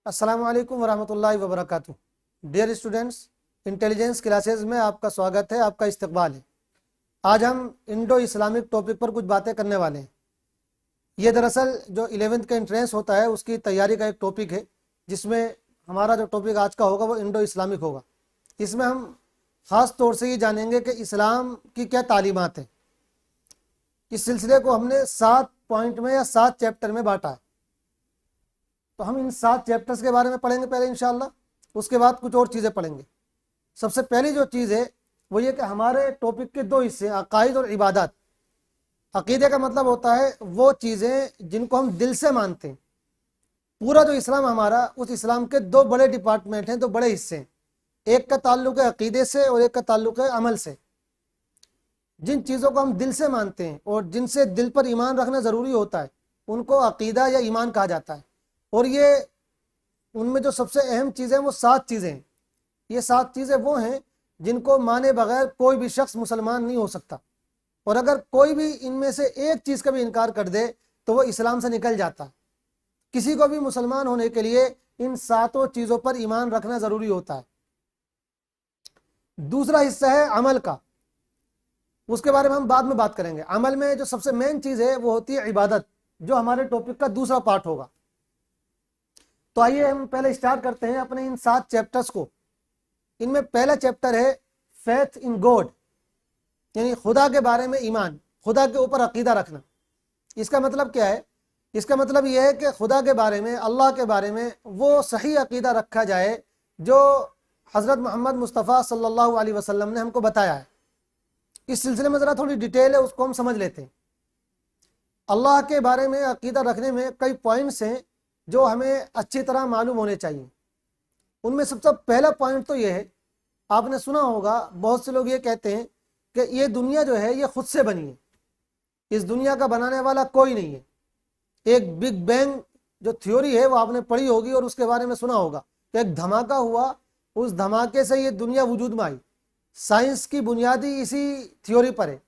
अस्सलामु अलैकुम वरहमतुल्लाहि वबरकातुहू। डियर स्टूडेंट्स, इंटेलिजेंस क्लासेस में आपका स्वागत है, आपका इस्तकबाल है। आज हम इंडो इस्लामिक टॉपिक पर कुछ बातें करने वाले हैं। ये दरअसल जो 11th का एंट्रेंस होता है उसकी तैयारी का एक टॉपिक है, जिसमें हमारा जो टॉपिक आज का होगा वो इंडो इस्लामिक होगा। इसमें हम ख़ास तौर से ये जानेंगे कि इस्लाम की क्या तालीमात हैं। इस सिलसिले को हमने 7 पॉइंट में या 7 चैप्टर में बांटा है। तो हम इन 7 चैप्टर्स के बारे में पढ़ेंगे पहले इंशाअल्लाह, उसके बाद कुछ और चीज़ें पढ़ेंगे। सबसे पहली जो चीज़ है वो ये कि हमारे टॉपिक के 2 हिस्से, अकायद और इबादत। अकीदे का मतलब होता है वो चीज़ें जिनको हम दिल से मानते हैं। पूरा जो इस्लाम हमारा, उस इस्लाम के 2 बड़े डिपार्टमेंट हैं, 2 बड़े हिस्से हैं। एक का ताल्लुक है अकीदे से और एक का ताल्लुक है अमल से। जिन चीज़ों को हम दिल से मानते हैं और जिनसे दिल पर ईमान रखना ज़रूरी होता है उनको अकीदा या ईमान कहा जाता है। और ये उनमें जो सबसे अहम चीज़ें हैं वो 7 चीज़ें हैं। ये 7 चीज़ें वो हैं जिनको माने बगैर कोई भी शख्स मुसलमान नहीं हो सकता। और अगर कोई भी इनमें से एक चीज़ का भी इनकार कर दे तो वो इस्लाम से निकल जाता है। किसी को भी मुसलमान होने के लिए इन 7 चीज़ों पर ईमान रखना ज़रूरी होता है। दूसरा हिस्सा है अमल का, उसके बारे में हम बाद में बात करेंगे। अमल में जो सबसे मेन चीज़ है वो होती है इबादत, जो हमारे टॉपिक का दूसरा पार्ट होगा। तो आइए हम पहले स्टार्ट करते हैं अपने इन 7 चैप्टर्स को। इनमें पहला चैप्टर है फेथ इन गॉड, यानी खुदा के बारे में ईमान, खुदा के ऊपर अकीदा रखना। इसका मतलब क्या है? इसका मतलब यह है कि खुदा के बारे में, अल्लाह के बारे में वो सही अकीदा रखा जाए जो हज़रत मोहम्मद मुस्तफ़ा सल्लल्लाहु अलैहि वसल्लम ने हमको बताया है। इस सिलसिले में ज़रा थोड़ी डिटेल है, उसको हम समझ लेते हैं। अल्लाह के बारे में अकीदा रखने में कई पॉइंट्स हैं जो हमें अच्छी तरह मालूम होने चाहिए। उनमें सबसे पहला पॉइंट तो ये है, आपने सुना होगा बहुत से लोग ये कहते हैं कि ये दुनिया जो है ये खुद से बनी है, इस दुनिया का बनाने वाला कोई नहीं है। एक बिग बैंग जो थ्योरी है वो आपने पढ़ी होगी और उसके बारे में सुना होगा कि एक धमाका हुआ, उस धमाके से ये दुनिया वजूद में आई। साइंस की बुनियादी इसी थ्योरी पर है।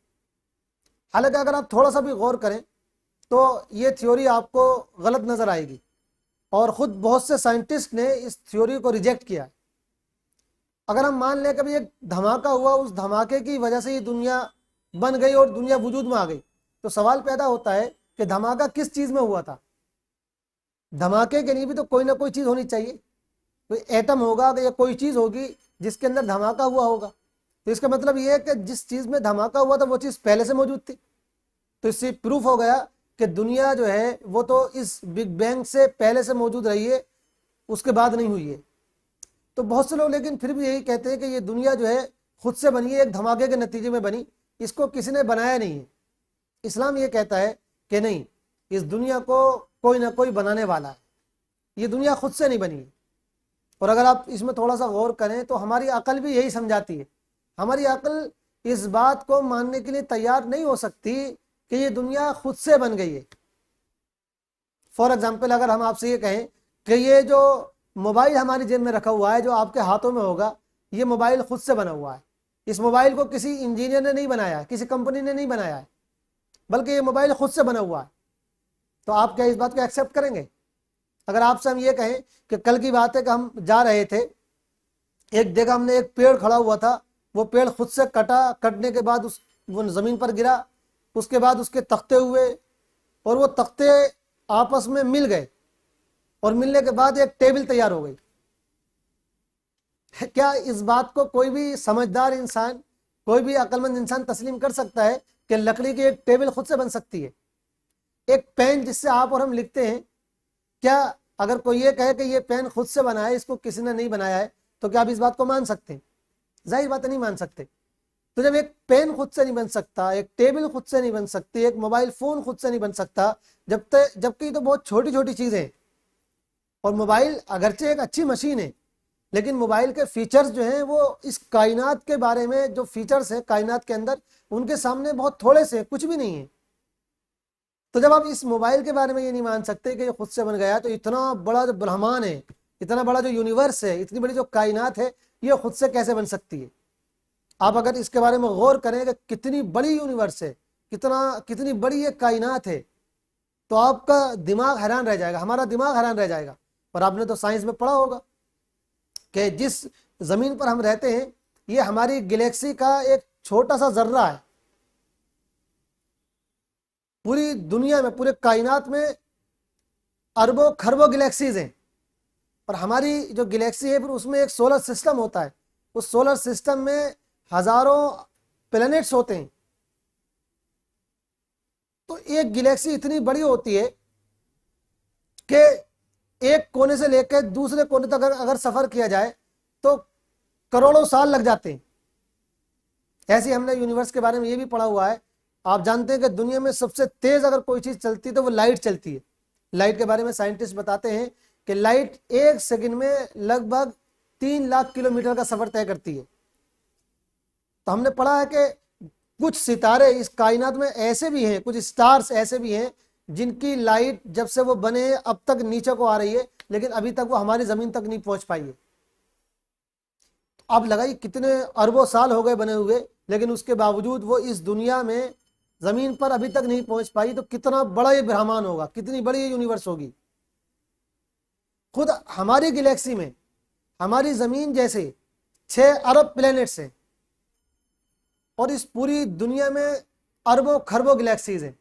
हालांकि अगर आप थोड़ा सा भी गौर करें तो ये थ्योरी आपको गलत नज़र आएगी और ख़ुद बहुत से साइंटिस्ट ने इस थ्योरी को रिजेक्ट किया है। अगर हम मान लें कभी एक धमाका हुआ, उस धमाके की वजह से ये दुनिया बन गई और दुनिया वजूद में आ गई, तो सवाल पैदा होता है कि धमाका किस चीज़ में हुआ था। धमाके के लिए भी तो कोई ना कोई चीज़ होनी चाहिए, कोई एटम होगा या कोई चीज़ होगी जिसके अंदर धमाका हुआ होगा। तो इसका मतलब ये है कि जिस चीज़ में धमाका हुआ था वो चीज़ पहले से मौजूद थी। तो इससे प्रूफ हो गया कि दुनिया जो है वो तो इस बिग बैंग से पहले से मौजूद रही है, उसके बाद नहीं हुई है। तो बहुत से लोग लेकिन फिर भी यही कहते हैं कि ये दुनिया जो है खुद से बनी है, एक धमाके के नतीजे में बनी, इसको किसी ने बनाया नहीं है। इस्लाम ये कहता है कि नहीं, इस दुनिया को कोई ना कोई बनाने वाला है, ये दुनिया खुद से नहीं बनी है। और अगर आप इसमें थोड़ा सा गौर करें तो हमारी अकल भी यही समझाती है। हमारी अकल इस बात को मानने के लिए तैयार नहीं हो सकती कि ये दुनिया खुद से बन गई है। फॉर एग्जाम्पल, अगर हम आपसे ये कहें कि ये जो मोबाइल हमारी जेब में रखा हुआ है, जो आपके हाथों में होगा, ये मोबाइल खुद से बना हुआ है। इस मोबाइल को किसी इंजीनियर ने नहीं बनाया है, किसी कंपनी ने नहीं बनाया है, बल्कि ये मोबाइल खुद से बना हुआ है। तो आप क्या इस बात को एक्सेप्ट करेंगे? अगर आपसे हम ये कहें कि कल की बात है कि हम जा रहे थे, एक जगह हमने एक पेड़ खड़ा हुआ था, वो पेड़ खुद से कटने के बाद वो ज़मीन पर गिरा, उसके बाद उसके तख्ते हुए और वो तख्ते आपस में मिल गए और मिलने के बाद एक टेबल तैयार हो गई। क्या इस बात को कोई भी समझदार इंसान, कोई भी अक्लमंद इंसान तस्लीम कर सकता है कि लकड़ी की एक टेबल खुद से बन सकती है? एक पेन जिससे आप और हम लिखते हैं, क्या अगर कोई ये कहे कि ये पेन खुद से बना है, इसको किसी ने नहीं बनाया है, तो क्या आप इस बात को मान सकते हैं? जाहिर बात नहीं मान सकते। तो जब एक पेन खुद से नहीं बन सकता, एक टेबल खुद से नहीं बन सकती, एक मोबाइल फ़ोन खुद से नहीं बन सकता, जबकि तो बहुत छोटी छोटी चीज़ें। और मोबाइल अगरचे एक अच्छी मशीन है, लेकिन मोबाइल के फीचर्स जो हैं वो इस कायनात के बारे में, जो फीचर्स हैं कायनात के अंदर, उनके सामने बहुत थोड़े से, कुछ भी नहीं है। तो जब आप इस मोबाइल के बारे में ये नहीं मान सकते कि ये खुद से बन गया, तो इतना बड़ा जो ब्रह्मांड है, इतना बड़ा जो यूनिवर्स है, इतनी बड़ी जो कायनात है, ये खुद से कैसे बन सकती है? आप अगर इसके बारे में गौर करें कि कितनी बड़ी यूनिवर्स है, कितनी बड़ी ये कायनात है, तो आपका दिमाग हैरान रह जाएगा, हमारा दिमाग हैरान रह जाएगा और आपने तो साइंस में पढ़ा होगा कि जिस जमीन पर हम रहते हैं ये हमारी गैलेक्सी का एक छोटा सा जर्रा है। पूरी दुनिया में, पूरे कायनात में अरबों खरबों गैलेक्सीज हैं, और हमारी जो गैलेक्सी है फिर उसमें एक सोलर सिस्टम होता है। उस सोलर सिस्टम में हजारों प्लैनेट्स होते हैं। तो एक गैलेक्सी इतनी बड़ी होती है कि एक कोने से लेकर दूसरे कोने तक अगर सफर किया जाए तो करोड़ों साल लग जाते हैं। ऐसे हमने यूनिवर्स के बारे में ये भी पढ़ा हुआ है। आप जानते हैं कि दुनिया में सबसे तेज अगर कोई चीज चलती है तो वो लाइट चलती है। लाइट के बारे में साइंटिस्ट बताते हैं कि लाइट एक सेकंड में लगभग 3 लाख किलोमीटर का सफर तय करती है। तो हमने पढ़ा है कि कुछ सितारे इस कायनात में ऐसे भी हैं, कुछ स्टार्स ऐसे भी हैं जिनकी लाइट जब से वो बने अब तक नीचे को आ रही है, लेकिन अभी तक वो हमारी जमीन तक नहीं पहुंच पाई है। अब लगाइए कितने अरबों साल हो गए बने हुए, लेकिन उसके बावजूद वो इस दुनिया में जमीन पर अभी तक नहीं पहुंच पाई। तो कितना बड़ा ये ब्रह्मांड होगा, कितनी बड़ी ये यूनिवर्स होगी। खुद हमारी गैलेक्सी में हमारी जमीन जैसे 6 अरब प्लैनेट्स हैं, और इस पूरी दुनिया में अरबों खरबों गैलेक्सीज हैं।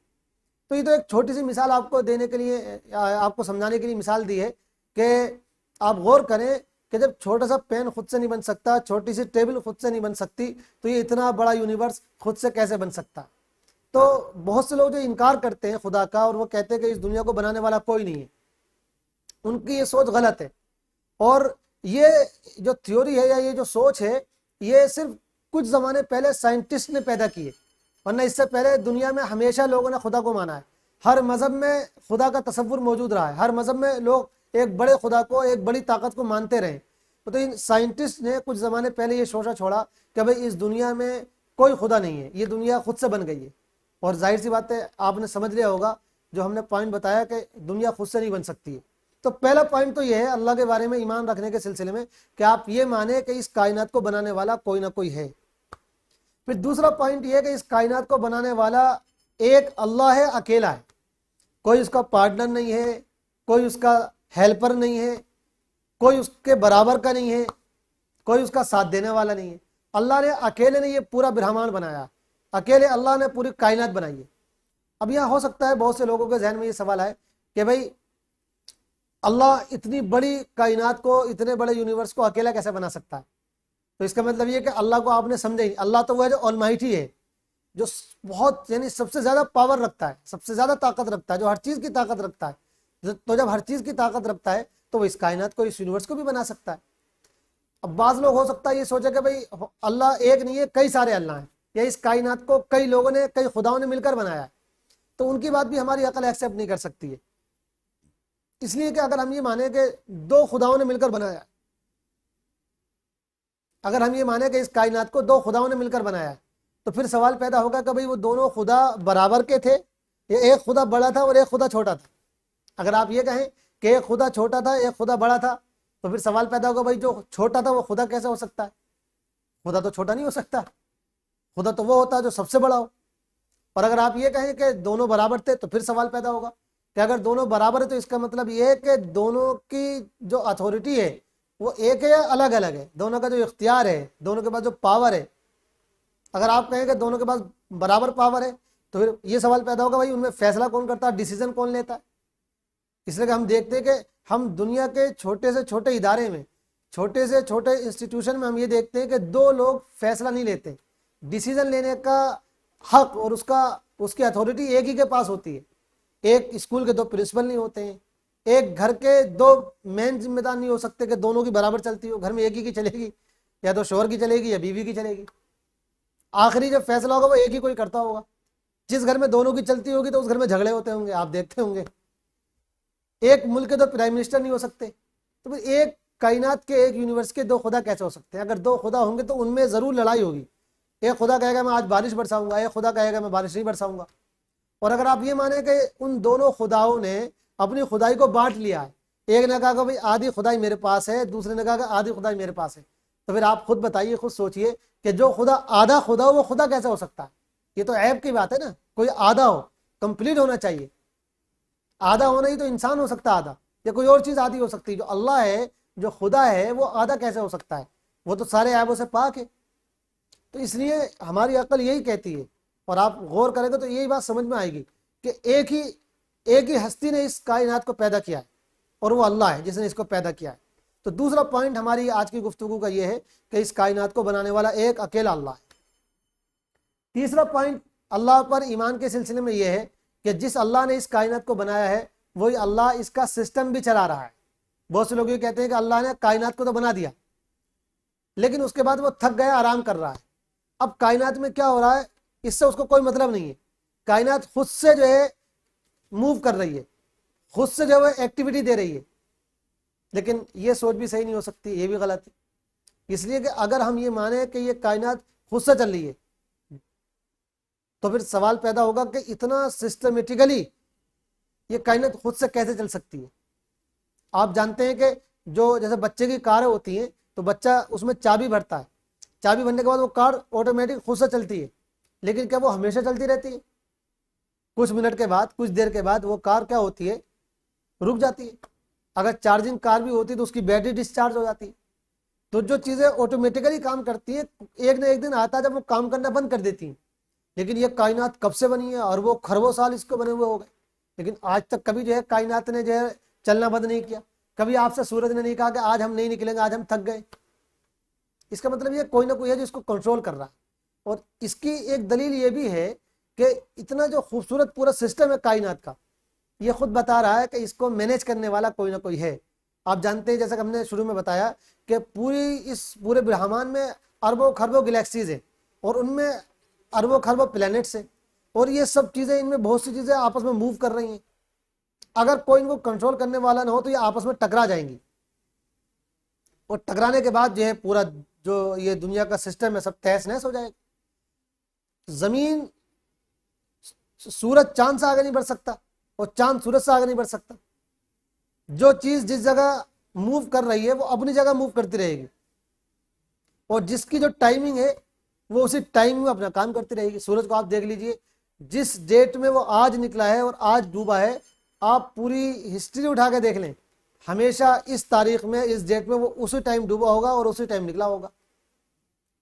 तो ये तो एक छोटी सी मिसाल आपको देने के लिए, आपको समझाने के लिए मिसाल दी है कि आप गौर करें कि जब छोटा सा पेन खुद से नहीं बन सकता, छोटी सी टेबल खुद से नहीं बन सकती, तो ये इतना बड़ा यूनिवर्स खुद से कैसे बन सकता। तो बहुत से लोग जो इनकार करते हैं खुदा का और वो कहते हैं कि इस दुनिया को बनाने वाला कोई नहीं है, उनकी ये सोच गलत है। और ये जो थ्योरी है या ये जो सोच है ये सिर्फ कुछ ज़माने पहले साइंटिस्ट ने पैदा की है, वरना इससे पहले दुनिया में हमेशा लोगों ने खुदा को माना है। हर मज़हब में खुदा का तसव्वुर मौजूद रहा है, हर मज़हब में लोग एक बड़े खुदा को, एक बड़ी ताकत को मानते रहे। तो इन साइंटिस्ट ने कुछ ज़माने पहले ये सोचा छोड़ा कि भाई इस दुनिया में कोई खुदा नहीं है, ये दुनिया खुद से बन गई है। और जाहिर सी बात है आपने समझ लिया होगा जो हमने पॉइंट बताया कि दुनिया खुद से नहीं बन सकती है। तो पहला पॉइंट तो ये है अल्लाह के बारे में ईमान रखने के सिलसिले में कि आप ये माने कि इस कायनात को बनाने वाला कोई ना कोई है। फिर दूसरा पॉइंट ये है कि इस कायनात को बनाने वाला एक अल्लाह है, अकेला है, कोई उसका पार्टनर नहीं है, कोई उसका हेल्पर नहीं है, कोई उसके बराबर का नहीं है, कोई उसका साथ देने वाला नहीं है। अल्लाह ने अकेले ने ये पूरा ब्रह्मांड बनाया, अकेले अल्लाह ने पूरी कायनात बनाई है। अब यहाँ हो सकता है बहुत से लोगों के जहन में ये सवाल है कि भाई अल्लाह इतनी बड़ी कायनात को, इतने बड़े यूनिवर्स को अकेला कैसे बना सकता है। तो इसका मतलब ये कि अल्लाह को आपने समझे ही। अल्लाह तो वो है जो ऑलमाइटी है, जो बहुत यानी सबसे ज़्यादा पावर रखता है, सबसे ज़्यादा ताकत रखता है, जो हर चीज़ की ताकत रखता है। तो जब हर चीज़ की ताकत रखता है तो वो इस कायनात को, इस यूनिवर्स को भी बना सकता है। अब बाज़ लोग हो सकता है ये सोचे कि भाई अल्लाह एक नहीं है, कई सारे अल्लाह हैं, या इस कायनात को कई लोगों ने, कई खुदाओं ने मिलकर बनाया है। तो उनकी बात भी हमारी अकल एक्सेप्ट नहीं कर सकती है। इसलिए कि अगर हम ये माने कि 2 खुदाओं ने मिलकर बनाया, अगर हम ये माने कि इस कायनात को 2 खुदाओं ने मिलकर बनाया है, तो फिर सवाल पैदा होगा कि भाई वो दोनों खुदा बराबर के थे या एक खुदा बड़ा था और एक खुदा छोटा था। अगर आप ये कहें कि एक खुदा छोटा था, एक खुदा बड़ा था, तो फिर सवाल पैदा होगा भाई जो छोटा था वो खुदा कैसे हो सकता है। खुदा तो छोटा नहीं हो सकता, खुदा तो वो होता है जो सबसे बड़ा हो। और अगर आप ये कहें कि दोनों बराबर थे, तो फिर सवाल पैदा होगा कि अगर दोनों बराबर है तो इसका मतलब ये है कि दोनों की जो अथॉरिटी है वो एक है या अलग अलग है, दोनों का जो इख्तियार है, दोनों के पास जो पावर है। अगर आप कहें कि दोनों के पास बराबर पावर है तो फिर ये सवाल पैदा होगा भाई उनमें फैसला कौन करता है, डिसीजन कौन लेता है। इसलिए कि हम देखते हैं कि हम दुनिया के छोटे से छोटे इदारे में, छोटे से छोटे इंस्टीट्यूशन में हम ये देखते हैं कि 2 लोग फैसला नहीं लेते। डिसीजन लेने का हक और उसकी अथॉरिटी एक ही के पास होती है। एक स्कूल के 2 प्रिंसिपल नहीं होते हैं, एक घर के 2 मेन जिम्मेदार नहीं हो सकते कि दोनों की बराबर चलती हो। घर में एक ही की चलेगी, या तो शोहर की चलेगी या बीवी की चलेगी। आखिरी जब फैसला होगा वो एक ही कोई करता होगा। जिस घर में दोनों की चलती होगी तो उस घर में झगड़े होते होंगे, आप देखते होंगे। एक मुल्क के 2 प्राइम मिनिस्टर नहीं हो सकते, तो फिर एक कायनात के, एक यूनिवर्स के 2 खुदा कैसे हो सकते हैं। अगर 2 खुदा होंगे तो उनमें ज़रूर लड़ाई होगी। एक खुदा कहेगा मैं आज बारिश बरसाऊंगा, एक खुदा कहेगा मैं बारिश नहीं बरसाऊंगा। और अगर आप ये माने कि उन दोनों खुदाओं ने अपनी खुदाई को बांट लिया है, एक ने कहा कि भाई आधी खुदाई मेरे पास है, दूसरे ने कहा कि आधी खुदाई मेरे पास है, तो फिर आप खुद बताइए, खुद सोचिए कि जो खुदा आधा खुदा हो वो खुदा कैसे हो सकता है। ये तो ऐब की बात है ना, कोई आधा हो, कंप्लीट होना चाहिए। आधा होना ही तो इंसान हो सकता है आधा, या कोई और चीज़ आधी हो सकती है। जो अल्लाह है, जो खुदा है, वो आधा कैसे हो सकता है? वो तो सारे ऐबों से पाक है। तो इसलिए हमारी अकल यही कहती है, और आप गौर करेंगे तो यही बात समझ में आएगी कि एक ही हस्ती ने इस कायनात को पैदा किया है, और वो अल्लाह है जिसने इसको पैदा किया है। तो दूसरा पॉइंट हमारी आज की गुफ्तगू का ये है कि इस कायनात को बनाने वाला एक अकेला अल्लाह है। तीसरा पॉइंट अल्लाह पर ईमान के सिलसिले में यह है कि जिस अल्लाह ने इस कायनात को बनाया है वही अल्लाह इसका सिस्टम भी चला रहा है। बहुत से लोग ये कहते हैं कि अल्लाह ने कायनात को तो बना दिया, लेकिन उसके बाद वो थक गया, आराम कर रहा है। अब कायनात में क्या हो रहा है इससे उसको कोई मतलब नहीं है। कायनात खुद से जो है मूव कर रही है, खुद से जो है एक्टिविटी दे रही है। लेकिन ये सोच भी सही नहीं हो सकती, ये भी गलत है। इसलिए कि अगर हम ये माने कि ये कायनात खुद से चल रही है, तो फिर सवाल पैदा होगा कि इतना सिस्टमेटिकली ये कायनात खुद से कैसे चल सकती है। आप जानते हैं कि जो जैसे बच्चे की कार होती हैं, तो बच्चा उसमें चाबी भरता है, चाबी भरने के बाद वो कार ऑटोमेटिक खुद से चलती है। लेकिन क्या वो हमेशा चलती रहती है? कुछ मिनट के बाद, कुछ देर के बाद वो कार क्या होती है, रुक जाती है। अगर चार्जिंग कार भी होती तो उसकी बैटरी डिस्चार्ज हो जाती है। तो जो चीज़ें ऑटोमेटिकली काम करती हैं, एक न एक दिन आता है जब वो काम करना बंद कर देती हैं। लेकिन ये कायनात कब से बनी है, और वो खरबों साल इसको बने हुए हो गए, लेकिन आज तक कभी जो है कायनात ने जो है चलना बंद नहीं किया। कभी आपसे सूरज ने नहीं कहा कि आज हम नहीं निकलेंगे, आज हम थक गए। इसका मतलब ये कोई ना कोई है जो इसको कंट्रोल कर रहा है। और इसकी एक दलील ये भी है कि इतना जो खूबसूरत पूरा सिस्टम है कायनात का, ये खुद बता रहा है कि इसको मैनेज करने वाला कोई ना कोई है। आप जानते हैं, जैसा कि हमने शुरू में बताया, कि इस पूरे ब्रह्मांड में अरबों खरबों गैलेक्सीज है, और उनमें अरबों खरबों प्लैनेट्स हैं, और ये सब चीज़ें, इनमें बहुत सी चीज़ें आपस में मूव कर रही हैं। अगर कोई इनको कंट्रोल करने वाला ना हो तो ये आपस में टकरा जाएंगी, और टकराने के बाद जो है पूरा जो ये दुनिया का सिस्टम है सब तहस नहस हो जाएगा। जमीन, सूरज चांद से आगे नहीं बढ़ सकता, और चांद सूरज से आगे नहीं बढ़ सकता। जो चीज जिस जगह मूव कर रही है वो अपनी जगह मूव करती रहेगी, और जिसकी जो टाइमिंग है वो उसी टाइम में अपना काम करती रहेगी। सूरज को आप देख लीजिए, जिस डेट में वो आज निकला है और आज डूबा है, आप पूरी हिस्ट्री उठा के देख लें, हमेशा इस तारीख में, इस डेट में वो उसी टाइम डूबा होगा और उसी टाइम निकला होगा।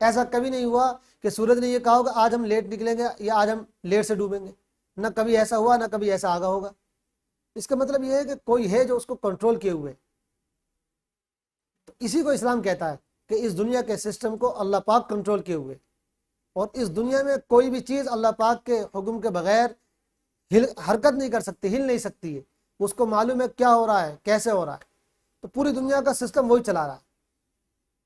ऐसा कभी नहीं हुआ कि सूरज ने ये कहा होगा आज हम लेट निकलेंगे या आज हम लेट से डूबेंगे। ना कभी ऐसा हुआ, ना कभी ऐसा आगा होगा। इसका मतलब ये है कि कोई है जो उसको कंट्रोल किए हुए। तो इसी को इस्लाम कहता है कि इस दुनिया के सिस्टम को अल्लाह पाक कंट्रोल किए हुए, और इस दुनिया में कोई भी चीज़ अल्लाह पाक के हुक्म के बगैर हरकत नहीं कर सकती, हिल नहीं सकती है। उसको मालूम है क्या हो रहा है, कैसे हो रहा है। तो पूरी दुनिया का सिस्टम वही चला रहा है।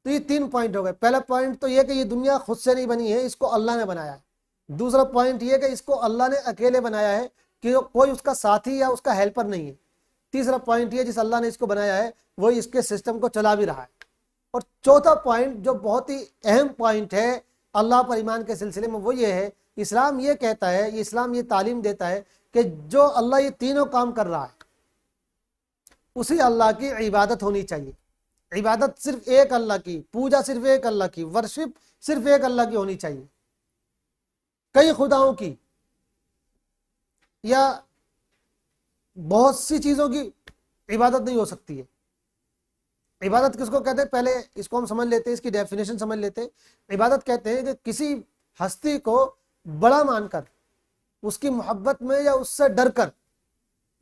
तो ये 3 पॉइंट हो गए। पहला पॉइंट तो ये कि ये दुनिया खुद से नहीं बनी है, इसको अल्लाह ने बनाया है। दूसरा पॉइंट ये कि इसको अल्लाह ने अकेले बनाया है, कि कोई उसका साथी या उसका हेल्पर नहीं है। तीसरा पॉइंट ये, जिस अल्लाह ने इसको बनाया है वही इसके सिस्टम को चला भी रहा है। और चौथा पॉइंट जो बहुत ही अहम पॉइंट है अल्लाह पर ईमान के सिलसिले में, वो ये है, इस्लाम ये कहता है, इस्लाम ये तालीम देता है कि जो अल्लाह ये तीनों काम कर रहा है उसी अल्लाह की इबादत होनी चाहिए। इबादत सिर्फ एक अल्लाह की, पूजा सिर्फ एक अल्लाह की, वर्शिप सिर्फ एक अल्लाह की होनी चाहिए। कई खुदाओं की या बहुत सी चीज़ों की इबादत नहीं हो सकती है। इबादत किसको कहते हैं, पहले इसको हम समझ लेते हैं, इसकी डेफिनेशन समझ लेते हैं। इबादत कहते हैं कि किसी हस्ती को बड़ा मानकर, उसकी मोहब्बत में या उससे डर कर,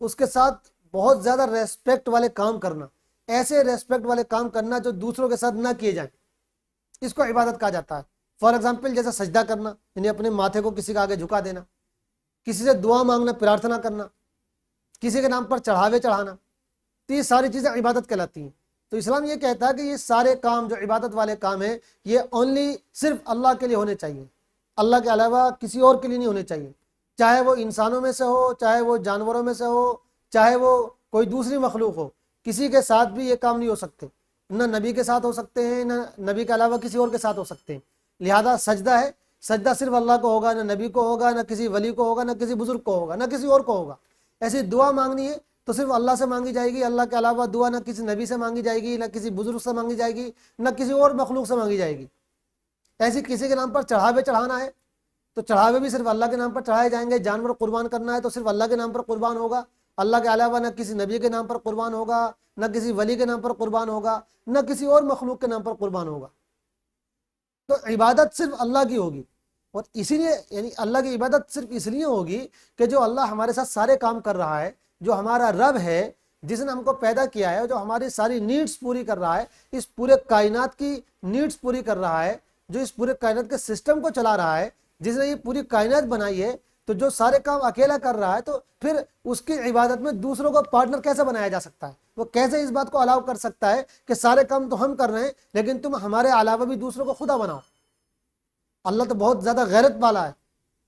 उसके साथ बहुत ज़्यादा रेस्पेक्ट वाले काम करना, ऐसे रेस्पेक्ट वाले काम करना जो दूसरों के साथ ना किए जाए, इसको इबादत कहा जाता है। फॉर एग्जाम्पल जैसा सजदा करना, यानी अपने माथे को किसी के आगे झुका देना, किसी से दुआ मांगना, प्रार्थना करना, किसी के नाम पर चढ़ावे चढ़ाना, तो ये सारी चीज़ें इबादत कहलाती हैं। तो इस्लाम ये कहता है कि ये सारे काम जो इबादत वाले काम हैं ये ओनली सिर्फ अल्लाह के लिए होने चाहिए, अल्लाह के अलावा किसी और के लिए नहीं होने चाहिए। चाहे वो इंसानों में से हो, चाहे वो जानवरों में से हो, चाहे वो कोई दूसरी मखलूक हो, किसी के साथ भी ये काम नहीं हो सकते। ना नबी के साथ हो सकते हैं, ना नबी के अलावा किसी और के साथ हो सकते हैं। लिहाजा सजदा है, सजदा सिर्फ अल्लाह को होगा, ना नबी को होगा, ना किसी वली को होगा, ना किसी बुजुर्ग को होगा, ना किसी और को होगा। ऐसी दुआ मांगनी है तो सिर्फ अल्लाह से मांगी जाएगी, अल्लाह के अलावा दुआ ना किसी नबी से मांगी जाएगी, ना किसी बुजुर्ग से मांगी जाएगी, ना किसी और मखलूक से मांगी जाएगी। ऐसी किसी के नाम पर चढ़ावे चढ़ाना है तो चढ़ावे भी सिर्फ अल्लाह के नाम पर चढ़ाए जाएंगे। जानवर कुर्बान करना है तो सिर्फ अल्लाह के नाम पर कुर्बान होगा, अल्लाह के अलावा न किसी नबी के नाम पर कुर्बान होगा, न किसी वली के नाम पर कुर्बान होगा, न किसी और मखलूक के नाम पर कुर्बान होगा। तो इबादत सिर्फ अल्लाह की होगी। और इसीलिए यानी अल्लाह की इबादत सिर्फ इसलिए होगी कि जो अल्लाह हमारे साथ सारे काम कर रहा है, जो हमारा रब है, जिसने हमको पैदा किया है, जो हमारी सारी नीड्स पूरी कर रहा है, इस पूरे कायनात की नीड्स पूरी कर रहा है, जो इस पूरे कायनात के सिस्टम को चला रहा है, जिसने ये पूरी कायनात बनाई है, तो जो सारे काम अकेला कर रहा है, तो फिर उसकी इबादत में दूसरों को पार्टनर कैसे बनाया जा सकता है? वो कैसे इस बात को अलाउ कर सकता है कि सारे काम तो हम कर रहे हैं लेकिन तुम हमारे अलावा भी दूसरों को खुदा बनाओ? अल्लाह तो बहुत ज्यादा गैरत वाला है,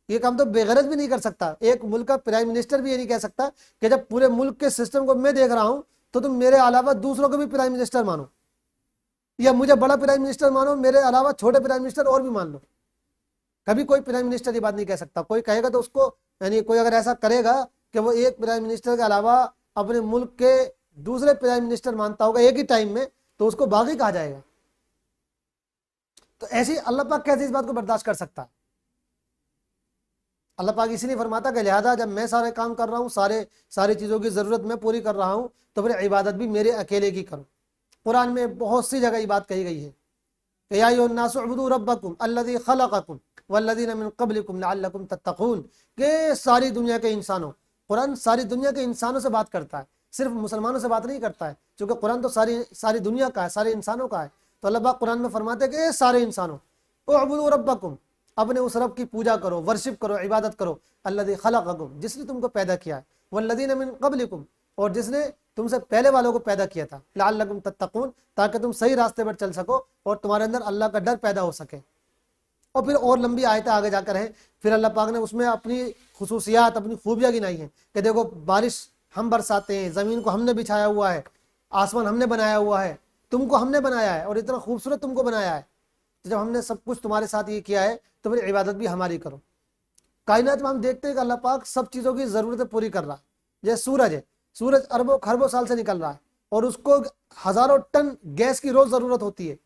ये काम तो बेगैरत भी नहीं कर सकता। एक मुल्क का प्राइम मिनिस्टर भी ये नहीं कह सकता कि जब पूरे मुल्क के सिस्टम को मैं देख रहा हूं तो तुम मेरे अलावा दूसरों को भी प्राइम मिनिस्टर मानो, या मुझे बड़ा प्राइम मिनिस्टर मानो, मेरे अलावा छोटे प्राइम मिनिस्टर और भी मान लो। कभी कोई प्राइम मिनिस्टर ये बात नहीं कह सकता। कोई कहेगा तो उसको, यानी कोई अगर ऐसा करेगा कि वो एक प्राइम मिनिस्टर के अलावा अपने मुल्क के दूसरे प्राइम मिनिस्टर मानता होगा एक ही टाइम में, तो उसको बागी कहा जाएगा। तो ऐसे अल्लाह पाक कैसे इस बात को बर्दाश्त कर सकता है? अल्लाह पाक इसीलिए फरमाता कि लिहाजा जब मैं सारे काम कर रहा हूँ, सारी चीज़ों की ज़रूरत मैं पूरी कर रहा हूँ, तो फिर इबादत भी मेरे अकेले की करो। कुरान में बहुत सी जगह ये बात कही गई है कि या अय्युहन्नासु उअ्बुदू रब्बकुम अल्लज़ी खलक़कुम वल्लज़ीना मिन क़ब्लिकुम लअल्लकुम तत्तक़ून। के सारी दुनिया के इंसानों, कुरान सारी दुनिया के इंसानों से बात करता है, सिर्फ मुसलमानों से बात नहीं करता है, क्योंकि कुरान तो सारी दुनिया का है, सारे इंसानों का है। तो अल्लाह पाक कुरान में फरमाते हैं कि सारे इंसानों, उअ्बुदू रब्बकुम, अपने उस रब की पूजा करो, वर्शिप करो, इबादत करो, अल्लज़ी खलक़कुम, जिसने तुमको पैदा किया है, वल्लज़ीना मिन क़ब्लिकुम, और जिसने तुमसे पहले वालों को पैदा किया था, लअल्लकुम तत्तक़ून, ताकि तुम सही रास्ते पर चल सको और तुम्हारे अंदर अल्लाह का डर पैदा हो सके। और फिर और लंबी आयतें आगे जाकर हैं, फिर अल्लाह पाक ने उसमें अपनी खुसूसियात, अपनी खूबियाँ गिनाई हैं कि देखो बारिश हम बरसाते हैं, ज़मीन को हमने बिछाया हुआ है, आसमान हमने बनाया हुआ है, तुमको हमने बनाया है और इतना खूबसूरत तुमको बनाया है। तो जब हमने सब कुछ तुम्हारे साथ ये किया है तो फिर इबादत भी हमारी करो। कायनात में हम देखते हैं कि अल्लाह पाक सब चीज़ों की ज़रूरतें पूरी कर रहा है। जैसे सूरज है, सूरज अरबों खरबों साल से निकल रहा है और उसको हज़ारों टन गैस की रोज़ ज़रूरत होती है।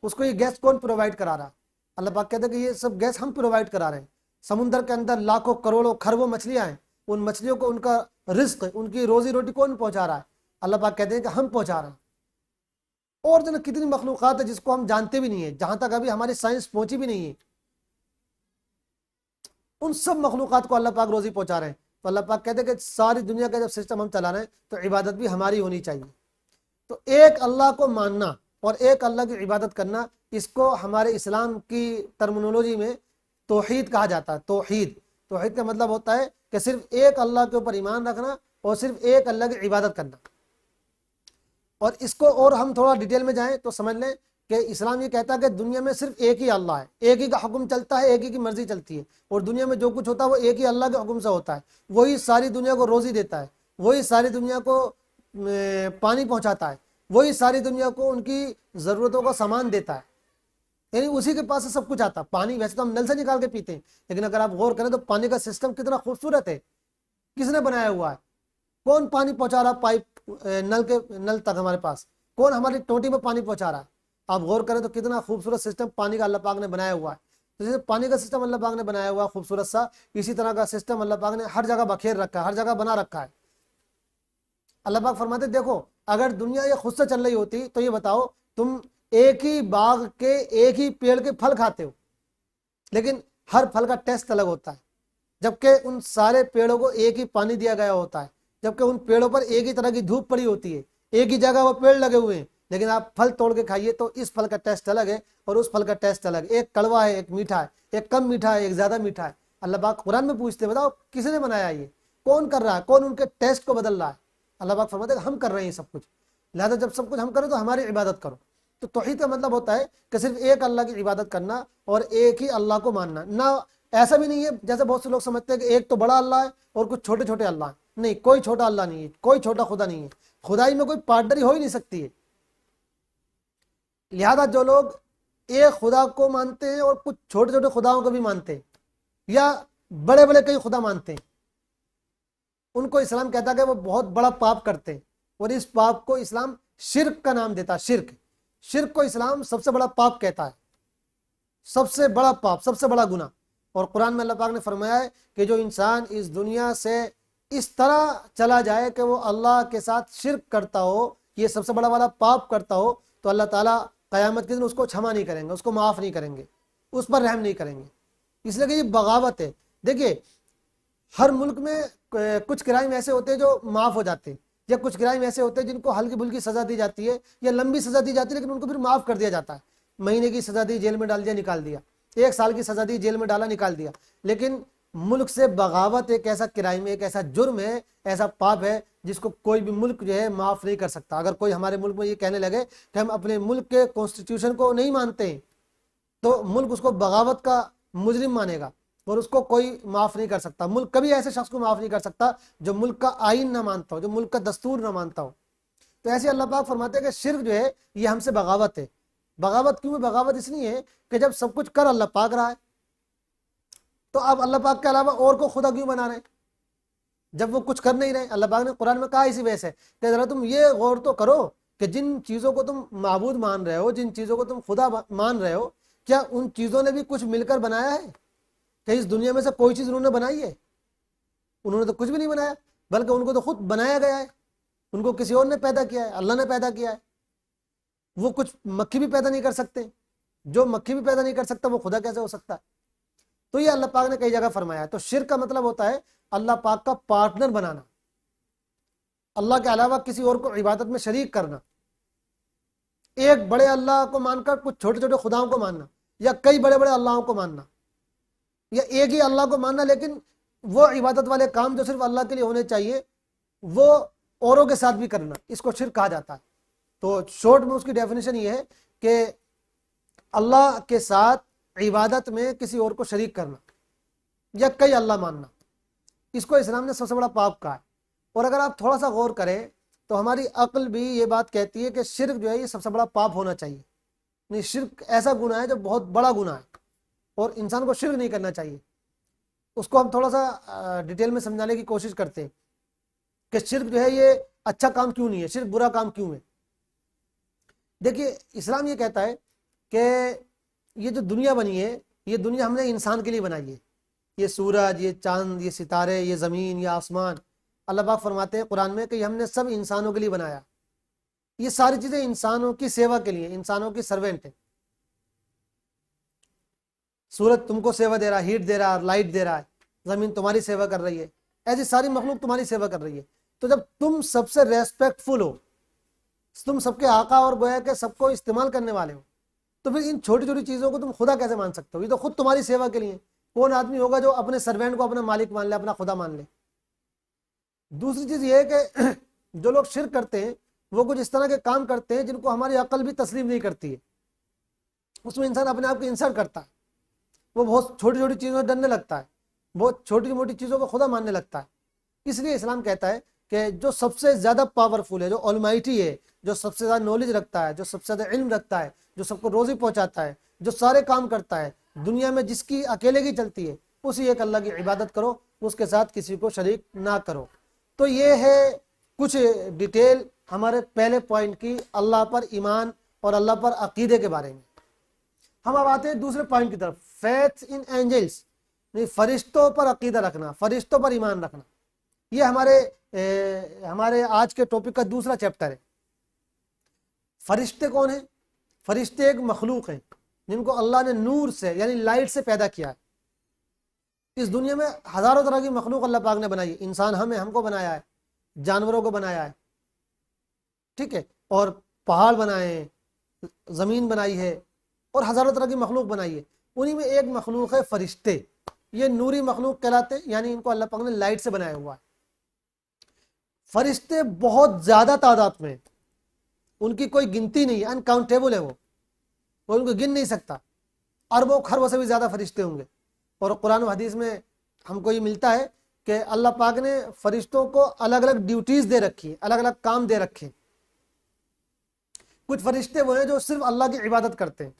उसको ये गैस कौन प्रोवाइड करा रहा है? अल्लाह पाक कहते हैं कि ये सब गैस हम प्रोवाइड करा रहे हैं। समुद्र के अंदर लाखों करोड़ों खरबों मछलियाँ हैं, उन मछलियों को उनका रिस्क, उनकी रोजी रोटी कौन पहुँचा रहा है? अल्लाह पाक कहते हैं कि हम पहुँचा रहे हैं। और जो कितनी मखलूक़ात है जिसको हम जानते भी नहीं है, जहाँ तक अभी हमारी साइंस पहुँची भी नहीं है, उन सब मखलूक़ात को अल्लाह पाक रोज़ी पहुँचा रहे हैं। तो अल्लाह पाक कहते हैं कि सारी दुनिया का जब सिस्टम हम चला रहे हैं तो इबादत भी हमारी होनी चाहिए। तो एक अल्लाह को मानना और एक अल्लाह की इबादत करना, इसको हमारे इस्लाम की टर्मिनोलॉजी में तौहीद कहा जाता है। तौहीद का मतलब होता है कि सिर्फ एक अल्लाह के ऊपर ईमान रखना और सिर्फ एक अल्लाह की इबादत करना। और इसको और हम थोड़ा डिटेल में जाएं तो समझ लें कि इस्लाम ये कहता है कि दुनिया में सिर्फ एक ही अल्लाह है, एक ही का हुक्म चलता है, एक ही की मर्जी चलती है, और दुनिया में जो कुछ होता है वो एक ही अल्लाह के हुक्म से होता है। वही सारी दुनिया को रोज़ी देता है, वही सारी दुनिया को पानी पहुँचाता है, वही सारी दुनिया को उनकी ज़रूरतों का सामान देता है, यानी उसी के पास से सब कुछ आता है। पानी वैसे तो हम नल से निकाल के पीते हैं, लेकिन अगर आप गौर करें तो पानी का सिस्टम कितना खूबसूरत है, किसने बनाया हुआ है? कौन पानी पहुंचा रहा पाइप नल तक हमारे पास? कौन हमारी टोटी में पानी पहुंचा रहा है? आप गौर करें तो कितना खूबसूरत सिस्टम पानी का अल्लाह पाक ने बनाया हुआ है। तो जैसे पानी का सिस्टम अल्लाह पाक ने बनाया हुआ खूबसूरत सा, इसी तरह का सिस्टम अल्लाह पाक ने हर जगह बखेर रखा है, हर जगह बना रखा है। अल्लाह पाक फरमाते देखो, अगर दुनिया ये खुद से चल रही होती तो ये बताओ, तुम एक ही बाग के एक ही पेड़ के फल खाते हो, लेकिन हर फल का टेस्ट अलग होता है, जबकि उन सारे पेड़ों को एक ही पानी दिया गया होता है, जबकि उन पेड़ों पर एक ही तरह की धूप पड़ी होती है, एक ही जगह वो पेड़ लगे हुए हैं, लेकिन आप फल तोड़ के खाइए तो इस फल का टेस्ट अलग है और उस फल का टेस्ट अलग है। एक कड़वा है, एक मीठा है, एक कम मीठा है, एक ज्यादा मीठा है। अल्लाह पाक कुरान में पूछते बताओ किसने बनाया, ये कौन कर रहा है, कौन उनके टेस्ट को बदल रहा है? अल्लाह पाक फरमाते हम कर रहे हैं सब कुछ, लिहाजा जब सब कुछ हम करें तो हमारी इबादत करो। तो तौहीद का मतलब होता है कि सिर्फ एक अल्लाह की इबादत करना और एक ही अल्लाह को मानना। ना ऐसा भी नहीं है जैसे बहुत से लोग समझते हैं कि एक तो बड़ा अल्लाह है और कुछ छोटे छोटे अल्लाह है। नहीं, कोई छोटा अल्लाह नहीं है, कोई छोटा खुदा नहीं है। खुदाई में कोई पार्टनरी हो ही नहीं सकती है। लिहाजा जो लोग एक खुदा को मानते हैं और कुछ छोटे छोटे खुदाओं को भी मानते हैं या बड़े बड़े कई खुदा मानते हैं, उनको इस्लाम कहता है कि वो बहुत बड़ा पाप करते हैं, और इस पाप को इस्लाम शिर्क का नाम देता है। शिर्क को इस्लाम सबसे बड़ा पाप कहता है, सबसे बड़ा पाप, सबसे बड़ा गुनाह। और कुरान में अल्लाह पाक ने फरमाया है कि जो इंसान इस दुनिया से इस तरह चला जाए कि वो अल्लाह के साथ शिर्क करता हो, ये सबसे बड़ा वाला पाप करता हो, तो अल्लाह ताला क़यामत के दिन उसको क्षमा नहीं करेंगे, उसको माफ़ नहीं करेंगे, उस पर रहम नहीं करेंगे। इसलिए कि ये बगावत है। देखिए, हर मुल्क में कुछ क्राइम ऐसे होते हैं जो माफ़ हो जाते हैं, या कुछ क्राइम ऐसे होते हैं जिनको हल्की फुल्की सज़ा दी जाती है या लंबी सज़ा दी जाती है, लेकिन उनको फिर माफ़ कर दिया जाता है। महीने की सज़ा दी, जेल में डाल दिया, निकाल दिया। 1 साल की सज़ा दी, जेल में डाला, निकाल दिया। लेकिन मुल्क से बगावत एक ऐसा क्राइम है, एक ऐसा जुर्म है, ऐसा पाप है जिसको कोई भी मुल्क जो है माफ़ नहीं कर सकता। अगर कोई हमारे मुल्क में ये कहने लगे कि हम अपने मुल्क के कॉन्स्टिट्यूशन को नहीं मानते हैं, तो मुल्क उसको बगावत का मुजरिम मानेगा और उसको कोई माफ़ नहीं कर सकता। मुल्क कभी ऐसे शख्स को माफ़ नहीं कर सकता जो मुल्क का आइन ना मानता हो, जो मुल्क का दस्तूर ना मानता हो। तो ऐसे अल्लाह पाक फरमाते हैं कि शिर्क जो है ये हमसे बगावत है। बगावत क्यों है? बगावत इसलिए है कि जब सब कुछ कर अल्लाह पाक रहा है, तो अब अल्लाह पाक के अलावा और को खुदा क्यों बना रहे हैं? जब वो कुछ कर नहीं रहे। अल्लाह पाक ने कुरान में कहा इसी वजह से कि ज़रा तुम ये गौर तो करो कि जिन चीज़ों को तुम माबूद मान रहे हो, जिन चीज़ों को तुम खुदा मान रहे हो, क्या उन चीज़ों ने भी कुछ मिलकर बनाया है? क्या इस दुनिया में से कोई चीज़ उन्होंने बनाई है? उन्होंने तो कुछ भी नहीं बनाया, बल्कि उनको तो खुद बनाया गया है। उनको किसी और ने पैदा किया है, अल्लाह ने पैदा किया है। वो कुछ मक्खी भी पैदा नहीं कर सकते। जो मक्खी भी पैदा नहीं कर सकता वो खुदा कैसे हो सकता है? तो ये अल्लाह पाक ने कई जगह फरमाया है। तो शिर्क का मतलब होता है अल्लाह पाक का पार्टनर बनाना, अल्लाह के अलावा किसी और को इबादत में शरीक करना, एक बड़े अल्लाह को मानकर कुछ छोटे छोटे खुदाओं को मानना, या कई बड़े बड़े अल्लाहों को मानना, या एक ही अल्लाह को मानना, लेकिन वो इबादत वाले काम जो सिर्फ अल्लाह के लिए होने चाहिए वो औरों के साथ भी करना, इसको शिर्क कहा जाता है। तो शॉर्ट में उसकी डेफिनेशन ये है कि अल्लाह के साथ इबादत में किसी और को शरीक करना या कई अल्लाह मानना, इसको इस्लाम ने सबसे बड़ा पाप कहा है। और अगर आप थोड़ा सा गौर करें तो हमारी अक्ल भी ये बात कहती है कि शिर्क जो है ये सबसे बड़ा पाप होना चाहिए। नहीं, शिर्क ऐसा गुनाह है जो बहुत बड़ा गुनाह है और इंसान को शिर्क नहीं करना चाहिए। उसको हम थोड़ा सा डिटेल में समझाने की कोशिश करते हैं कि शिर्क जो है ये अच्छा काम क्यों नहीं है, शिर्क बुरा काम क्यों है। देखिए, इस्लाम ये कहता है कि ये जो दुनिया बनी है, ये दुनिया हमने इंसान के लिए बनाई है। ये सूरज, ये चांद, ये सितारे, ये ज़मीन, ये आसमान, अल्लाह पाक फरमाते हैं कुरान में कि हमने सब इंसानों के लिए बनाया। ये सारी चीज़ें इंसानों की सेवा के लिए, इंसानों की सर्वेंट है। सूरज तुमको सेवा दे रहा है, हीट दे रहा है, लाइट दे रहा है, ज़मीन तुम्हारी सेवा कर रही है, ऐसी सारी मखलूक तुम्हारी सेवा कर रही है। तो जब तुम सबसे रेस्पेक्टफुल हो, तुम सबके आका और गोया के सबको इस्तेमाल करने वाले हो, तो फिर इन छोटी छोटी चीज़ों को तुम खुदा कैसे मान सकते हो? ये तो खुद तुम्हारी सेवा के लिए। कौन आदमी होगा जो अपने सर्वेंट को अपना मालिक मान ले, अपना खुदा मान ले? दूसरी चीज़ ये है कि जो लोग शिर्क करते हैं वो कुछ इस तरह के काम करते हैं जिनको हमारी अकल भी तस्लीम नहीं करती है। उसमें इंसान अपने आप को इंसल्ट करता है, वो बहुत छोटी छोटी चीज़ों से डरने लगता है, बहुत छोटी मोटी चीज़ों को खुदा मानने लगता है। इसलिए इस्लाम कहता है कि जो सबसे ज़्यादा पावरफुल है, जो ऑलमाइटी है, जो सबसे ज़्यादा नॉलेज रखता है, जो सबसे ज़्यादा इल्म रखता है, जो सबको रोज़ी पहुँचाता है, जो सारे काम करता है दुनिया में, जिसकी अकेले की चलती है, उसी एक अल्लाह की इबादत करो, उसके साथ किसी को शरीक ना करो। तो ये है कुछ डिटेल हमारे पहले पॉइंट की, अल्लाह पर ईमान और अल्लाह पर अकीदे के बारे में। हम अब आते हैं दूसरे पॉइंट की तरफ, फेथ इन एंजल्स, फरिश्तों पर अकीदा रखना, फरिश्तों पर ईमान रखना। ये हमारे आज के टॉपिक का दूसरा चैप्टर है। फरिश्ते कौन है? फरिश्ते एक मखलूक हैं जिनको अल्लाह ने नूर से यानी लाइट से पैदा किया है। इस दुनिया में हज़ारों तरह की मखलूक अल्लाह पाक ने बनाई है। इंसान हमको बनाया है, जानवरों को बनाया है, ठीक है, और पहाड़ बनाए हैं, ज़मीन बनाई है, और हज़ारों तरह की मखलूक बनाई है। उन्हीं में एक मखलूक है फरिश्ते। ये नूरी मखलूक कहलाते हैं, यानी इनको अल्लाह पाक ने लाइट से बनाया हुआ है। फरिश्ते बहुत ज़्यादा तादाद में, उनकी कोई गिनती नहीं है, अनकाउंटेबल है वो उनको गिन नहीं सकता। अरबों खरबों से भी ज़्यादा फरिश्ते होंगे। और कुरान और हदीस में हमको ये मिलता है कि अल्लाह पाक ने फरिश्तों को अलग अलग ड्यूटीज़ दे रखी है, अलग अलग काम दे रखे हैं। कुछ फरिश्ते वो हैं जो सिर्फ अल्लाह की इबादत करते हैं।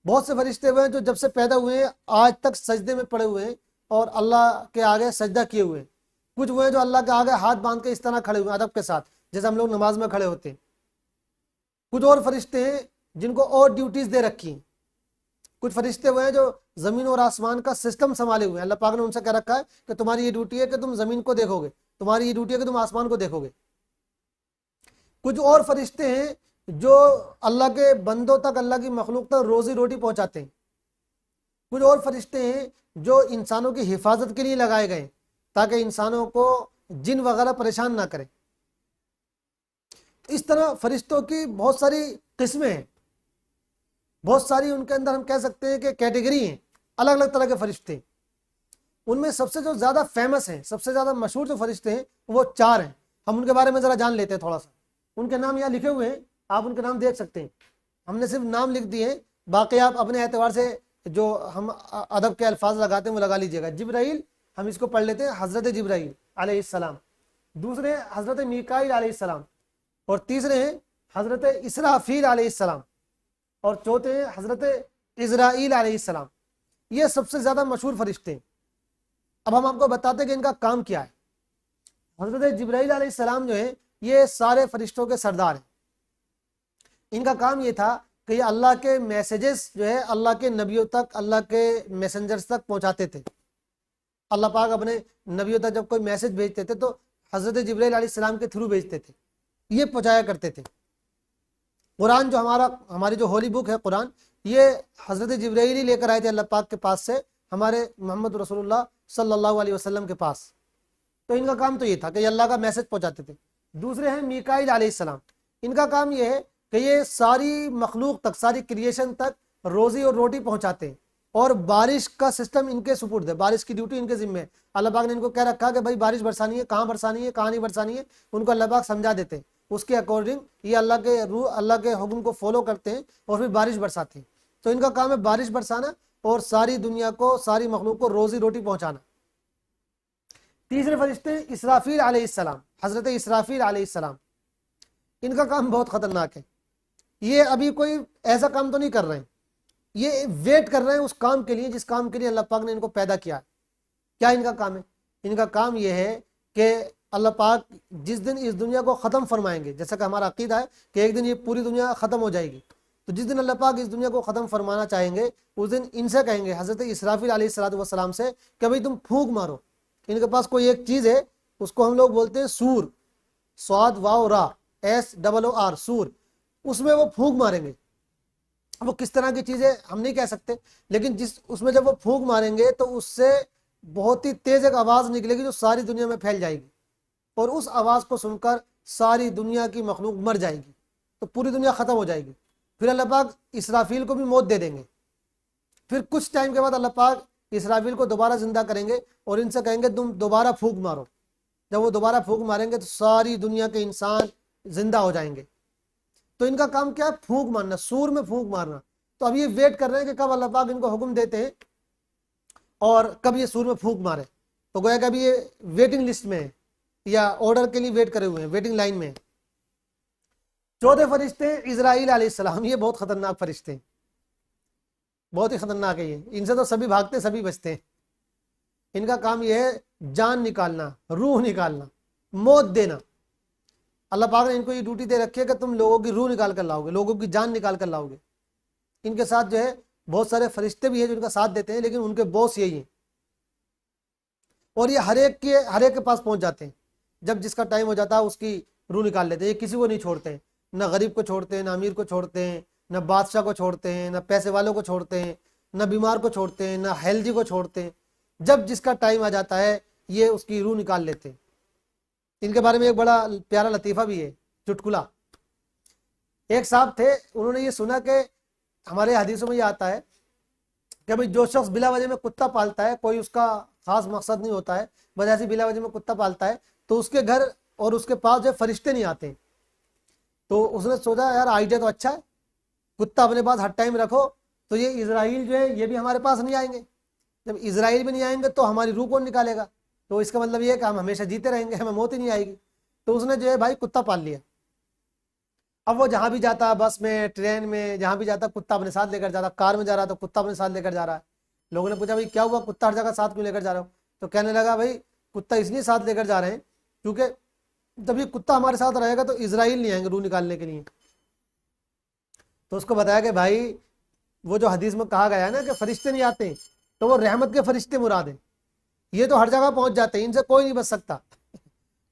बहुत से फरिश्ते वो हैं जो जब से पैदा हुए हैं आज तक सजदे में पड़े हुए हैं और अल्लाह के आगे सजदा किए हुए हैं। कुछ वो हैं जो अल्लाह के आगे हाथ बांध के इस तरह खड़े हुए हैं अदब के साथ, जैसे हम लोग नमाज में खड़े होते हैं। कुछ और फरिश्ते हैं जिनको और ड्यूटीज़ दे रखी हैं। कुछ फरिश्ते हुए हैं जो जमीन और आसमान का सिस्टम संभाले हुए हैं। अल्लाह पाक ने उनसे कह रखा है कि तुम्हारी ये ड्यूटी है कि तुम जमीन को देखोगे, तुम्हारी ये ड्यूटी है कि तुम आसमान को देखोगे। कुछ और फरिश्ते हैं जो अल्लाह के बंदों तक, अल्लाह की मखलूक तक रोजी रोटी पहुंचाते हैं। कुछ और फरिश्ते हैं जो इंसानों की हिफाजत के लिए लगाए गए ताकि इंसानों को जिन वगैरह परेशान ना करें। इस तरह फरिश्तों की बहुत सारी किस्में हैं, बहुत सारी उनके अंदर हम कह सकते हैं कि कैटेगरी हैं, अलग अलग तरह के फरिश्ते। उनमें सबसे जो ज़्यादा फेमस हैं, सबसे ज़्यादा मशहूर जो फरिश्ते हैं वो 4 हैं। हम उनके बारे में ज़रा जान लेते हैं थोड़ा सा। उनके नाम यहाँ लिखे हुए हैं, आप उनके नाम देख सकते हैं। हमने सिर्फ नाम लिख दिए हैं, बाकी आप अपने एतबार से जो हम अदब के अल्फाज लगाते हैं वो लगा लीजिएगा। जिब्राइल, हम इसको पढ़ लेते हैं, हज़रत जिब्राइल अलैहिस्सलाम। दूसरे हज़रत मीकाईल अलैहिस्सलाम, और तीसरे हैं हज़रत इसराफील अलैहिस्सलाम, और चौथे हैं हज़रत इज़राइल अलैहिस्सलाम। ये सबसे ज़्यादा मशहूर फरिश्ते हैं। अब हम आपको बताते हैं कि इनका काम क्या है। हज़रत जिब्राइल अलैहिस्सलाम जो है ये सारे फरिश्तों के सरदार हैं। इनका काम ये था कि ये अल्लाह के मैसेजेस जो है अल्लाह के नबियों तक, अल्लाह के मैसेंजर्स तक पहुंचाते थे। अल्लाह पाक अपने नबियों तक जब कोई मैसेज भेजते थे तो हज़रत जिब्राइल अलैहिस्सलाम के थ्रू भेजते थे, ये पहुंचाया करते थे। कुरान जो हमारी जो होली बुक है कुरान, ये हज़रत जिब्राइल ही लेकर आए थे अल्लाह पाक के पास से हमारे मोहम्मद रसूलुल्लाह सल्लल्लाहु अलैहि वसल्लम के पास। तो इनका काम तो ये था कि अल्लाह का मैसेज पहुंचाते थे। दूसरे हैं मीकाईल अलैहिस्सलाम। इनका काम ये है कि ये सारी मखलूक तक, सारी क्रिएशन तक रोज़ी और रोटी पहुंचाते हैं, और बारिश का सिस्टम इनके सुपुर्द है, बारिश की ड्यूटी इनके जिम्मे है। अल्लाह पाक ने इनको कह रखा कि भाई बारिश बरसानी है, कहाँ बरसानी है, कहाँ नहीं बरसानी है, उनको अल्लाह पाक समझा देते हैं। उसके अकॉर्डिंग ये अल्लाह के हुक्म को फॉलो करते हैं और फिर बारिश बरसाते हैं। तो इनका काम है बारिश बरसाना और सारी दुनिया को, सारी मखलूक को रोज़ी रोटी पहुँचाना। तीसरे फरिश्ते इसराफील अलैहिस्सलाम, हज़रत इसराफील अलैहिस्सलाम। इनका काम बहुत ख़तरनाक है। ये अभी कोई ऐसा काम तो नहीं कर रहे हैं, ये वेट कर रहे हैं उस काम के लिए जिस काम के लिए अल्लाह पाक ने इनको पैदा किया है। क्या इनका काम है? इनका काम ये है कि अल्लाह पाक जिस दिन इस दुनिया को ख़त्म फरमाएंगे, जैसा कि हमारा अकीदा है कि एक दिन ये पूरी दुनिया ख़त्म हो जाएगी, तो जिस दिन अल्लाह पाक इस दुनिया को ख़त्म फरमाना चाहेंगे उस दिन इनसे कहेंगे, हज़रत इसराफील अलैहिस्सलाम से, कि भाई तुम फूंक मारो। इनके पास कोई एक चीज़ है, उसको हम लोग बोलते हैं सूर, स्वाद वाव रा SOOR, सूर। उसमें वो फूंक मारेंगे। वो किस तरह की चीज़ है हम नहीं कह सकते, लेकिन उसमें जब वो फूंक मारेंगे तो उससे बहुत ही तेज एक आवाज़ निकलेगी जो सारी दुनिया में फैल जाएगी, और उस आवाज़ को सुनकर सारी दुनिया की मखलूक मर जाएगी, तो पूरी दुनिया ख़त्म हो जाएगी। फिर अल्लाह पाक इसराफील को भी मौत दे देंगे। फिर कुछ टाइम के बाद अल्लाह पाक इसराफील को दोबारा जिंदा करेंगे और इनसे कहेंगे तुम दोबारा फूंक मारो। जब वो दोबारा फूंक मारेंगे तो सारी दुनिया के इंसान जिंदा हो जाएंगे। तो इनका काम क्या है? फूंक मारना, सूर में फूंक मारना। तो अब ये वेट कर रहे हैं कि कब अल्लाह पाक इनको हुक्म देते हैं और कब ये सूर में फूंक मारे। तो गोया कि अभी ये वेटिंग लिस्ट में है या ऑर्डर के लिए वेट करे हुए हैं, वेटिंग लाइन में है। चौथे फरिश्ते इज़राइल अलैहिस्सलाम। ये बहुत खतरनाक फरिश्ते हैं, बहुत ही खतरनाक है ये। इनसे तो सभी भागते, सभी बचते हैं। इनका काम ये है जान निकालना, रूह निकालना, मौत देना। अल्लाह पाक ने इनको ये ड्यूटी दे रखी है कि तुम लोगों की रूह निकाल कर लाओगे, लोगों की जान निकाल कर लाओगे। इनके साथ जो है बहुत सारे फरिश्ते भी हैं जो इनका साथ देते हैं, लेकिन उनके बॉस यही है। और ये हर एक के पास पहुंच जाते हैं। जब जिसका टाइम हो जाता है उसकी रूह निकाल लेते हैं। ये किसी को नहीं छोड़ते हैं, ना गरीब को छोड़ते हैं, ना अमीर को छोड़ते हैं, ना बादशाह को छोड़ते हैं, ना पैसे वालों को छोड़ते हैं, ना बीमार को छोड़ते हैं, ना हेल्दी को छोड़ते हैं। जब जिसका टाइम आ जाता है ये उसकी रूह निकाल लेते हैं। इनके बारे में एक बड़ा प्यारा लतीफ़ा भी है, चुटकुला। एक साहब थे, उन्होंने ये सुना कि हमारे हदीसों में ये आता है कि भाई जो शख्स बिला वजह में कुत्ता पालता है, कोई उसका खास मकसद नहीं होता है, बस ऐसी बिला वजह में कुत्ता पालता है, तो उसके घर और उसके पास जो फरिश्ते नहीं आते। तो उसने सोचा यार आइडिया तो अच्छा है, कुत्ता अपने पास हर टाइम रखो, तो ये इज़राइल जो है ये भी हमारे पास नहीं आएंगे। जब इज़राइल भी नहीं आएंगे तो हमारी रूह कौन निकालेगा? तो इसका मतलब ये है कि हम हमेशा जीते रहेंगे, हमें मौत ही नहीं आएगी। तो उसने जो है भाई कुत्ता पाल लिया। अब वो जहाँ भी जाता, बस में, ट्रेन में, जहाँ भी जाता कुत्ता अपने साथ लेकर जाता। कार में जा रहा तो कुत्ता अपने साथ लेकर जा रहा है। लोगों ने पूछा भाई क्या हुआ, कुत्ता हर जगह साथ क्यों लेकर जा रहे हो? तो कहने लगा भाई कुत्ता इसलिए साथ लेकर जा रहे हैं क्योंकि जब ये कुत्ता हमारे साथ रहेगा तो इज़राइल नहीं आएंगे रूह निकालने के लिए। तो उसको बताया कि भाई वो जो हदीस में कहा गया है ना कि फरिश्ते नहीं आते, तो वो रहमत के फरिश्ते मुराद हैं। ये तो हर जगह पहुंच जाते हैं, इनसे कोई नहीं बच सकता।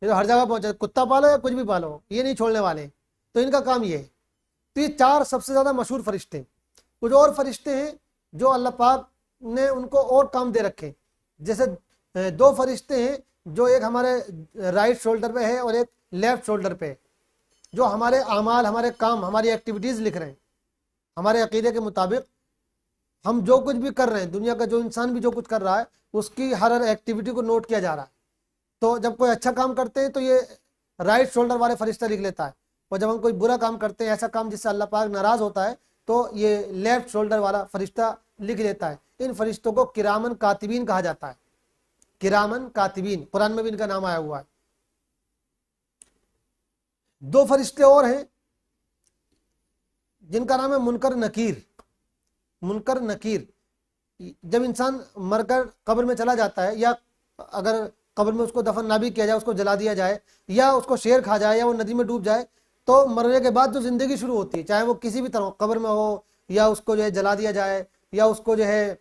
ये तो हर जगह पहुंच जाते, कुत्ता पालो या कुछ भी पालो, ये नहीं छोड़ने वाले, तो इनका काम ये है। तो ये 4 सबसे ज्यादा मशहूर फरिश्ते। कुछ और फरिश्ते हैं जो अल्लाह पाक ने उनको और काम दे रखे, जैसे 2 फरिश्ते हैं जो एक हमारे राइट शोल्डर पे है और एक लेफ्ट शोल्डर पे है, जो हमारे अमाल, हमारे काम, हमारी एक्टिविटीज लिख रहे हैं। हमारे अकीदे के मुताबिक हम जो कुछ भी कर रहे हैं, दुनिया का जो इंसान भी जो कुछ कर रहा है, उसकी हर एक्टिविटी को नोट किया जा रहा है। तो जब कोई अच्छा काम करते हैं तो ये राइट शोल्डर वाले फरिश्ता लिख लेता है, और जब हम कोई बुरा काम करते हैं, ऐसा काम जिससे अल्लाह पाक नाराज होता है, तो ये लेफ्ट शोल्डर वाला फरिश्ता लिख लेता है। इन फरिश्तों को किरामन कातिबीन कहा जाता है। किरामन कातिबीन, कुरान में भी इनका नाम आया हुआ है। 2 फरिश्ते और हैं जिनका नाम है मुनकर नकीर। मुनकर नकीर, जब इंसान मरकर कब्र में चला जाता है, या अगर कब्र में उसको दफन ना भी किया जाए, उसको जला दिया जाए, या उसको शेर खा जाए, या वो नदी में डूब जाए, तो मरने के बाद जो जिंदगी शुरू होती है, चाहे वो किसी भी तरह कब्र में हो, या उसको जो है जला दिया जाए, या उसको जो है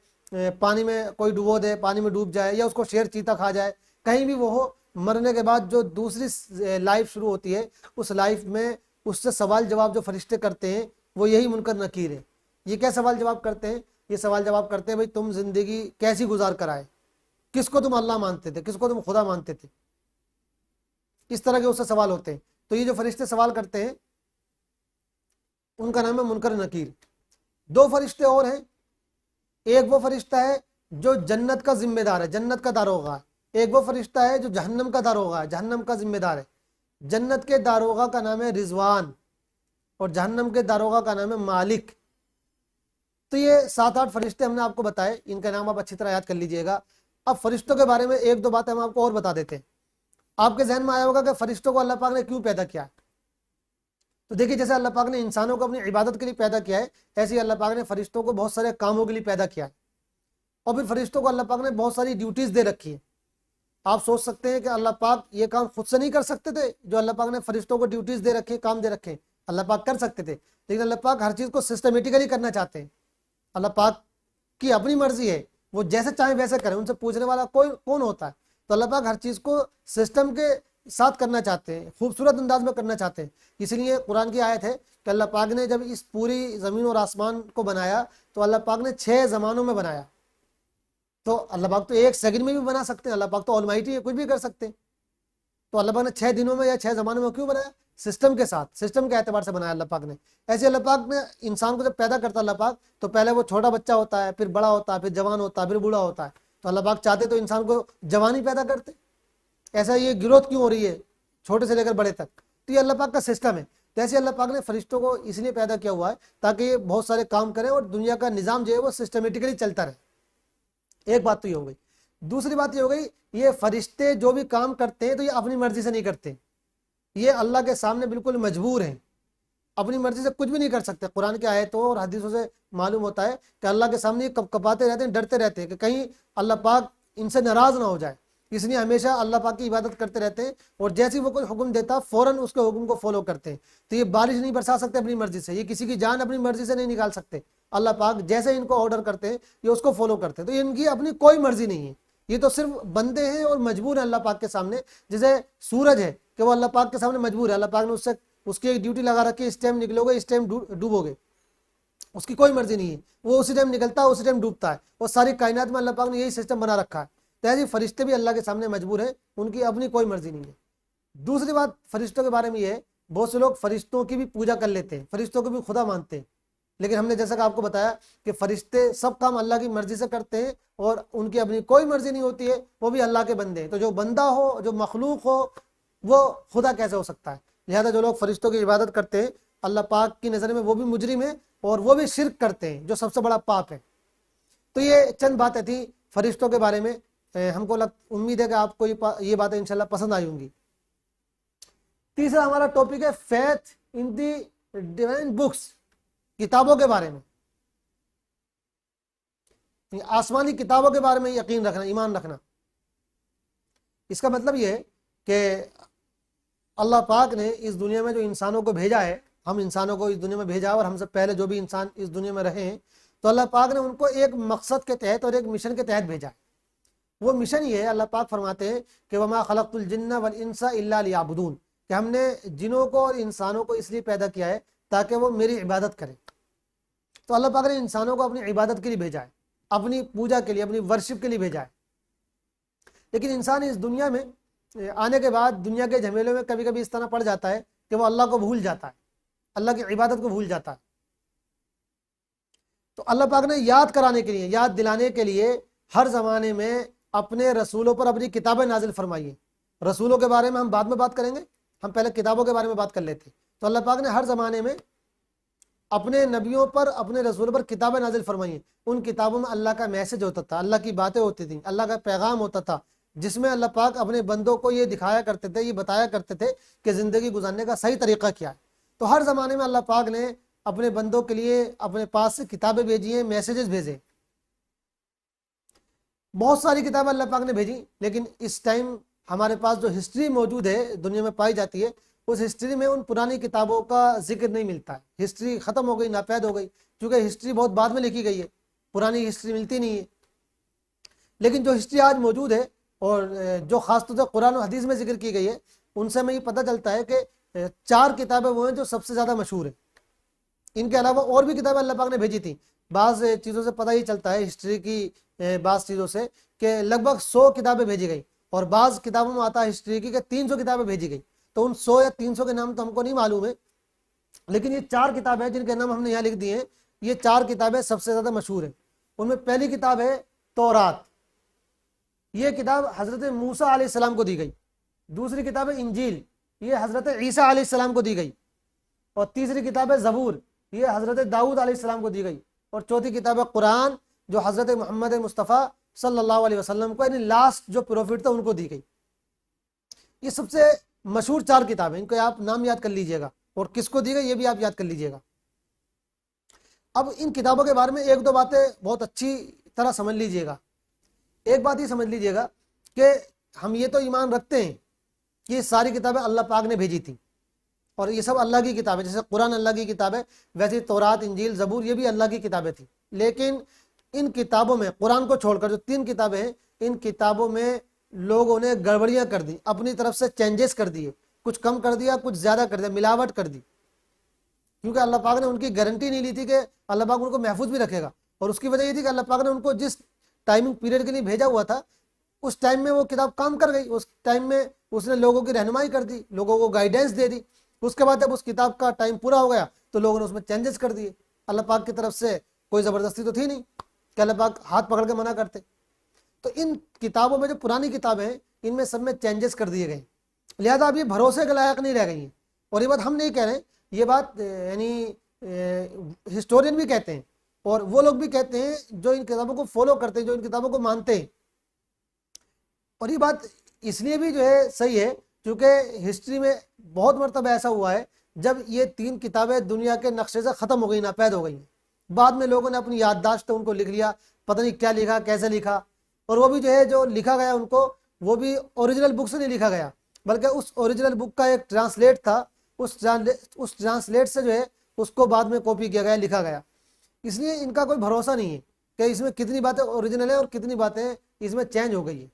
पानी में कोई डुबो दे, पानी में डूब जाए, या उसको शेर चीता खा जाए, कहीं भी वो हो, मरने के बाद जो दूसरी लाइफ शुरू होती है, उस लाइफ में उससे सवाल जवाब जो फरिश्ते करते हैं, वो यही मुनकर नकीर है। ये क्या सवाल जवाब करते हैं? ये सवाल जवाब करते हैं, भाई तुम जिंदगी कैसी गुजार कर आए, किसको तुम अल्लाह मानते थे, किसको तुम खुदा मानते थे, इस तरह के उससे सवाल होते हैं। तो ये जो फरिश्ते सवाल करते हैं, उनका नाम है मुनकर नकीर। 2 फरिश्ते और हैं। एक वो फरिश्ता है जो जन्नत का जिम्मेदार है, जन्नत का दारोगा है। एक वो फरिश्ता है जो जहन्नम का दारोगा है, जहन्नम का जिम्मेदार है। जन्नत के दारोगा का नाम है रिजवान, और जहन्नम के दारोगा का नाम है मालिक। तो ये 7-8 फरिश्ते हमने आपको बताए, इनका नाम आप अच्छी तरह याद कर लीजिएगा। अब फरिश्तों के बारे में 1-2 बातें हम आपको और बता देते हैं। आपके जहन में आया होगा कि फरिश्तों को अल्लाह पाक ने क्यों पैदा किया है। तो देखिए, जैसे अल्लाह पाक ने इंसानों को अपनी इबादत के लिए पैदा किया है, ऐसे ही अल्लाह पाक ने फरिश्तों को बहुत सारे कामों के लिए पैदा किया है। और फिर फरिश्तों को अल्लाह पाक ने बहुत सारी ड्यूटीज दे रखी है। आप सोच सकते हैं कि अल्लाह पाक ये काम खुद से नहीं कर सकते थे, जो अल्लाह पाक ने फरिश्तों को ड्यूटीज दे रखे, काम दे रखे, अल्लाह पाक कर सकते थे, लेकिन अल्लाह पाक हर चीज को सिस्टमेटिकली करना चाहते हैं। अल्लाह पाक की अपनी मर्जी है, वो जैसे चाहे वैसे करें, उनसे पूछने वाला कोई कौन होता है। तो अल्लाह पाक हर चीज को सिस्टम के साथ करना चाहते हैं, खूबसूरत अंदाज में करना चाहते हैं। इसलिए कुरान की आयत है कि अल्लाह पाक ने जब इस पूरी जमीन और आसमान को बनाया, तो अल्लाह पाक ने 6 जमानों में बनाया। तो अल्लाह पाक तो 1 सेकंड में भी बना सकते हैं, अल्लाह पाक तो ऑलमाइटी है, कुछ भी कर सकते हैं। तो अल्लाह पाक ने 6 दिनों में या 6 जमानों में क्यों बनाया? सिस्टम के साथ, सिस्टम के एतबार से बनाया अल्लाह पाक ने। ऐसे अल्लाह पाक ने इंसान को जब पैदा करता अल्लाह पाक, तो पहले वो छोटा बच्चा होता है, फिर बड़ा होता है, फिर जवान होता है, फिर बूढ़ा होता है। तो अल्लाह पाक चाहते तो इंसान को जवानी पैदा करते। ऐसा ये ग्रोथ क्यों हो रही है छोटे से लेकर बड़े तक? तो ये अल्लाह पाक का सिस्टम है। तो ऐसे अल्लाह पाक ने फरिश्तों को इसलिए पैदा किया हुआ है ताकि ये बहुत सारे काम करें और दुनिया का निज़ाम जो है वो सिस्टमेटिकली चलता रहे। एक बात तो ये हो गई। दूसरी बात ये हो गई, ये फरिश्ते जो भी काम करते हैं तो ये अपनी मर्जी से नहीं करते, ये अल्लाह के सामने बिल्कुल मजबूर हैं, अपनी मर्जी से कुछ भी नहीं कर सकते। कुरान की आयतों और हदीसों से मालूम होता है कि अल्लाह के सामने कप कपाते रहते हैं, डरते रहते हैं कि कहीं अल्लाह पाक इनसे नाराज ना हो जाए, इसलिए हमेशा अल्लाह पाक की इबादत करते रहते हैं। और जैसे ही वो कोई हुक्म देता फौरन उसके हुक्म को फॉलो करते हैं। तो ये बारिश नहीं बरसा सकते अपनी मर्जी से, ये किसी की जान अपनी मर्जी से नहीं निकाल सकते। अल्लाह पाक जैसे इनको ऑर्डर करते हैं ये उसको फॉलो करते हैं। तो इनकी अपनी कोई मर्जी नहीं है, ये तो सिर्फ बंदे हैं और मजबूर है अल्लाह पाक के सामने। जैसे सूरज है कि वो अल्लाह पाक के सामने मजबूर है, अल्लाह पाक ने उससे उसकी एक ड्यूटी लगा रखी है, इस टाइम निकलोगे इस टाइम डूबोगे, उसकी कोई मर्जी नहीं है, वो उसी टाइम निकलता है उसी टाइम डूबता है। और सारी कायनात में अल्लाह पाक ने यही सिस्टम बना रखा है। तो ऐसे फरिश्ते भी अल्लाह के सामने मजबूर है, उनकी अपनी कोई मर्जी नहीं है। दूसरी बात फरिश्तों के बारे में ये है, बहुत से लोग फरिश्तों की भी पूजा कर लेते हैं, फरिश्तों को भी खुदा मानते हैं। लेकिन हमने जैसा कि आपको बताया कि फरिश्ते सब काम अल्लाह की मर्जी से करते हैं और उनकी अपनी कोई मर्जी नहीं होती है, वो भी अल्लाह के बंदे हैं। तो जो बंदा हो, जो मखलूक हो, वो खुदा कैसे हो सकता है? लिहाजा जो लोग फरिश्तों की इबादत करते हैं अल्लाह पाक की नज़र में वो भी मुजरिम है और वो भी शिर्क करते हैं, जो सबसे बड़ा पाप है। तो ये चंद बातें थी फरिश्तों के बारे में। हमको उम्मीद है कि आपको ये बातें इंशाल्लाह पसंद आई होंगी। तीसरा हमारा टॉपिक है faith in the divine books, किताबों के बारे में, आसमानी किताबों के बारे में यकीन रखना, ईमान रखना। इसका मतलब ये है कि अल्लाह पाक ने इस दुनिया में जो इंसानों को भेजा है, हम इंसानों को इस दुनिया में भेजा है, और हमसे पहले जो भी इंसान इस दुनिया में रहे हैं तो अल्लाह पाक ने उनको एक मकसद के तहत और एक मिशन के तहत भेजा है। वो मिशन ये है, अल्लाह पाक फरमाते हैं कि वमा खलक़तुल जिन्ना वल इंसा इल्ला लियाबुदून, कि हमने जिनों को और इंसानों को इसलिए पैदा किया है ताकि वो मेरी इबादत करें। तो अल्लाह पाक ने इंसानों को अपनी इबादत के लिए भेजा है, अपनी पूजा के लिए, अपनी वर्शिप के लिए भेजा है। लेकिन इंसान इस दुनिया में आने के बाद दुनिया के झमेलों में कभी कभी इस तरह पड़ जाता है कि वो अल्लाह को भूल जाता है, अल्लाह की इबादत को भूल जाता है। तो अल्लाह पाक ने याद कराने के लिए, याद दिलाने के लिए हर ज़माने में अपने रसूलों पर अपनी किताबें नाजिल फरमाई हैं। रसूलों के बारे में हम बाद में बात करेंगे, हम पहले किताबों के बारे में बात कर लेते। तो अल्लाह पाक ने हर ज़माने में अपने नबियों पर, अपने रसूलों पर किताबें नाजिल फरमाई हैं। उन किताबों में अल्लाह का मैसेज होता था, अल्लाह की बातें होती थी, अल्लाह का पैगाम होता था, जिसमें अल्लाह पाक अपने बंदों को ये दिखाया करते थे, ये बताया करते थे कि ज़िंदगी गुजारने का सही तरीका क्या है। तो हर ज़माने में अल्लाह पाक ने अपने बंदों के लिए अपने पास से किताबें भेजी हैं, मैसेजेस भेजे। बहुत सारी किताबें अल्लाह पाक ने भेजी, लेकिन इस टाइम हमारे पास जो हिस्ट्री मौजूद है, दुनिया में पाई जाती है, उस हिस्ट्री में उन पुरानी किताबों का जिक्र नहीं मिलता है। हिस्ट्री ख़त्म हो गई, नापैद हो गई, क्योंकि हिस्ट्री बहुत बाद में लिखी गई है, पुरानी हिस्ट्री मिलती नहीं है। लेकिन जो हिस्ट्री आज मौजूद है और जो ख़ासतौर से कुरान और हदीस में जिक्र की गई है, उनसे हमें ये पता चलता है कि 4 किताबें वो हैं जो सबसे ज़्यादा मशहूर है। इनके अलावा और भी किताबें अल्लाह पाक ने भेजी थी। बाज़ चीज़ों से पता ही चलता है, हिस्ट्री की बाज़ चीज़ों से, कि लगभग 100 किताबें भेजी गई, और बाज़ किताबों में आता है हिस्ट्री की कि 300 किताबें भेजी गई। तो उन 100 या 300 के नाम तो हमको नहीं मालूम है, लेकिन ये 4 किताबें हैं जिनके नाम हमने यहाँ लिख दिए हैं। ये 4 किताबें सबसे ज़्यादा मशहूर है। उनमें पहली किताब है तौरात। ये किताब हज़रत मूसा अलैहिस्सलाम को दी गई। दूसरी किताब है इंजील, ये हज़रत ईसा अलैहिस्सलाम को दी गई। और तीसरी किताब है ज़बूर, ये हज़रत दाऊद अलैहिस्सलाम को दी गई। और चौथी किताब है कुरान, जो हज़रत मोहम्मद मुस्तफ़ा सल्लल्लाहु अलैहि वसल्लम को, यानी लास्ट जो प्रॉफिट था, उनको दी गई। ये सबसे मशहूर 4 किताबें, इनको आप नाम याद कर लीजिएगा, और किसको दी गई ये भी आप याद कर लीजिएगा। अब इन किताबों के बारे में 1-2 बातें बहुत अच्छी तरह समझ लीजिएगा। एक बात ये समझ लीजिएगा कि हम ये तो ईमान रखते हैं कि ये सारी किताबें अल्लाह पाक ने भेजी थी, और ये सब अल्लाह की किताबें, जैसे कुरान अल्लाह की किताब है, वैसे तौरात, इंजील, ज़बूर ये भी अल्लाह की किताबें थी। लेकिन इन किताबों में, कुरान को छोड़कर जो 3 किताबें हैं, इन किताबों में लोगों ने गड़बड़ियाँ कर दी, अपनी तरफ से चेंजेस कर दिए, कुछ कम कर दिया, कुछ ज़्यादा कर दिया, मिलावट कर दी। क्योंकि अल्लाह पाक ने उनकी गारंटी नहीं ली थी कि अल्लाह पाक उनको महफूज भी रखेगा, और उसकी वजह ये थी कि अल्लाह पाक ने उनको जिस टाइमिंग पीरियड के लिए भेजा हुआ था, उस टाइम में वो किताब काम कर गई। उस टाइम में उसने लोगों की रहनुमाई कर दी, लोगों को गाइडेंस दे दी। उसके बाद जब उस किताब का टाइम पूरा हो गया तो लोगों ने उसमें चेंजेस कर दिए। अल्लाह पाक की तरफ से कोई ज़बरदस्ती तो थी नहीं कि अल्लाह पाक हाथ पकड़ के मना करते। तो इन किताबों में जो पुरानी किताबें हैं, इनमें सब में चेंजेस कर दिए गए, लिहाजा अब ये भरोसे के लायक नहीं रह गई हैं। और ये बात हम नहीं कह रहे, ये बात यानी हिस्टोरियन भी कहते हैं, और वो लोग भी कहते हैं जो इन किताबों को फॉलो करते हैं, जो इन किताबों को मानते हैं। और ये बात इसलिए भी जो है सही है क्योंकि हिस्ट्री में बहुत मरतबा ऐसा हुआ है जब ये 3 किताबें दुनिया के नक्शे से ख़त्म हो गई, नापैद हो गई। बाद में लोगों ने अपनी याददाश्त उनको लिख लिया, पता नहीं क्या लिखा, कैसे लिखा, और वो भी जो है जो लिखा गया उनको, वो भी ओरिजिनल बुक से नहीं लिखा गया, बल्कि उस ओरिजिनल बुक का एक ट्रांसलेट था, उस ट्रांसलेट से जो है उसको बाद में कॉपी किया गया, लिखा गया। इसलिए इनका कोई भरोसा नहीं है कि इसमें कितनी बातें ओरिजिनल है और कितनी बातें इसमें चेंज हो गई है।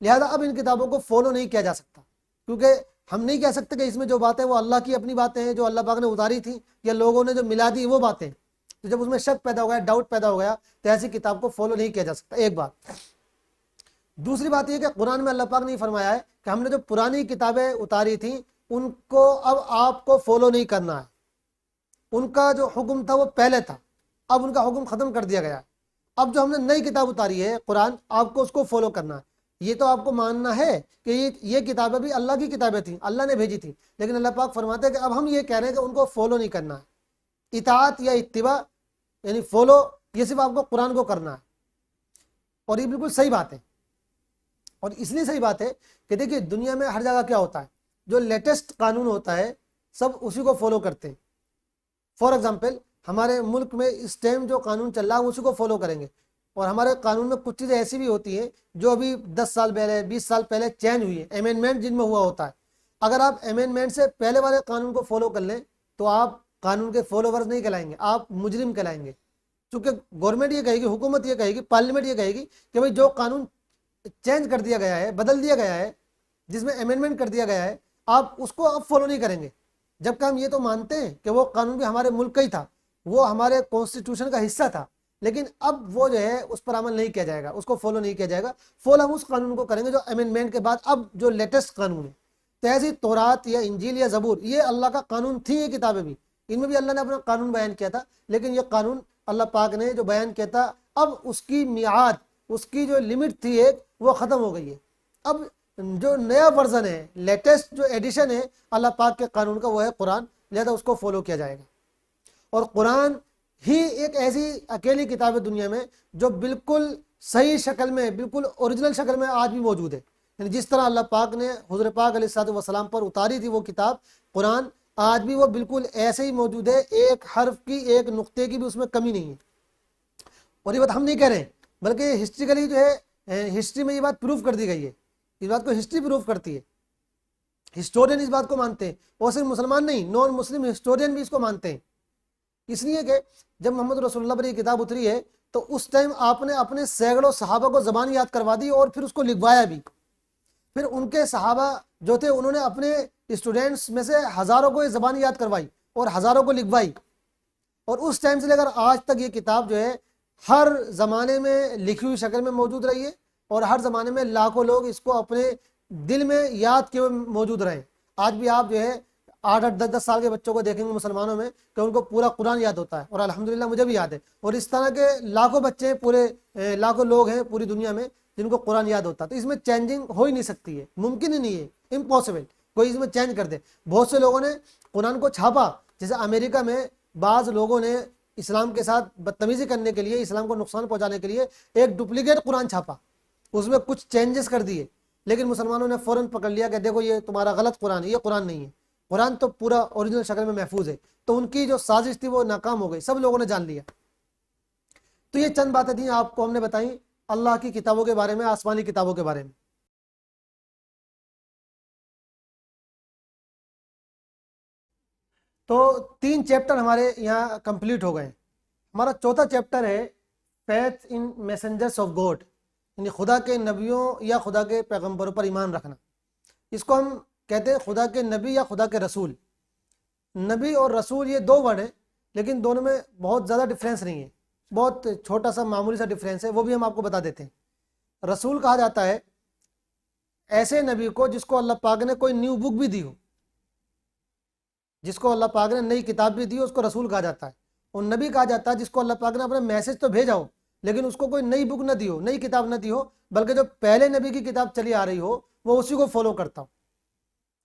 लिहाजा अब इन किताबों को फॉलो नहीं किया जा सकता, क्योंकि हम नहीं कह सकते कि इसमें जो बातें वो अल्लाह की अपनी बातें हैं जो अल्लाह पाक ने उतारी थी, या लोगों ने जो मिला दी वो बातें। तो जब उसमें शक पैदा हो गया, डाउट पैदा हो गया, तो ऐसी किताब को फॉलो नहीं किया जा सकता। एक बात। दूसरी बात यह कि कुरान में अल्लाह पाक ने फरमाया है कि हमने जो पुरानी किताबें उतारी थी उनको अब आपको फॉलो नहीं करना है। उनका जो हुक्म था वो पहले था, अब उनका हुक्म ख़त्म कर दिया गया है। अब जो हमने नई किताब उतारी है कुरान, आपको उसको फॉलो करना है। ये तो आपको मानना है कि ये किताबें भी अल्लाह की किताबें थी, अल्लाह ने भेजी थी, लेकिन अल्लाह पाक फरमाते हैं कि अब हम ये कह रहे हैं कि उनको फॉलो नहीं करना है। इताअत या इत्तिबा यानी फॉलो, ये सिर्फ आपको कुरान को करना है। और ये बिल्कुल सही बात है, और इसलिए सही बात है कि देखिए दुनिया में हर जगह क्या होता है, जो लेटेस्ट कानून होता है सब उसी को फॉलो करते हैं। फॉर एग्जाम्पल हमारे मुल्क में इस टाइम जो कानून चल रहा है उसी को फॉलो करेंगे, और हमारे कानून में कुछ चीज़ें ऐसी भी होती हैं जो अभी 10 साल पहले, 20 साल पहले चेंज हुई है, अमेंडमेंट जिनमें हुआ होता है। अगर आप अमेंडमेंट से पहले वाले कानून को फॉलो कर लें तो आप कानून के फॉलोवर्स नहीं कहलाएंगे, आप मुजरिम कहलाएंगे, चूंकि गवर्नमेंट ये कहेगी, हुकूमत ये कहेगी, पार्लियामेंट ये कहेगी कि भाई जो कानून चेंज कर दिया गया है, बदल दिया गया है, जिसमें अमेंडमेंट कर दिया गया है, आप उसको अब फॉलो नहीं करेंगे। जबकि हम ये तो मानते हैं कि वो कानून भी हमारे मुल्क का ही था, वो हमारे कॉन्स्टिट्यूशन का हिस्सा था, लेकिन अब वो जो है उस पर अमल नहीं किया जाएगा, उसको फॉलो नहीं किया जाएगा। फॉलो हम उस कानून को करेंगे जो अमेंडमेंट के बाद अब जो लेटेस्ट कानून है। तो ऐसी तौरात या इंजील या ज़बूर ये अल्लाह का कानून थी, ये किताबें भी, इनमें भी अल्लाह ने अपना कानून बयान किया था, लेकिन ये कानून अल्लाह पाक ने जो बयान किया था अब उसकी मियाद, उसकी जो लिमिट थी एक, वो ख़त्म हो गई है। अब जो नया वर्जन है, लेटेस्ट जो एडिशन है अल्लाह पाक के कानून का, वो है कुरान, लिहाजा उसको फॉलो किया जाएगा। और कुरान ही एक ऐसी अकेली किताब है दुनिया में जो बिल्कुल सही शक्ल में, बिल्कुल ओरिजिनल शक्ल में आज भी मौजूद है। यानी जिस तरह अल्लाह पाक ने हुज़ूर पाक अलैहिस्सलाम पर उतारी थी वो किताब कुरान, आज भी वो बिल्कुल ऐसे ही मौजूद है, एक हर्फ की, एक नुक्ते की भी उसमें कमी नहीं है। और ये बात हम नहीं कह रहे, बल्कि हिस्ट्रिकली जो है, हिस्ट्री में ये बात प्रूव कर दी गई है, इस बात को हिस्ट्री प्रूव करती है, हिस्टोरियन इस बात को मानते हैं, और सिर्फ मुसलमान नहीं, नॉन मुस्लिम हिस्टोरियन भी इसको मानते हैं। इसलिए कि जब मोहम्मद रसूलुल्लाह पर ये किताब उतरी है तो उस टाइम आपने अपने सैकड़ों सहाबा को ज़बान याद करवा दी और फिर उसको लिखवाया भी। फिर उनके सहाबा जो थे उन्होंने अपने स्टूडेंट्स में से हज़ारों को ये ज़बान याद करवाई और हज़ारों को लिखवाई। और उस टाइम से लेकर आज तक ये किताब जो है हर ज़माने में लिखी हुई शक्ल में मौजूद रही है, और हर ज़माने में लाखों लोग इसको अपने दिल में याद किए हुए मौजूद रहे। आज भी आप जो है 8-8, 10-10 साल के बच्चों को देखेंगे मुसलमानों में कि उनको पूरा कुरान याद होता है, और अल्हम्दुलिल्लाह मुझे भी याद है। और इस तरह के लाखों बच्चे हैं, पूरे लाखों लोग हैं पूरी दुनिया में जिनको कुरान याद होता है। तो इसमें चेंजिंग हो ही नहीं सकती है, मुमकिन ही नहीं है, इम्पॉसिबल कोई इसमें चेंज कर दे। बहुत से लोगों ने कुरान को छापा, जैसे अमेरिका में बाज़ लोगों ने इस्लाम के साथ बदतमीजी करने के लिए, इस्लाम को नुकसान पहुँचाने के लिए एक डुप्लीकेट कुरान छापा, उसमें कुछ चेंजेस कर दिए, लेकिन मुसलमानों ने फ़ौरन पकड़ लिया कि देखो ये तुम्हारा गलत कुरान है, ये कुरान नहीं है, कुरान तो पूरा ओरिजिनल शक्ल में महफूज है। तो उनकी जो साजिश थी वो नाकाम हो गई, सब लोगों ने जान लिया। तो ये चंद बातें थी आपको हमने बताई अल्लाह की किताबों के बारे में, आसमानी किताबों के बारे में। तो 3 चैप्टर हमारे यहाँ कंप्लीट हो गए। हमारा चौथा चैप्टर है faith in messengers of God, यानी खुदा के नबियों या खुदा के पैगंबरों पर ईमान रखना। इसको हम कहते हैं खुदा के नबी या खुदा के रसूल। नबी और रसूल ये 2 वर्ड हैं, लेकिन दोनों में बहुत ज़्यादा डिफरेंस नहीं है, बहुत छोटा सा मामूली सा डिफरेंस है, वो भी हम आपको बता देते हैं। रसूल कहा जाता है ऐसे नबी को जिसको अल्लाह पाक ने कोई न्यू बुक भी दी हो, जिसको अल्लाह पाक ने नई किताब भी दी हो, उसको रसूल कहा जाता है। और नबी कहा जाता है जिसको अल्लाह पाक ने अपना मैसेज तो भेजा हो, लेकिन उसको कोई नई बुक ना दी हो, नई किताब ना दी हो, बल्कि जो पहले नबी की किताब चली आ रही हो वो उसी को फॉलो करता हो।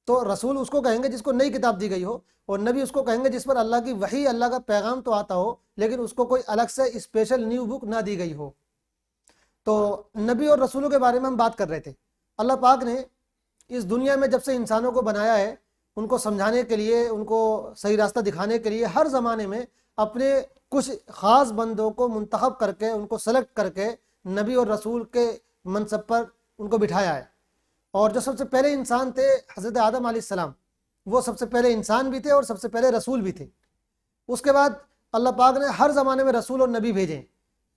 तो रसूल उसको कहेंगे जिसको नई किताब दी गई हो, और नबी उसको कहेंगे जिस पर अल्लाह की वही, अल्लाह का पैगाम तो आता हो, लेकिन उसको कोई अलग से स्पेशल न्यू बुक ना दी गई हो। तो नबी और रसूलों के बारे में हम बात कर रहे थे। अल्लाह पाक ने इस दुनिया में जब से इंसानों को बनाया है, उनको समझाने के लिए, उनको सही रास्ता दिखाने के लिए हर ज़माने में अपने कुछ ख़ास बंदों को मुंतखब करके, उनको सेलेक्ट करके नबी और रसूल के मनसब पर उनको बिठाया है। और जो सबसे पहले इंसान थे हज़रत आदम अलैहिस्सलाम, वो सबसे पहले इंसान भी थे और सबसे पहले रसूल भी थे। उसके बाद अल्लाह पाक ने हर ज़माने में रसूल और नबी भेजे।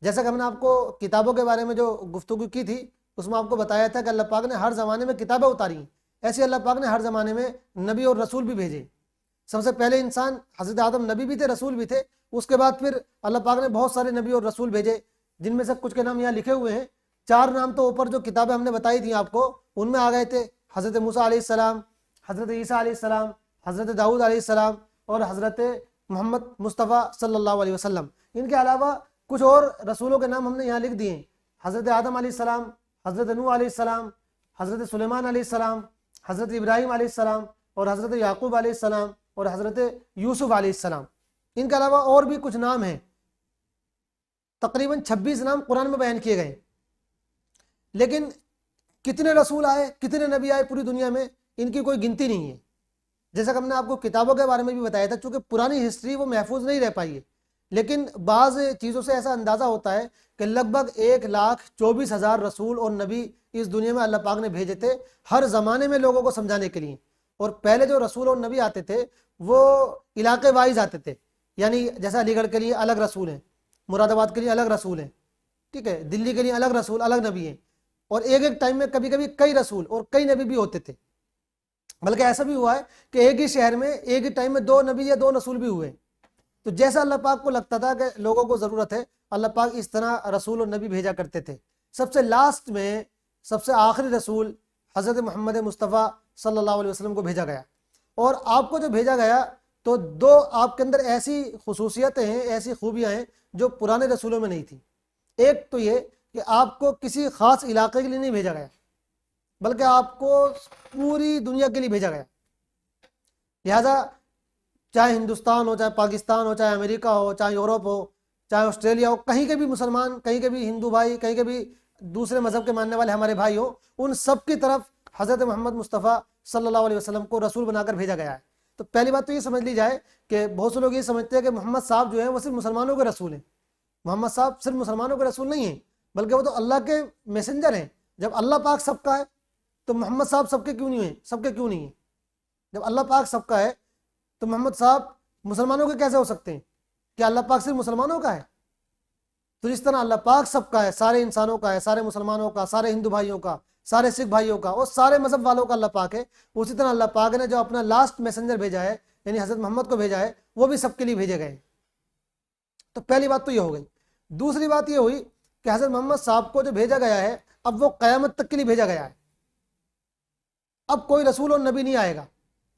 जैसा कि हमने आपको किताबों के बारे में जो गुफ्तगू की थी उसमें आपको बताया था कि अल्लाह पाक ने हर ज़माने में किताबें उतारी, ऐसे अल्लाह पाक ने हर ज़माने में नबी और रसूल भी भेजे। सबसे पहले इंसान हज़रत आदम नबी भी थे, रसूल भी थे। उसके बाद फिर अल्लाह पाक ने बहुत सारे नबी और रसूल भेजे, जिनमें से कुछ के नाम यहाँ लिखे हुए हैं। 4 नाम तो ऊपर जो किताबें हमने बताई थी आपको उनमें आ गए थे। हज़रत मूसा अलैहिस्सलाम, हज़रत ईसा अलैहिस्सलाम, हज़रत दाऊद अलैहिस्सलाम और हज़रत मोहम्मद मुस्तफ़ा सल्लल्लाहु अलैहि वसल्लम। इनके अलावा कुछ और रसूलों के नाम हमने यहाँ लिख दिए। हज़रत आदम अलैहिस्सलाम, हज़रत नूह अलैहिस्सलाम, हज़रत सुलेमान अलैहिस्सलाम, हज़रत इब्राहीम अलैहिस्सलाम और हज़रत याकूब अलैहिस्सलाम और हज़रत यूसुफ अलैहिस्सलाम। इनके अलावा और भी कुछ नाम हैं, तकरीबन 26 नाम कुरान में बयान किए गए। लेकिन कितने रसूल आए, कितने नबी आए पूरी दुनिया में, इनकी कोई गिनती नहीं है। जैसा कि हमने आपको किताबों के बारे में भी बताया था, चूँकि पुरानी हिस्ट्री वो महफूज नहीं रह पाई है, लेकिन बाज़ चीज़ों से ऐसा अंदाज़ा होता है कि लगभग 1,24,000 रसूल और नबी इस दुनिया में अल्लाह पाक ने भेजे थे, हर ज़माने में लोगों को समझाने के लिए। और पहले जो रसूल और नबी आते थे वो इलाके वाइज आते थे, यानी जैसा अलीगढ़ के लिए अलग रसूल हैं, मुरादाबाद के लिए अलग रसूल हैं, ठीक है, दिल्ली के लिए अलग रसूल, अलग नबी हैं। और एक एक टाइम में कभी कभी कई रसूल और कई नबी भी होते थे। बल्कि ऐसा भी हुआ है कि एक ही शहर में एक ही टाइम में 2 नबी या 2 रसूल भी हुए। तो जैसा अल्लाह पाक को लगता था कि लोगों को ज़रूरत है, अल्लाह पाक इस तरह रसूल और नबी भेजा करते थे। सबसे लास्ट में सबसे आखिरी रसूल हज़रत मोहम्मद मुस्तफ़ा सल्लल्लाहु अलैहि वसल्लम को भेजा गया। और आपको जो भेजा गया तो 2 आपके अंदर ऐसी खुसूसियतें हैं, ऐसी खूबियाँ हैं जो पुराने रसूलों में नहीं थी। एक तो ये कि आपको किसी ख़ास इलाके के लिए नहीं भेजा गया, बल्कि आपको पूरी दुनिया के लिए भेजा गया। लिहाजा चाहे हिंदुस्तान हो, चाहे पाकिस्तान हो, चाहे अमेरिका हो, चाहे यूरोप हो, चाहे ऑस्ट्रेलिया हो, कहीं के भी मुसलमान, कहीं के भी हिंदू भाई, कहीं के भी दूसरे मज़हब के मानने वाले हमारे भाई हो, उन सब की तरफ हज़रत मोहम्मद मुस्तफ़ा सल्लल्लाहु अलैहि वसल्लम को रसूल बनाकर भेजा गया है। तो पहली बात तो ये समझ ली जाए कि बहुत से लोग ये समझते हैं कि मोहम्मद साहब जो है वो सिर्फ मुसलमानों के रसूल हैं। मोहम्मद साहब सिर्फ मुसलमानों के रसूल नहीं हैं, बल्कि वो तो अल्लाह के मैसेंजर हैं। जब अल्लाह पाक सबका है तो मोहम्मद साहब सबके क्यों नहीं है, सबके क्यों नहीं है? जब अल्लाह पाक सबका है तो मोहम्मद साहब मुसलमानों के कैसे हो सकते हैं? क्या अल्लाह पाक सिर्फ मुसलमानों का है? तो जिस तरह अल्लाह पाक सबका है, सारे इंसानों का है, सारे मुसलमानों का, सारे हिंदू भाइयों का, सारे सिख भाइयों का और सारे मजहब वालों का अल्लाह पाक है, उसी तरह अल्लाह पाक ने जो अपना लास्ट मैसेंजर भेजा है यानी हज़रत मोहम्मद को भेजा है, वो भी सबके लिए भेजे गए। तो पहली बात तो ये हो गई। दूसरी बात ये हुई कि हज़रत मोहम्मद साहब को जो भेजा गया है अब वो क़यामत तक के लिए भेजा गया है। अब कोई रसूल और नबी नहीं आएगा।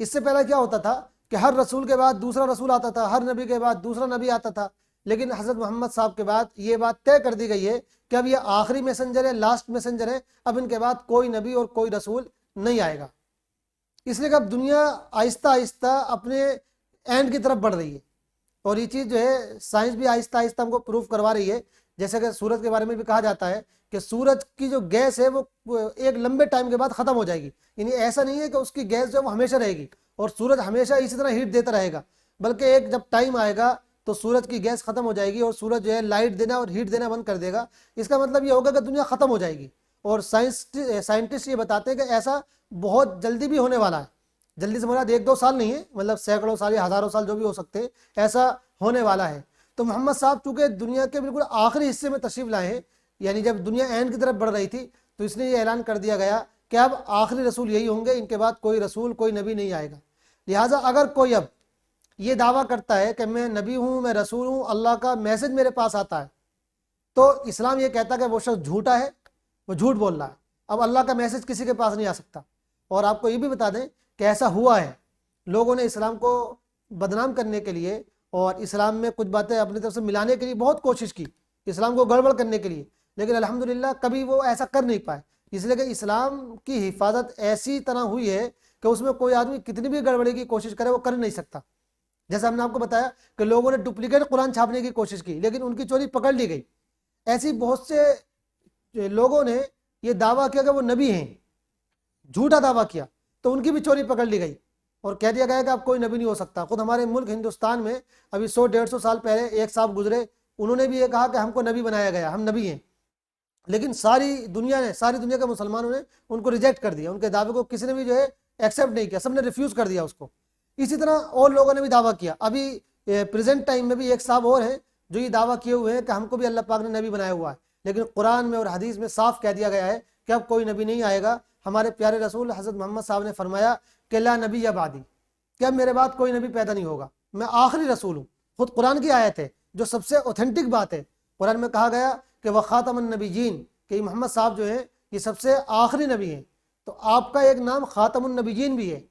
इससे पहले क्या होता था कि हर रसूल के बाद दूसरा रसूल आता था, हर नबी के बाद दूसरा नबी आता था। लेकिन हज़रत मोहम्मद साहब के बाद ये बात तय कर दी गई है कि अब ये आखिरी मैसेंजर है, लास्ट मैसेंजर है। अब इनके बाद कोई नबी और कोई रसूल नहीं आएगा। इसलिए कि अब दुनिया आहिस्ता आहिस्ता अपने एंड की तरफ बढ़ रही है। और ये चीज़ जो है साइंस भी आहिस्ता आहिस्ता हमको प्रूव करवा रही है। जैसे कि सूरज के बारे में भी कहा जाता है कि सूरज की जो गैस है वो एक लंबे टाइम के बाद ख़त्म हो जाएगी। यानी ऐसा नहीं है कि उसकी गैस जो है वो हमेशा रहेगी और सूरज हमेशा इसी तरह हीट देता रहेगा, बल्कि एक जब टाइम आएगा तो सूरज की गैस ख़त्म हो जाएगी और सूरज जो है लाइट देना और हीट देना बंद कर देगा। इसका मतलब ये होगा कि दुनिया ख़त्म हो जाएगी। और साइंटिस्ट ये बताते हैं कि ऐसा बहुत जल्दी भी होने वाला है। जल्दी से मुराद 1-2 साल नहीं है, मतलब सैकड़ों साल या हज़ारों साल जो भी हो सकते हैं, ऐसा होने वाला है। तो मोहम्मद साहब चूँकि दुनिया के बिल्कुल आखिरी हिस्से में तशरीफ़ लाए हैं, यानी जब दुनिया एंड की तरफ बढ़ रही थी, तो इसलिए ये ऐलान कर दिया गया कि अब आखिरी रसूल यही होंगे, इनके बाद कोई रसूल कोई नबी नहीं आएगा। लिहाजा अगर कोई अब ये दावा करता है कि मैं नबी हूँ, मैं रसूल हूँ, अल्लाह का मैसेज मेरे पास आता है, तो इस्लाम ये कहता है कि वो शख्स झूठा है, वो झूठ बोल रहा है। अब अल्लाह का मैसेज किसी के पास नहीं आ सकता। और आपको ये भी बता दें कि ऐसा हुआ है, लोगों ने इस्लाम को बदनाम करने के लिए और इस्लाम में कुछ बातें अपनी तरफ से मिलाने के लिए बहुत कोशिश की, इस्लाम को गड़बड़ करने के लिए, लेकिन अल्हम्दुलिल्लाह कभी वो ऐसा कर नहीं पाए। इसलिए कि इस्लाम की हिफाजत ऐसी तरह हुई है कि उसमें कोई आदमी कितनी भी गड़बड़ी की कोशिश करे वो कर नहीं सकता। जैसे हमने आपको बताया कि लोगों ने डुप्लीकेट कुरान छापने की कोशिश की, लेकिन उनकी चोरी पकड़ ली गई। ऐसी बहुत से लोगों ने ये दावा किया कि वो नबी हैं, झूठा दावा किया, तो उनकी भी चोरी पकड़ ली गई और कह दिया गया कि अब कोई नबी नहीं हो सकता। खुद हमारे मुल्क हिंदुस्तान में अभी 100-150 साल पहले एक साहब गुजरे, उन्होंने भी ये कहा कि हमको नबी बनाया गया, हम नबी हैं। लेकिन सारी दुनिया के मुसलमानों ने उनको रिजेक्ट कर दिया, उनके दावे को किसी ने भी जो है एक्सेप्ट नहीं किया, सबने रिफ्यूज़ कर दिया उसको। इसी तरह और लोगों ने भी दावा किया। अभी प्रेजेंट टाइम में भी एक साहब और हैं जो ये दावा किए हुए हैं कि हमको भी अल्लाह पाक ने नबी बनाया हुआ है, लेकिन कुरान में और हदीस में साफ कह दिया गया है कि अब कोई नबी नहीं आएगा। हमारे प्यारे रसूल हज़रत मोहम्मद साहब ने फरमाया कि ला नबी या बादी, कि अब मेरे बाद कोई नबी पैदा नहीं होगा, मैं आखिरी रसूल हूँ। खुद कुरान की आयत है जो सबसे ऑथेंटिक बात है। कुरान में कहा गया कि वह ख़ातमुन नबीयीन, कि मोहम्मद साहब जो हैं ये सबसे आखिरी नबी हैं। तो आपका एक नाम ख़ातमुन नबीयीन भी है।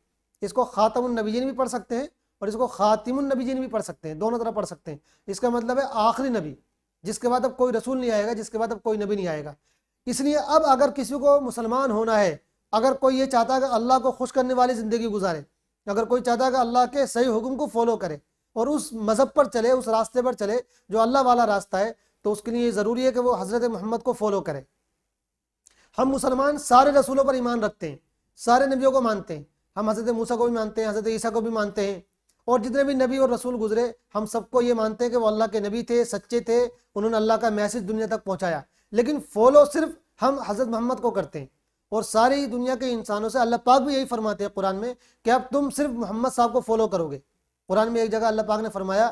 इसको ख़ातमुन नबीयीन भी पढ़ सकते हैं और इसको ख़ातिमुन नबीयीन भी पढ़ सकते हैं, दोनों तरह पढ़ सकते हैं। इसका मतलब है आखिरी नबी, जिसके बाद अब कोई रसूल नहीं आएगा, जिसके बाद अब कोई नबी नहीं आएगा। इसलिए अब अगर किसी को मुसलमान होना है, अगर कोई ये चाहता है कि अल्लाह को खुश करने वाली ज़िंदगी गुजारे, अगर कोई चाहता है कि अल्लाह के सही हुक्म को फॉलो करे और उस मज़हब पर चले, उस रास्ते पर चले जो अल्लाह वाला रास्ता है, तो उसके लिए ज़रूरी है कि वो हज़रत मोहम्मद को फॉलो करे। हम मुसलमान सारे रसूलों पर ईमान रखते हैं, सारे नबियों को मानते हैं। हम हज़रत मूसा को भी मानते हैं, हज़रत ईसा को भी मानते हैं, और जितने भी नबी और रसूल गुजरे हम सबको ये मानते हैं कि वो अल्लाह के नबी थे, सच्चे थे, उन्होंने अल्लाह का मैसेज दुनिया तक पहुँचाया। लेकिन फॉलो सिर्फ हम हज़रत मोहम्मद को करते हैं। और सारी दुनिया के इंसानों से अल्लाह पाक भी यही फरमाते हैं कुरान में कि अब तुम सिर्फ मोहम्मद साहब को फॉलो करोगे। कुरान में एक जगह अल्लाह पाक ने फरमाया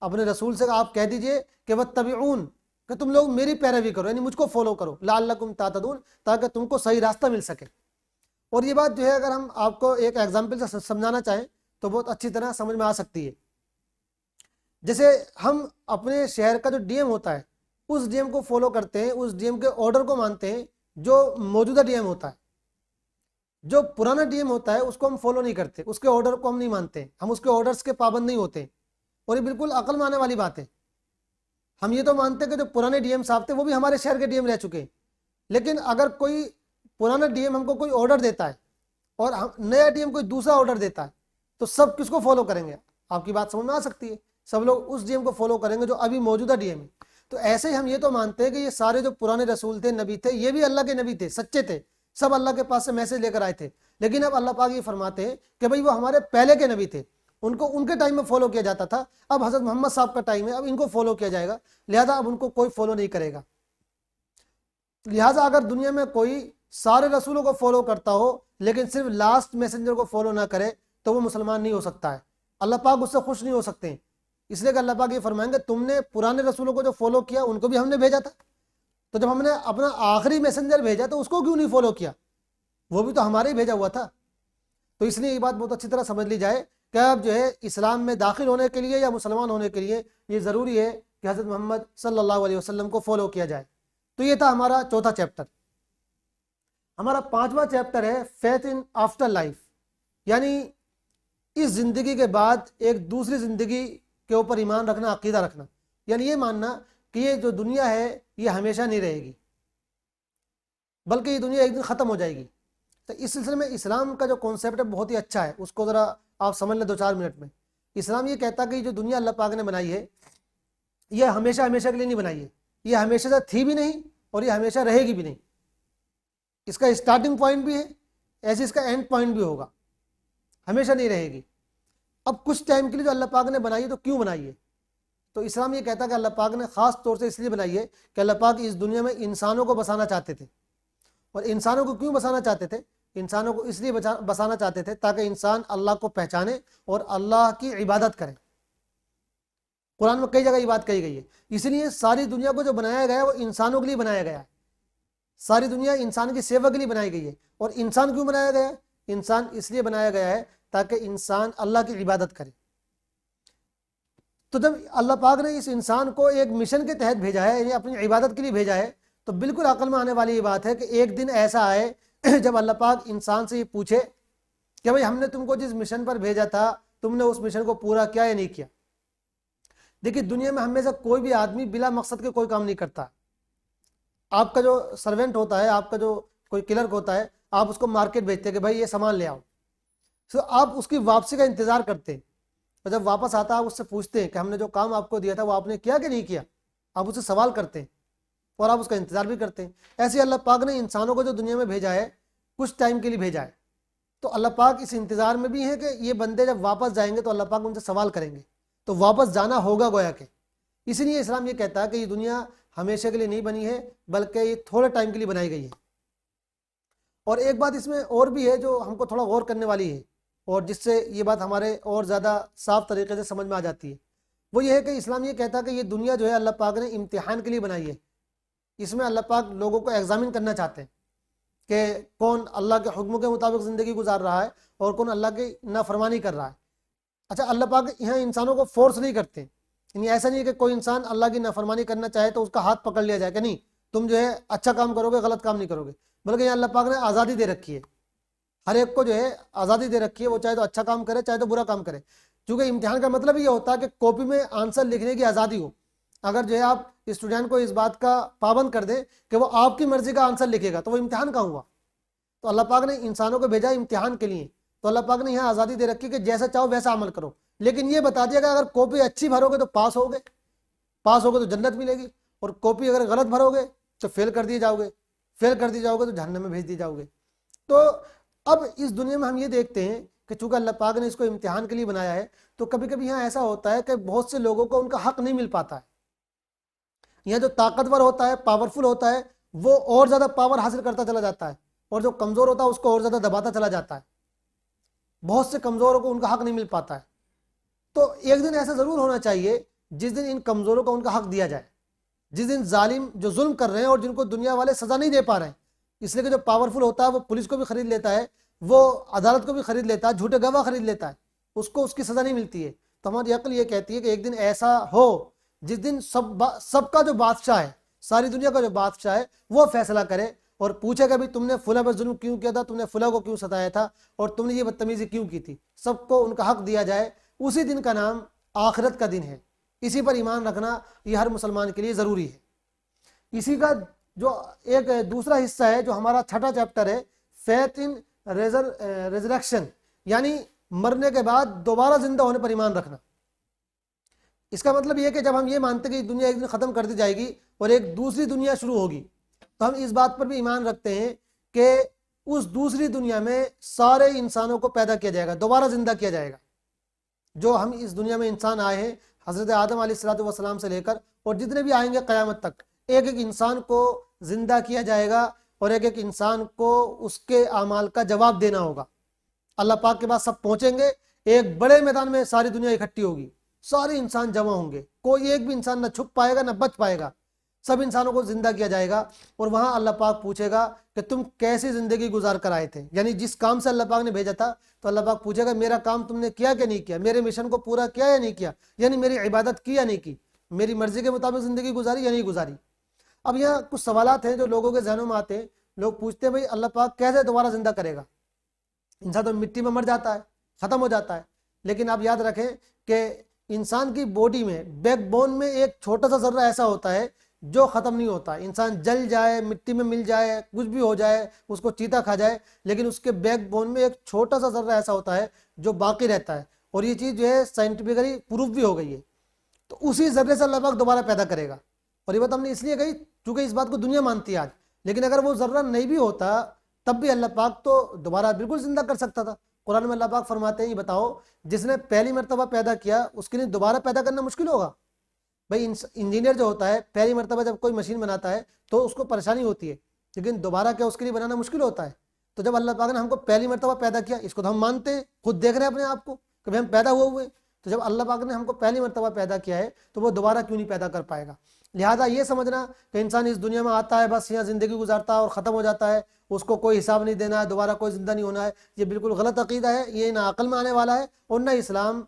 अपने रसूल से आप कह दीजिए कि वत्तबिऊन, कि तुम लोग मेरी पैरवी करो, यानी मुझको फॉलो करो, लअल्लकुम तातदून, ताकि तुमको सही रास्ता मिल सके। और ये बात जो है अगर हम आपको एक एग्जाम्पल से समझाना चाहें तो बहुत अच्छी तरह समझ में आ सकती है। जैसे हम अपने शहर का जो डीएम होता है उस डीएम को फॉलो करते हैं, उस डीएम के ऑर्डर को मानते हैं जो मौजूदा डीएम होता है। जो पुराना डीएम होता है उसको हम फॉलो नहीं करते, उसके ऑर्डर को हम नहीं मानते, हम उसके ऑर्डर्स के पाबंद नहीं होते। और ये बिल्कुल अकल में आने वाली बात है। हम ये तो मानते हैं कि जो पुराने डीएम साहब थे वो भी हमारे शहर के डीएम रह चुके हैं, लेकिन अगर कोई पुराना डीएम हमको कोई ऑर्डर देता है और नया डीएम कोई दूसरा ऑर्डर देता है तो सब किसको फॉलो करेंगे? आपकी बात समझ में आ सकती है, सब लोग उस डीएम को फॉलो करेंगे जो अभी मौजूदा डीएम है। तो ऐसे ही हम ये तो मानते हैं कि ये सारे जो पुराने रसूल थे, नबी थे, ये भी अल्लाह के नबी थे, सच्चे थे, सब अल्लाह के पास से मैसेज लेकर आए थे। लेकिन अब अल्लाह पाक ये फरमाते हैं कि भाई वो हमारे पहले के नबी थे, उनको उनके टाइम में फॉलो किया जाता था, अब हजरत मोहम्मद साहब का टाइम है, अब इनको फॉलो किया जाएगा, लिहाजा अब उनको कोई फॉलो नहीं करेगा। लिहाजा अगर दुनिया में कोई सारे रसूलों को फॉलो करता हो लेकिन सिर्फ लास्ट मैसेंजर को फॉलो ना करे तो वो मुसलमान नहीं हो सकता है, अल्लाह पाक उससे खुश नहीं हो सकते हैं। इसलिए कि अल्लाह पाक ये फरमाएंगे तुमने पुराने रसूलों को जो फॉलो किया उनको भी हमने भेजा था, तो जब हमने अपना आखिरी मैसेंजर भेजा तो उसको क्यों नहीं फॉलो किया? वो भी तो हमारे ही भेजा हुआ था। तो इसलिए ये बात बहुत अच्छी तरह समझ ली जाए कि अब जो है इस्लाम में दाखिल होने के लिए या मुसलमान होने के लिए ये ज़रूरी है कि हज़रत मोहम्मद सल्लल्लाहु अलैहि वसल्लम को फॉलो किया जाए। तो ये था हमारा चौथा चैप्टर। हमारा पांचवा चैप्टर है फेथ इन आफ्टर लाइफ, यानी इस जिंदगी के बाद एक दूसरी जिंदगी के ऊपर ईमान रखना, अकीदा रखना, यानी ये मानना कि ये जो दुनिया है ये हमेशा नहीं रहेगी, बल्कि ये दुनिया एक दिन ख़त्म हो जाएगी। तो इस सिलसिले में इस्लाम का जो कॉन्सेप्ट है बहुत ही अच्छा है, उसको ज़रा आप समझ लें 2-4 मिनट में। इस्लाम ये कहता है कि जो दुनिया अल्लाह पाक ने बनाई है ये हमेशा हमेशा के लिए नहीं बनाई है, ये हमेशा से थी भी नहीं और ये हमेशा रहेगी भी नहीं। इसका स्टार्टिंग पॉइंट भी है, ऐसे इसका एंड पॉइंट भी होगा, हमेशा नहीं रहेगी। अब कुछ टाइम के लिए जो अल्लाह पाक ने बनाई है तो क्यों बनाई है? तो इस्लाम ये कहता है कि अल्लाह पाक ने ख़ास तौर से इसलिए बनाई है कि अल्लाह पाक इस दुनिया में इंसानों को बसाना चाहते थे। और इंसानों को क्यों बसाना चाहते थे? इंसानों को इसलिए बसाना चाहते थे ताकि इंसान अल्लाह को पहचाने और अल्लाह की इबादत करें। कुरान में कई जगह ये बात कही गई है। इसलिए सारी दुनिया को जो बनाया गया है वो इंसानों के लिए बनाया गया है, सारी दुनिया इंसान की सेवा के लिए बनाई गई है। और इंसान क्यों बनाया गया है? इंसान इसलिए बनाया गया है ताकि इंसान अल्लाह की इबादत करे। तो जब अल्लाह पाक ने इस इंसान को एक मिशन के तहत भेजा है, यानी अपनी इबादत के लिए भेजा है, तो बिल्कुल अकल में आने वाली ये बात है कि एक दिन ऐसा आए जब अल्लाह पाक इंसान से ये पूछे कि भाई हमने तुमको जिस मिशन पर भेजा था तुमने उस मिशन को पूरा किया या नहीं किया। देखिए दुनिया में हमेशा कोई भी आदमी बिला मकसद के कोई काम नहीं करता। आपका जो सर्वेंट होता है, आपका जो कोई क्लर्क होता है, आप उसको मार्केट भेजते हैं कि भाई ये सामान ले आओ, तो आप उसकी वापसी का इंतजार करते हैं और जब वापस आता है आप उससे पूछते हैं कि हमने जो काम आपको दिया था वो आपने किया कि नहीं किया। आप उससे सवाल करते हैं और आप उसका इंतजार भी करते हैं। ऐसे अल्लाह पाक ने इंसानों को जो दुनिया में भेजा है कुछ टाइम के लिए भेजा है, तो अल्लाह पाक इस इंतजार में भी है कि ये बंदे जब वापस जाएंगे तो अल्लाह पाक उनसे सवाल करेंगे, तो वापस जाना होगा गोया के। इसलिए इस्लाम ये कहता है कि ये दुनिया हमेशा के लिए नहीं बनी है बल्कि ये थोड़े टाइम के लिए बनाई गई है। और एक बात इसमें और भी है जो हमको थोड़ा गौर करने वाली है और जिससे ये बात हमारे और ज़्यादा साफ तरीके से समझ में आ जाती है, वो ये है कि इस्लाम ये कहता है कि ये दुनिया जो है अल्लाह पाक ने इम्तिहान के लिए बनाई है। इसमें अल्लाह पाक लोगों को एग्जामिन करना चाहते हैं कि कौन अल्लाह के हुक्म के मुताबिक ज़िंदगी गुजार रहा है और कौन अल्लाह की नाफरमानी कर रहा है। अच्छा, अल्लाह पाक यहाँ इंसानों को फोर्स नहीं करते, यानी ऐसा नहीं है कि कोई इंसान अल्लाह की नाफरमानी करना चाहे तो उसका हाथ पकड़ लिया जाए कि नहीं तुम जो है अच्छा काम करोगे, गलत काम नहीं करोगे, बल्कि यहाँ अल्लाह पाक ने आज़ादी दे रखी है। हर एक को जो है आज़ादी दे रखी है, वो चाहे तो अच्छा काम करे चाहे तो बुरा काम करे। क्योंकि इम्तिहान का मतलब ये होता है कि कॉपी में आंसर लिखने की आज़ादी हो। अगर जो है आप स्टूडेंट को इस बात का पाबंद कर दें कि वो आपकी मर्जी का आंसर लिखेगा तो वो इम्तिहान कहाँ हुआ? तो अल्लाह पाक ने इंसानों को भेजा इम्तिहान के लिए, तो अल्लाह पाक ने यहाँ आज़ादी दे रखी कि जैसा चाहो वैसा अमल करो, लेकिन ये बता दिया कि अगर कॉपी अच्छी भरोगे तो पास होगे, पास होगे तो जन्नत मिलेगी, और कॉपी अगर गलत भरोगे तो फेल कर दिए जाओगे, फेल कर दिए जाओगे तो जहन्नम में भेज दिए जाओगे। तो अब इस दुनिया में हम ये देखते हैं कि चूंकि अल्लाह पाक ने इसको इम्तिहान के लिए बनाया है, तो कभी कभी यहाँ ऐसा होता है कि बहुत से लोगों को उनका हक नहीं मिल पाता है। यहाँ जो ताकतवर होता है, पावरफुल होता है, वो और ज़्यादा पावर हासिल करता चला जाता है, और जो कमज़ोर होता है उसको और ज़्यादा दबाता चला जाता है। बहुत से कमज़ोरों को उनका हक नहीं मिल पाता है। तो एक दिन ऐसा ज़रूर होना चाहिए जिस दिन इन कमज़ोरों को उनका हक दिया जाए, जिस दिन जालिम जो जुल्म कर रहे हैं और जिनको दुनिया वाले सज़ा नहीं दे पा रहे हैं, इसलिए कि जो पावरफुल होता है वो पुलिस को भी खरीद लेता है, वो अदालत को भी खरीद लेता है, झूठे गवाह खरीद लेता है, उसको उसकी सज़ा नहीं मिलती है। तो हमारी अक्ल ये कहती है कि एक दिन ऐसा हो जिस दिन सबका जो बादशाह है, सारी दुनिया का जो बादशाह है, वो फैसला करे और पूछेगा भी तुमने फुला पर जुल्म क्यों किया था, तुमने फुला को क्यों सताया था और तुमने ये बदतमीजी क्यों की थी, सबको उनका हक दिया जाए। उसी दिन का नाम आखिरत का दिन है। इसी पर ईमान रखना ये हर मुसलमान के लिए ज़रूरी है। इसी का जो एक दूसरा हिस्सा है जो हमारा छठा चैप्टर है, फेथ इन रेजरेक्शन, यानी मरने के बाद दोबारा जिंदा होने पर ईमान रखना। इसका मतलब यह है कि जब हम ये मानते हैं कि दुनिया एक दिन ख़त्म कर दी जाएगी और एक दूसरी दुनिया शुरू होगी, तो हम इस बात पर भी ईमान रखते हैं कि उस दूसरी दुनिया में सारे इंसानों को पैदा किया जाएगा, दोबारा जिंदा किया जाएगा। जो हम इस दुनिया में इंसान आए हैं हज़रत आदम अलैहिस्सलाम से लेकर और जितने भी आएंगे क़यामत तक, एक एक इंसान को जिंदा किया जाएगा और एक एक इंसान को उसके आमाल का जवाब देना होगा। अल्लाह पाक के पास सब पहुंचेंगे, एक बड़े मैदान में सारी दुनिया इकट्ठी होगी, सारे इंसान जमा होंगे, कोई एक भी इंसान न छुप पाएगा न बच पाएगा, सब इंसानों को जिंदा किया जाएगा। और वहां अल्लाह पाक पूछेगा कि तुम कैसी जिंदगी गुजार कर आए थे, यानी जिस काम से अल्लाह पाक ने भेजा था, तो अल्लाह पाक पूछेगा मेरा काम तुमने किया कि नहीं किया, मेरे मिशन को पूरा किया या नहीं किया, यानी मेरी इबादत की या नहीं की, मेरी मर्जी के मुताबिक जिंदगी गुजारी या नहीं गुजारी। अब यहाँ कुछ सवालात हैं जो लोगों के जहनों में आते हैं। लोग पूछते हैं भाई अल्लाह पाक कैसे दोबारा जिंदा करेगा, इंसान तो मिट्टी में मर जाता है, ख़त्म हो जाता है। लेकिन आप याद रखें कि इंसान की बॉडी में बैकबोन में एक छोटा सा जर्रा ऐसा होता है जो ख़त्म नहीं होता। इंसान जल जाए, मिट्टी में मिल जाए, कुछ भी हो जाए, उसको चीता खा जाए, लेकिन उसके बैकबोन में एक छोटा सा जर्रा ऐसा होता है जो बाकी रहता है। और ये चीज़ जो है साइंटिफिकली प्रूफ भी हो गई है। तो उसी जर्रे से अल्लाह पाक दोबारा पैदा करेगा। और ये बात हमने इसलिए कही क्योंकि इस बात को दुनिया मानती है आज। लेकिन अगर वो जर्रा नहीं भी होता तब भी अल्लाह पाक तो दोबारा बिल्कुल जिंदा कर सकता था। कुरान में अल्लाह पाक फरमाते हैं, ये बताओ जिसने पहली मरतबा पैदा किया उसके लिए दोबारा पैदा करना मुश्किल होगा? भाई इंजीनियर जो होता है पहली मरतबा जब कोई मशीन बनाता है तो उसको परेशानी होती है, लेकिन दोबारा क्या उसके लिए बनाना मुश्किल होता है? तो जब अल्लाह पाक ने हमको पहली मरतबा पैदा किया, इसको तो हम मानते हैं, खुद देख रहे हैं अपने आप को कि भाई हम पैदा हुए। तो जब अल्लाह पाक ने हमको पहली मरतबा पैदा किया है तो वो दोबारा क्यों नहीं पैदा कर पाएगा? लिहाजा ये समझना कि इंसान इस दुनिया में आता है, बस यहाँ ज़िंदगी गुजारता है और ख़त्म हो जाता है, उसको कोई हिसाब नहीं देना है, दोबारा कोई ज़िंदा नहीं होना है, ये बिल्कुल गलत अकीदा है। ये ना अक़ल में आने वाला है और ना इस्लाम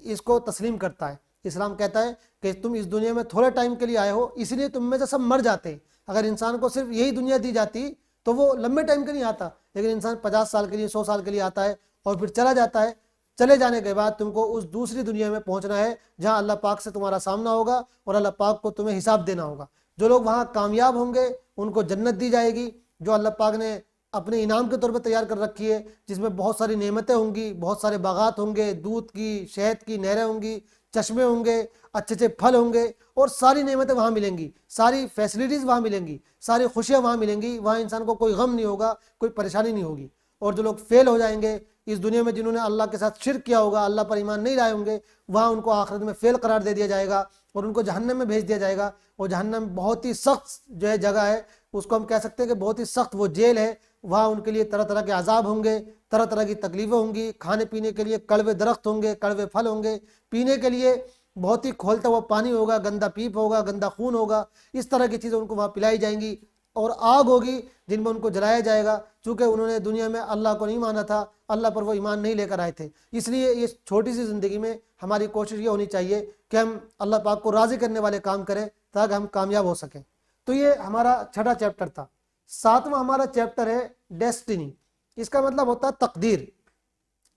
इसको तस्लीम करता है। इस्लाम कहता है कि तुम इस दुनिया में थोड़े टाइम के लिए आए हो, इसलिए तुम में से सब मर जाते हैं। अगर इंसान को सिर्फ यही दुनिया दी जाती तो वो लंबे टाइम के लिए आता, लेकिन इंसान 50 साल के लिए, 100 साल के लिए आता है और फिर चला जाता है। चले जाने के बाद तुमको उस दूसरी दुनिया में पहुंचना है जहां अल्लाह पाक से तुम्हारा सामना होगा और अल्लाह पाक को तुम्हें हिसाब देना होगा। जो लोग वहां कामयाब होंगे उनको जन्नत दी जाएगी, जो अल्लाह पाक ने अपने इनाम के तौर पर तैयार कर रखी है, जिसमें बहुत सारी नेमतें होंगी, बहुत सारे बागात होंगे, दूध की, शहद की नहरें होंगी, चश्मे होंगे, अच्छे अच्छे फल होंगे और सारी नेमतें वहाँ मिलेंगी, सारी फैसिलिटीज़ वहाँ मिलेंगी, सारी खुशियाँ वहाँ मिलेंगी। वहाँ इंसान को कोई गम नहीं होगा, कोई परेशानी नहीं होगी। और जो लोग फेल हो जाएंगे इस दुनिया में, जिन्होंने अल्लाह के साथ शिर्क किया होगा, अल्लाह पर ईमान नहीं लाए होंगे, वहाँ उनको आखिरत में फेल करार दे दिया जाएगा और उनको जहन्नम में भेज दिया जाएगा। और जहन्नम बहुत ही सख्त जो है जगह है, उसको हम कह सकते हैं कि बहुत ही सख्त वो जेल है। वहाँ उनके लिए तरह तरह के अजाब होंगे, तरह तरह की तकलीफ़ें होंगी, खाने पीने के लिए कड़वे दरख्त होंगे, कड़वे फल होंगे, पीने के लिए बहुत ही खोलता हुआ पानी होगा, गंदा पीप होगा, गंदा खून होगा, इस तरह की चीज़ें उनको वहाँ पिलाई जाएंगी। और आग होगी जिनमें उनको जलाया जाएगा, चूँकि उन्होंने दुनिया में अल्लाह को नहीं माना था, अल्लाह पर वो ईमान नहीं लेकर आए थे। इसलिए इस छोटी सी ज़िंदगी में हमारी कोशिश ये होनी चाहिए कि हम अल्लाह पाक को राज़ी करने वाले काम करें ताकि हम कामयाब हो सकें। तो ये हमारा छठा चैप्टर था। सातवां हमारा चैप्टर है डेस्टिनी। इसका मतलब होता है तकदीर।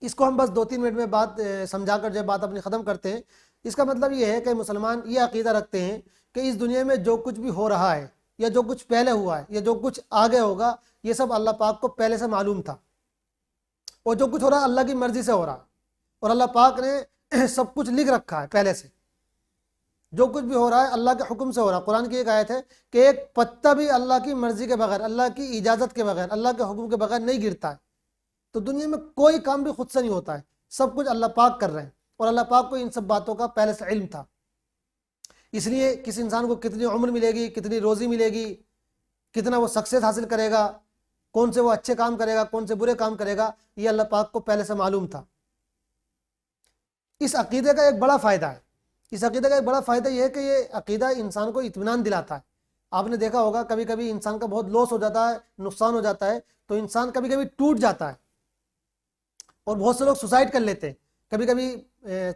इसको हम बस 2-3 मिनट में बात समझाकर जो बात अपनी ख़त्म करते हैं। इसका मतलब ये है कि मुसलमान ये अकीदा रखते हैं कि इस दुनिया में जो कुछ भी हो रहा है या जो कुछ पहले हुआ है या जो कुछ आगे होगा, ये सब अल्लाह पाक को पहले से मालूम था और जो कुछ हो रहा है अल्लाह की मर्ज़ी से हो रहा है और अल्लाह पाक ने सब कुछ लिख रखा है पहले से। जो कुछ भी हो रहा है अल्लाह के हुक्म से हो रहा है। कुरान की एक आयत है कि एक पत्ता भी अल्लाह की मर्ज़ी के बगैर, अल्लाह की इजाज़त के बगैर, अल्लाह के हुक्म के बगैर नहीं गिरता है। तो दुनिया में कोई काम भी खुद से नहीं होता है, सब कुछ अल्लाह पाक कर रहे हैं और अल्लाह पाक को इन सब बातों का पहले से इल्म था। इसलिए किसी इंसान को कितनी उम्र मिलेगी, कितनी रोज़ी मिलेगी, कितना वो सक्सेस हासिल करेगा, कौन से वो अच्छे काम करेगा, कौन से बुरे काम करेगा, ये अल्लाह पाक को पहले से मालूम था। इस अकीदे का एक बड़ा फ़ायदा है इस अकीदे का एक बड़ा फ़ायदा यह है कि ये अकीदा इंसान को इत्मीनान दिलाता है। आपने देखा होगा कभी कभी इंसान का बहुत लॉस हो जाता है, नुकसान हो जाता है, तो इंसान कभी कभी टूट जाता है और बहुत से लोग सुसाइड कर लेते हैं। कभी कभी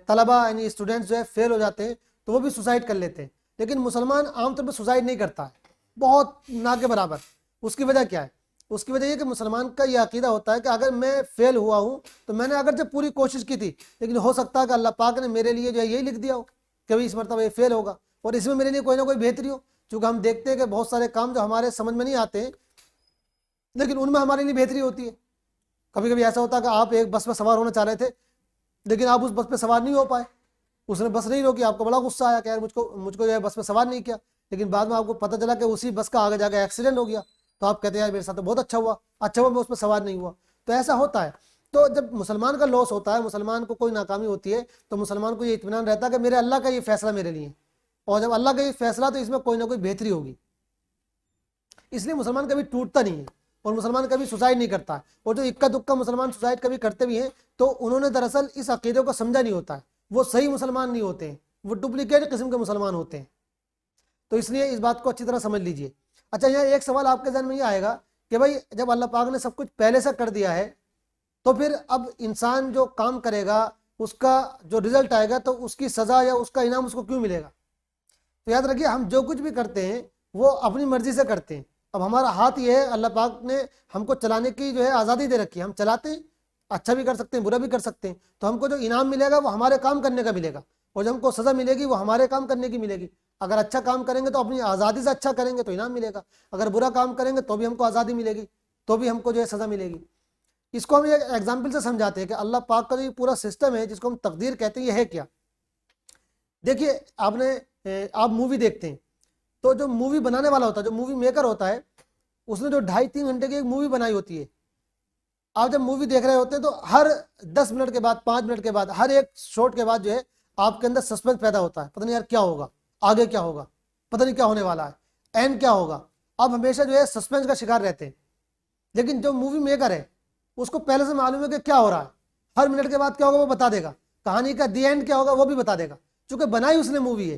तलबा यानी स्टूडेंट्स जो है फेल हो जाते हैं तो वो भी सुसाइड कर लेते हैं, लेकिन मुसलमान आमतौर पर सुसाइड नहीं करता है, बहुत ना के बराबर। उसकी वजह क्या है? उसकी वजह यह कि मुसलमान का यह अकीदा होता है कि अगर मैं फेल हुआ हूँ तो मैंने अगर जब पूरी कोशिश की थी, लेकिन हो सकता है कि अल्लाह पाक ने मेरे लिए जो है यही लिख दिया हो कभी इस मरतबा ये फेल होगा और इसमें मेरे लिए कोई ना कोई बेहतरी हो। क्योंकि हम देखते हैं कि बहुत सारे काम जो हमारे समझ में नहीं आते हैं लेकिन उनमें हमारे लिए बेहतरी होती है। कभी कभी ऐसा होता है कि आप एक बस में सवार होना चाह रहे थे लेकिन आप उस बस पे सवार नहीं हो पाए, उसने बस नहीं रोकी, आपको बड़ा गुस्सा आया कि यार मुझको मुझको जो है बस में सवार नहीं किया, लेकिन बाद में आपको पता चला कि उसी बस का आगे जाकर एक्सीडेंट हो गया, तो आप कहते हैं यार मेरे साथ तो बहुत अच्छा हुआ मैं उसमें सवार नहीं हुआ। तो ऐसा होता है। तो जब मुसलमान का लॉस होता है, मुसलमान को कोई नाकामी होती है, तो मुसलमान को ये इत्मीनान रहता है कि मेरे अल्लाह का ये फैसला मेरे लिए, और जब अल्लाह का ये फैसला तो इसमें कोई ना कोई बेहतरी होगी, इसलिए मुसलमान कभी टूटता नहीं है और मुसलमान कभी सुसाइड नहीं करता है। और जो इक्का दुक्का मुसलमान सुसाइड कभी करते भी हैं तो उन्होंने दरअसल इस अकीदे को समझा नहीं होता है, वो सही मुसलमान नहीं होते हैं, वो डुप्लीकेट किस्म के मुसलमान होते हैं। तो इसलिए इस बात को अच्छी तरह समझ लीजिए। अच्छा, यहाँ एक सवाल आपके जहन में ये आएगा कि भाई जब अल्लाह पाक ने सब कुछ पहले से कर दिया है तो फिर अब इंसान जो काम करेगा उसका जो रिजल्ट आएगा तो उसकी सज़ा या उसका इनाम उसको क्यों मिलेगा? तो याद रखिए, हम जो कुछ भी करते हैं वो अपनी मर्जी से करते हैं। अब हमारा हाथ ये है, अल्लाह पाक ने हमको चलाने की जो है आज़ादी दे रखी है, हम चलाते हैं, अच्छा भी कर सकते हैं बुरा भी कर सकते हैं। तो हमको जो इनाम मिलेगा वो हमारे काम करने का मिलेगा और जब हमको सज़ा मिलेगी वो हमारे काम करने की मिलेगी। अगर अच्छा काम करेंगे तो अपनी आज़ादी से अच्छा करेंगे तो इनाम मिलेगा, अगर बुरा काम करेंगे तो भी हमको आज़ादी मिलेगी, तो भी हमको जो है सज़ा मिलेगी। इसको हम एक एग्जाम्पल से समझाते हैं कि अल्लाह पाक का जो पूरा सिस्टम है जिसको हम तकदीर कहते हैं ये है क्या। देखिए, आप मूवी देखते हैं तो जो मूवी बनाने वाला होता है, जो मूवी मेकर होता है, उसने जो 2.5-3 घंटे की एक मूवी बनाई होती है, आप जब मूवी देख रहे होते हैं तो हर 10 मिनट के बाद, 5 मिनट के बाद, हर एक शॉट के बाद जो है आपके अंदर सस्पेंस पैदा होता है, पता नहीं यार क्या होगा, आगे क्या होगा, पता नहीं क्या होने वाला है, एंड क्या होगा। आप हमेशा जो है सस्पेंस का शिकार रहते हैं। लेकिन जो मूवी मेकर है उसको पहले से मालूम है कि क्या हो रहा है, हर मिनट के बाद क्या होगा वो बता देगा, कहानी का दी एंड क्या होगा वो भी बता देगा, चूंकि बनाई उसने मूवी है।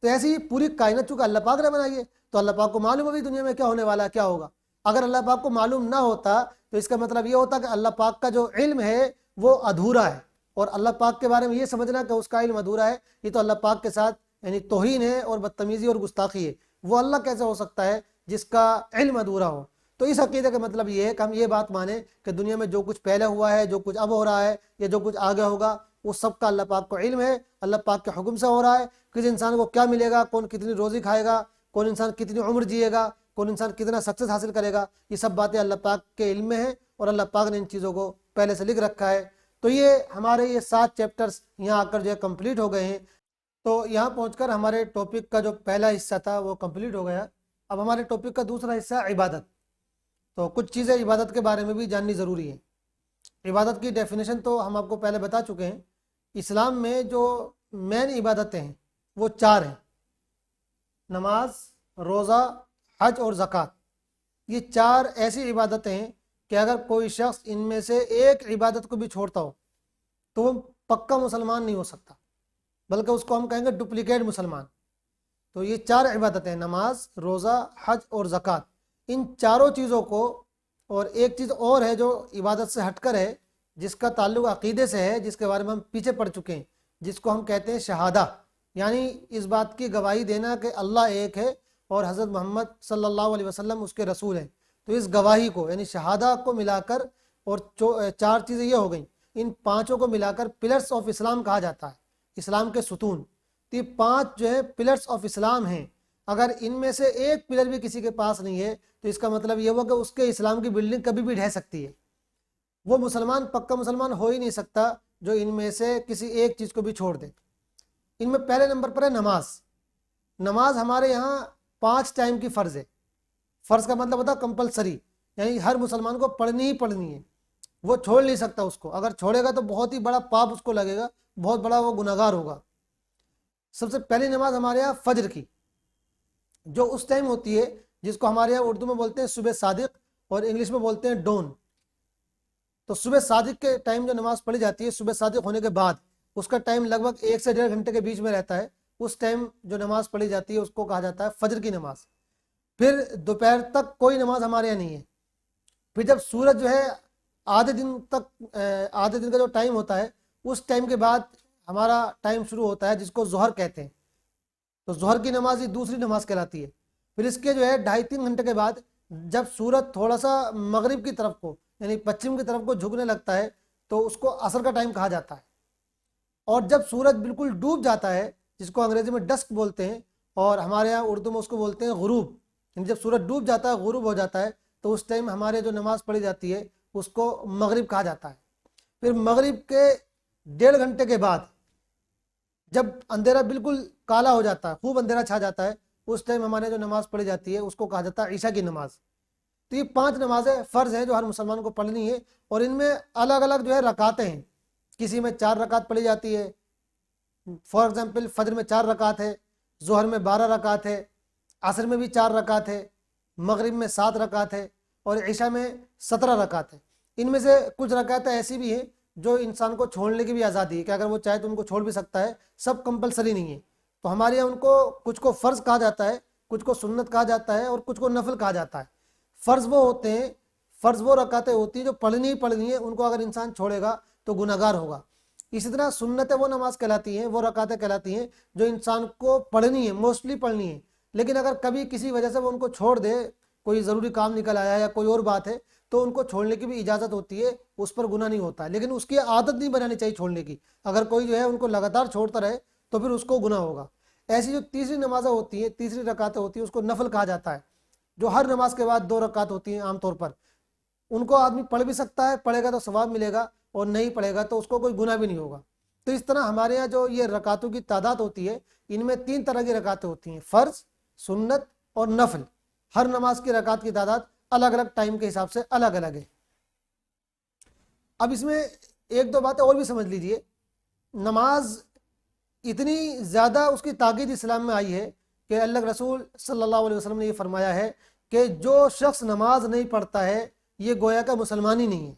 तो ऐसी ही पूरी कायनात चूंकि अल्लाह पाक ने बनाई है तो अल्लाह पाक को मालूम है भी दुनिया में क्या होने वाला है, क्या होगा। अगर अल्लाह पाक को मालूम ना होता तो इसका मतलब ये होता कि अल्लाह पाक का जो इल्म है वो अधूरा है, और अल्लाह पाक के बारे में ये समझना कि उसका इल्म अधूरा है, ये तो अल्लाह पाक के साथ यानी तौहीन है और बदतमीजी और गुस्ताखी है। वो अल्लाह कैसे हो सकता है जिसका इल्म अधूरा हो। तो इस अकीदे का मतलब ये है कि हम ये बात माने कि दुनिया में जो कुछ पहले हुआ है, जो कुछ अब हो रहा है, या जो कुछ आगे होगा, वो सब का अल्लाह पाक को इल्म है, अल्लाह पाक के हुक्म से हो रहा है। किस इंसान को क्या मिलेगा, कौन कितनी रोज़ी खाएगा, कौन इंसान कितनी उम्र जिएगा, कौन इंसान कितना सक्सेस हासिल करेगा, ये सब बातें अल्लाह पाक के इल्म में है और अल्लाह पाक ने इन चीज़ों को पहले से लिख रखा है। तो ये हमारे ये 7 चैप्टर्स यहाँ आकर जो है कंप्लीट हो गए हैं। तो यहाँ पहुँचकर हमारे टॉपिक का जो पहला हिस्सा था वो कंप्लीट हो गया। अब हमारे टॉपिक का दूसरा हिस्सा इबादत। तो कुछ चीज़ें इबादत के बारे में भी जाननी ज़रूरी है। इबादत की डेफिनेशन तो हम आपको पहले बता चुके हैं। इस्लाम में जो मेन इबादतें हैं वो 4 हैं, नमाज, रोज़ा, हज और ज़कात। ये 4 ऐसी इबादतें हैं कि अगर कोई शख्स इनमें से एक इबादत को भी छोड़ता हो तो वो पक्का मुसलमान नहीं हो सकता, बल्कि उसको हम कहेंगे डुप्लीकेट मुसलमान। तो ये 4 इबादतें हैं, नमाज, रोज़ा, हज और ज़कात। इन चारों चीज़ों को, और एक चीज़ और है जो इबादत से हटकर है, जिसका ताल्लुक़ अक़ीदे से है, जिसके बारे में हम पीछे पढ़ चुके हैं, जिसको हम कहते हैं शहादा, यानी इस बात की गवाही देना कि अल्लाह एक है और हज़रत मोहम्मद सल्लल्लाहु अलैहि वसल्लम उसके रसूल हैं। तो इस गवाही को यानी शहादा को मिलाकर, और 4 चीज़ें ये हो गई, इन 5 को मिलाकर पिलर्स ऑफ इस्लाम कहा जाता है, इस्लाम के सुतून। तो ये 5 जो है पिलर्स ऑफ इस्लाम हैं। अगर इनमें से एक पिलर भी किसी के पास नहीं है तो इसका मतलब ये हुआ कि उसके इस्लाम की बिल्डिंग कभी भी ढह सकती है। वो मुसलमान पक्का मुसलमान हो ही नहीं सकता जो इनमें से किसी एक चीज़ को भी छोड़ दे। इनमें पहले नंबर पर है नमाज। नमाज हमारे यहाँ 5 टाइम की फ़र्ज़ है। फ़र्ज़ का मतलब होता है कंपलसरी, यानी हर मुसलमान को पढ़नी ही पढ़नी है, वो छोड़ नहीं सकता उसको। अगर छोड़ेगा तो बहुत ही बड़ा पाप उसको लगेगा, बहुत बड़ा वो गुनहगार होगा। सबसे पहली नमाज हमारे यहाँ फजर की, जो उस टाइम होती है जिसको हमारे यहाँ उर्दू में बोलते हैं सुबह सादिक और इंग्लिश में बोलते हैं डोन। तो सुबह सादिक के टाइम जो नमाज पढ़ी जाती है, सुबह सादिक होने के बाद, उसका टाइम लगभग 1 से 1.5 घंटे के बीच में रहता है। उस टाइम जो नमाज पढ़ी जाती है उसको कहा जाता है फजर की नमाज। फिर दोपहर तक कोई नमाज हमारे यहाँ नहीं है। फिर जब सूरज जो है आधे दिन तक, आधे दिन का जो टाइम होता है, उस टाइम के बाद हमारा टाइम शुरू होता है जिसको जोहर कहते हैं। तो जोहर की नमाज ही दूसरी नमाज कहलाती है। फिर इसके जो है 2.5-3 घंटे के बाद जब सूरज थोड़ा सा मगरिब की तरफ को यानी पश्चिम की तरफ को झुकने लगता है तो उसको असर का टाइम कहा जाता है। और जब सूरज बिल्कुल डूब जाता है, जिसको अंग्रेजी में डस्क बोलते हैं और हमारे यहाँ उर्दू में उसको बोलते हैं गुरूब, यानी जब सूरज डूब जाता है, गुरूब हो जाता है, तो उस टाइम हमारे जो नमाज पढ़ी जाती है उसको मगरिब कहा जाता है। फिर मगरिब के 1.5 घंटे के बाद जब अंधेरा बिल्कुल काला हो जाता है, खूब अंधेरा छा जाता है, उस टाइम हमारे जो नमाज पढ़ी जाती है उसको कहा जाता है ईशा की नमाज। तो ये 5 नमाजें फ़र्ज हैं जो हर मुसलमान को पढ़नी है। और इनमें अलग अलग जो है रकातें हैं। किसी में 4 रकात पढ़ी जाती है। फॉर एग्जाम्पल फजर में 4 रकात है, जोहर में 12 रकात है, असर में भी 4 रकात है, मगरिब में 7 रकात है और ईशा में 17 रकात है। इनमें से कुछ रकातें ऐसी भी हैं जो इंसान को छोड़ने की भी आज़ादी है कि अगर वो चाहे तो उनको छोड़ भी सकता है, सब कंपलसरी नहीं है। तो हमारे यहाँ उनको कुछ को फ़र्ज़ कहा जाता है, कुछ को सुन्नत कहा जाता है और कुछ को नफल कहा जाता है। फ़र्ज़ वो होते हैं, फ़र्ज़ वो रकातें होती हैं जो पढ़नी ही पढ़नी है, उनको अगर इंसान छोड़ेगा तो गुनहगार होगा। इसी तरह सुन्नतें वो नमाज कहलाती हैं, वो रकातें कहलाती हैं जो इंसान को पढ़नी है, मोस्टली पढ़नी है, लेकिन अगर कभी किसी वजह से वो उनको छोड़ दे, कोई ज़रूरी काम निकल आया या कोई और बात है, तो उनको छोड़ने की भी इजाज़त होती है, उस पर गुनाह नहीं होता है। लेकिन उसकी आदत नहीं बनानी चाहिए छोड़ने की। अगर कोई जो है उनको लगातार छोड़ता रहे तो फिर उसको गुनाह होगा। ऐसी जो तीसरी नमाज़ें होती हैं, तीसरी रकातें होती हैं, उसको नफल कहा जाता है, जो हर नमाज के बाद 2 रकात होती हैं आमतौर पर। उनको आदमी पढ़ भी सकता है, पढ़ेगा तो सवाब मिलेगा और नहीं पढ़ेगा तो उसको कोई गुनाह भी नहीं होगा। तो इस तरह हमारे यहाँ जो ये रकातों की तादाद होती है, इनमें 3 तरह की रकातें होती हैं, फ़र्ज़, सुन्नत और नफल। हर नमाज की रकात की तादाद अलग अलग टाइम के हिसाब से अलग अलग है। अब इसमें 1-2 बातें और भी समझ लीजिए। नमाज इतनी ज़्यादा उसकी ताकीद इस्लाम में आई है कि अल्लाह के रसूल सल्लल्लाहु अलैहि वसल्लम ने ये फरमाया है कि जो शख्स नमाज नहीं पढ़ता है ये गोया का मुसलमान ही नहीं है।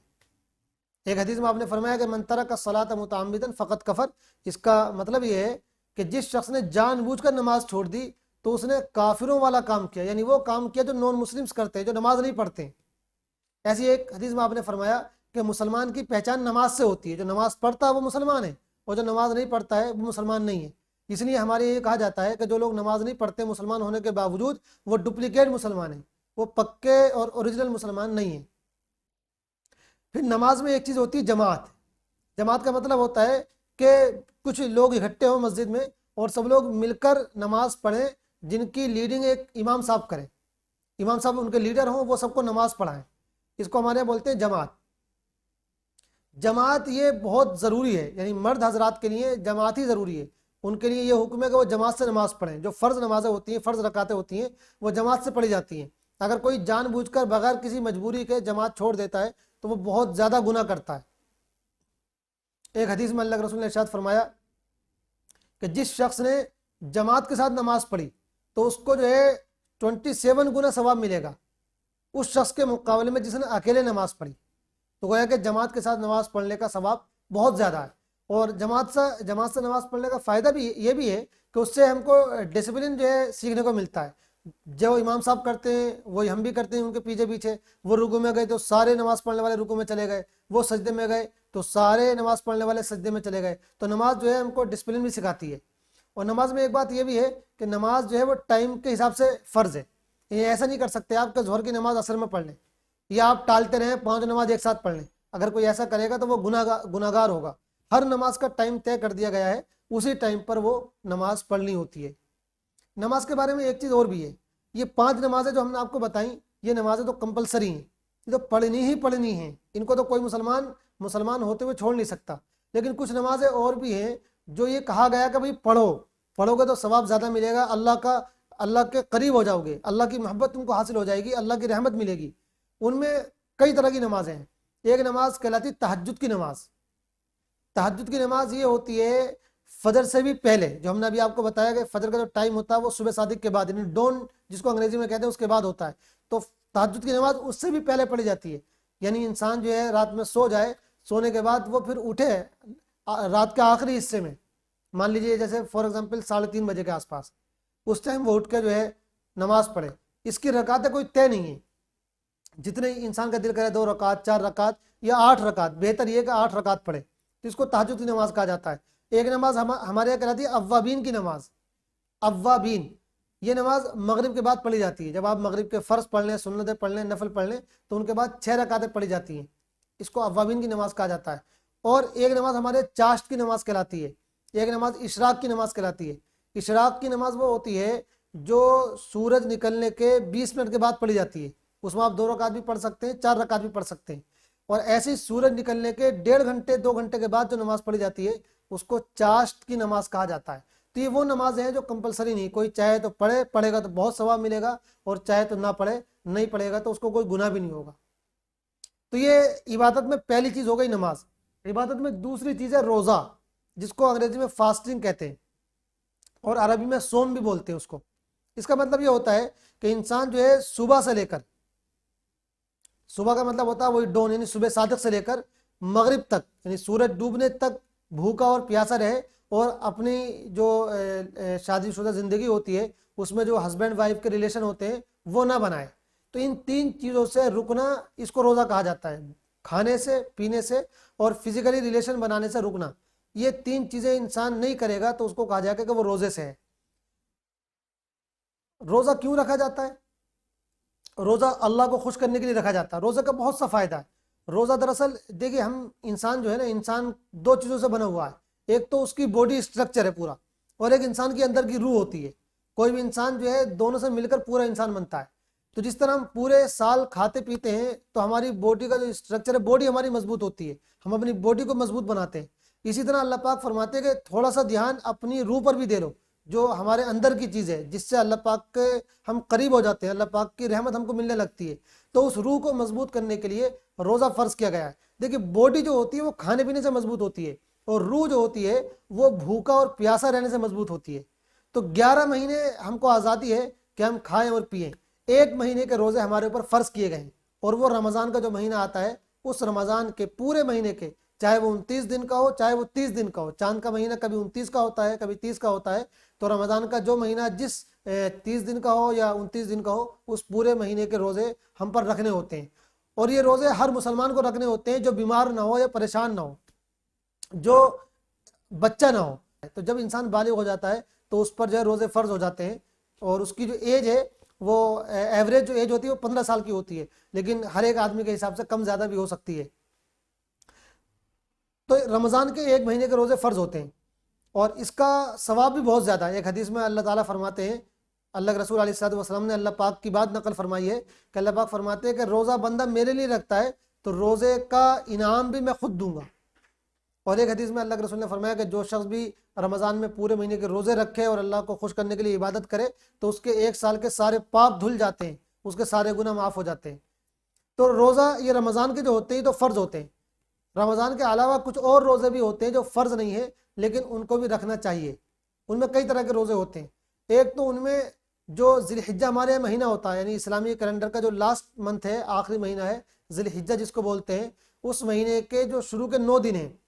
एक हदीस में आपने फरमाया कि मन तरक सलात मुतअम्मिदन फ़क़त कफ़र। इसका मतलब ये है कि जिस शख्स ने जानबूझकर नमाज छोड़ दी तो उसने काफिरों वाला काम किया, यानी वो काम किया जो नॉन मुस्लिम्स करते हैं, जो नमाज नहीं पढ़ते। ऐसी एक हदीस में आपने फरमाया कि मुसलमान की पहचान नमाज से होती है, जो नमाज पढ़ता है वो मुसलमान है और जो नमाज नहीं पढ़ता है वो मुसलमान नहीं है। इसलिए हमारे ये कहा जाता है कि जो लोग नमाज नहीं पढ़ते मुसलमान होने के बावजूद, वो डुप्लीकेट मुसलमान है, वो पक्के और ओरिजिनल मुसलमान नहीं है। फिर नमाज में एक चीज़ होती है जमात। जमात का मतलब होता है कि कुछ लोग इकट्ठे हों मस्जिद में और सब लोग मिलकर नमाज पढ़ें, जिनकी लीडिंग एक इमाम साहब करें, इमाम साहब उनके लीडर हों, वो सबको नमाज पढ़ाएं। इसको हमारे यहाँ बोलते हैं जमात। जमात ये बहुत ज़रूरी है, यानी मर्द हजरात के लिए जमात ही ज़रूरी है। उनके लिए ये हुक्म है कि वो जमात से नमाज पढ़ें। जो फ़र्ज़ नमाज़ें होती हैं, फ़र्ज़ रकातें होती हैं, वो जमात से पढ़ी जाती हैं। अगर कोई जानबूझकर बगैर किसी मजबूरी के जमात छोड़ देता है तो वो बहुत ज़्यादा गुनाह करता है। एक हदीस में अल्लाह के रसूल ने इरशाद फरमाया कि जिस शख्स ने जमात के साथ नमाज पढ़ी तो उसको जो है 27 गुना सवाब मिलेगा उस शख्स के मुकाबले में जिसने अकेले नमाज पढ़ी। तो गोया कि जमात के साथ नमाज पढ़ने का सवाब बहुत ज़्यादा है। और जमात से नमाज पढ़ने का फ़ायदा भी ये भी है कि उससे हमको डिसिप्लिन जो है सीखने को मिलता है। जो इमाम साहब करते हैं वही हम भी करते हैं उनके पीछे पीछे। वो रुकू में गए तो सारे नमाज पढ़ने वाले रुकू में चले गए, वो सजदे में गए तो सारे नमाज पढ़ने वाले सजदे में चले गए। तो नमाज जो है हमको डिसिप्लिन भी सिखाती है। और नमाज में एक बात ये भी है कि नमाज जो है वो टाइम के हिसाब से फ़र्ज़ है। ये ऐसा नहीं कर सकते आप कि ज़ोहर की नमाज असर में पढ़ लें या आप टालते रहें 5 नमाज एक साथ पढ़ लें। अगर कोई ऐसा करेगा तो वो गुनाहगार होगा। हर नमाज का टाइम तय कर दिया गया है, उसी टाइम पर वो नमाज पढ़नी होती है। नमाज के बारे में एक चीज़ और भी है, ये 5 नमाजें जो हमने आपको बताई, ये नमाजें तो कंपलसरी हैं, ये तो पढ़नी ही पढ़नी हैं। इनको तो कोई मुसलमान होते हुए छोड़ नहीं सकता। लेकिन कुछ नमाजें और भी हैं जो ये कहा गया कि भाई पढ़ोगे तो सवाब ज़्यादा मिलेगा, अल्लाह के करीब हो जाओगे, अल्लाह की मोहब्बत तुमको हासिल हो जाएगी, अल्लाह की रहमत मिलेगी। उनमें कई तरह की नमाजें हैं। एक नमाज कहलाती तहज्जुद की नमाज। तहज्जुद की नमाज ये होती है फजर से भी पहले, जो हमने अभी आपको बताया कि फजर का जो टाइम होता है वो सुबह सादिक के बाद, यानी डॉन जिसको अंग्रेजी में कहते हैं, उसके बाद होता है। तो तहज्जुद की नमाज उससे भी पहले पढ़ी जाती है। यानी इंसान जो है रात में सो जाए, सोने के बाद वो फिर उठे रात के आखिरी हिस्से में, मान लीजिए जैसे फॉर एग्जांपल 3:30 बजे के आसपास, उस टाइम वो उठ के जो है नमाज पढ़े। इसकी रकातें कोई तय नहीं है, जितने इंसान का दिल करे 2 रकात, 4 रकात या 8 रकात, बेहतर ये कि 8 रकात पढ़े, तो इसको तहज्जुद की नमाज कहा जाता है। एक नमाज हमारे यहाँ कहलाती है अव्वाबीन की नमाज। अव्वाबीन ये नमाज मगरिब के बाद पढ़ी जाती है। जब आप मगरिब के फ़र्ज पढ़ लें, सुन्नतें पढ़ लें, नफल पढ़ लें, तो उनके बाद 6 रकातें पढ़ी जाती हैं। इसको अव्वाबीन की नमाज कहा जाता है। और एक नमाज हमारे चाश्त की नमाज कहलाती है, एक नमाज इशराक की नमाज कहलाती है। इशराक की नमाज वो होती है जो सूरज निकलने के 20 मिनट के बाद पढ़ी जाती है। उसमें आप 2 रकात भी पढ़ सकते हैं, 4 रकात भी पढ़ सकते हैं। और ऐसे सूरज निकलने के 1.5 घंटे 2 घंटे के बाद जो नमाज पढ़ी जाती है उसको चाश्त की नमाज कहा जाता है। तो ये वो नमाज है जो कंपलसरी नहीं, कोई चाहे तो पढ़े, पढ़ेगा तो बहुत सवाब मिलेगा, और चाहे तो ना पढ़े, नहीं पढ़ेगा तो उसको कोई गुनाह भी नहीं होगा। तो ये इबादत में पहली चीज हो गई नमाज। इबादत में दूसरी चीज है रोजा, जिसको अंग्रेजी में फास्टिंग कहते हैं और अरबी में सोम भी बोलते हैं उसको। इसका मतलब ये होता है कि इंसान जो है सुबह से लेकर, सुबह का मतलब होता है वही डॉन यानी सुबह सादिक से लेकर मगरिब तक, यानी सूरज डूबने तक भूखा और प्यासा रहे, और अपनी जो शादीशुदा ज़िंदगी होती है उसमें जो हस्बैंड वाइफ के रिलेशन होते हैं वो ना बनाए। तो इन 3 चीज़ों से रुकना, इसको रोज़ा कहा जाता है। खाने से, पीने से और फिजिकली रिलेशन बनाने से रुकना, ये 3 चीज़ें इंसान नहीं करेगा तो उसको कहा जाएगा कि वो रोज़े से है। रोज़ा क्यों रखा जाता है? रोज़ा अल्लाह को खुश करने के लिए रखा जाता है। रोज़े का बहुत सा फ़ायदा है। रोज़ा दरअसल देखिए, हम इंसान जो है ना, इंसान 2 चीज़ों से बना हुआ है। एक तो उसकी बॉडी स्ट्रक्चर है पूरा, और एक इंसान के अंदर की रूह होती है। कोई भी इंसान जो है दोनों से मिलकर पूरा इंसान बनता है। तो जिस तरह हम पूरे साल खाते पीते हैं तो हमारी बॉडी का जो स्ट्रक्चर है, बॉडी हमारी मजबूत होती है, हम अपनी बॉडी को मजबूत बनाते हैं। इसी तरह अल्लाह पाक फरमाते हैं कि थोड़ा सा ध्यान अपनी रूह पर भी दे लो, जो हमारे अंदर की चीज़ है, जिससे अल्लाह पाक के हम करीब हो जाते हैं, अल्लाह पाक की रहमत हमको मिलने लगती है। तो उस रूह को मजबूत करने के लिए रोज़ा फ़र्ज किया गया है। देखिए, बॉडी जो होती है वो खाने पीने से मजबूत होती है, और रूह जो होती है वो भूखा और प्यासा रहने से मजबूत होती है। तो 11 महीने हमको आज़ादी है कि हम खाएं और पिएं। 1 महीने के रोज़े हमारे ऊपर फ़र्ज किए गए हैं, और वो रमज़ान का जो महीना आता है, उस रमज़ान के पूरे महीने के, चाहे वो 29 दिन का हो, चाहे वो 30 दिन का हो। चांद का महीना कभी 29 का होता है, कभी 30 का होता है। तो रमज़ान का जो महीना जिस 30 दिन का हो या 29 दिन का हो, उस पूरे महीने के रोज़े हम पर रखने होते हैं। और ये रोज़े हर मुसलमान को रखने होते हैं जो बीमार ना हो या परेशान ना हो, जो बच्चा ना हो। तो जब इंसान बालिग हो जाता है तो उस पर जो है रोज़े फ़र्ज हो जाते हैं, और उसकी जो एज है वो एवरेज जो एज होती है वो 15 साल की होती है, लेकिन हर एक आदमी के हिसाब से कम ज़्यादा भी हो सकती है। तो रमज़ान के 1 महीने के रोज़े फ़र्ज होते हैं, और इसका सवाब भी बहुत ज़्यादा है। एक हदीस में अल्लाह ताला फरमाते हैं, अल्लाह के रसूल अलैहि वसल्लम ने अल्लाह पाक की बात नकल फरमाई है कि अल्लाह पाक फरमाते हैं कि रोज़ा बंदा मेरे लिए रखता है तो रोज़े का इनाम भी मैं खुद दूंगा। और एक हदीस में अल्लाह के रसूल ने फरमाया कि जो शख्स भी रमज़ान में पूरे महीने के रोज़े रखे और अल्लाह को खुश करने के लिए इबादत करे तो उसके 1 साल के सारे पाप धुल जाते हैं, उसके सारे गुनाह माफ़ हो जाते हैं। तो रोज़ा ये रमज़ान के जो होते हैं तो फ़र्ज होते हैं। रमज़ान के अलावा कुछ और रोज़े भी होते हैं जो फ़र्ज नहीं है, लेकिन उनको भी रखना चाहिए। उनमें कई तरह के रोज़े होते हैं। एक तो उनमें जो ज़िलहिज्जा हमारे यहाँ महीना होता है, यानी इस्लामी कैलेंडर का जो लास्ट मंथ है, आखिरी महीना है ज़िलहिज्जा जिसको बोलते हैं, उस महीने के जो शुरू के 9 दिन हैं,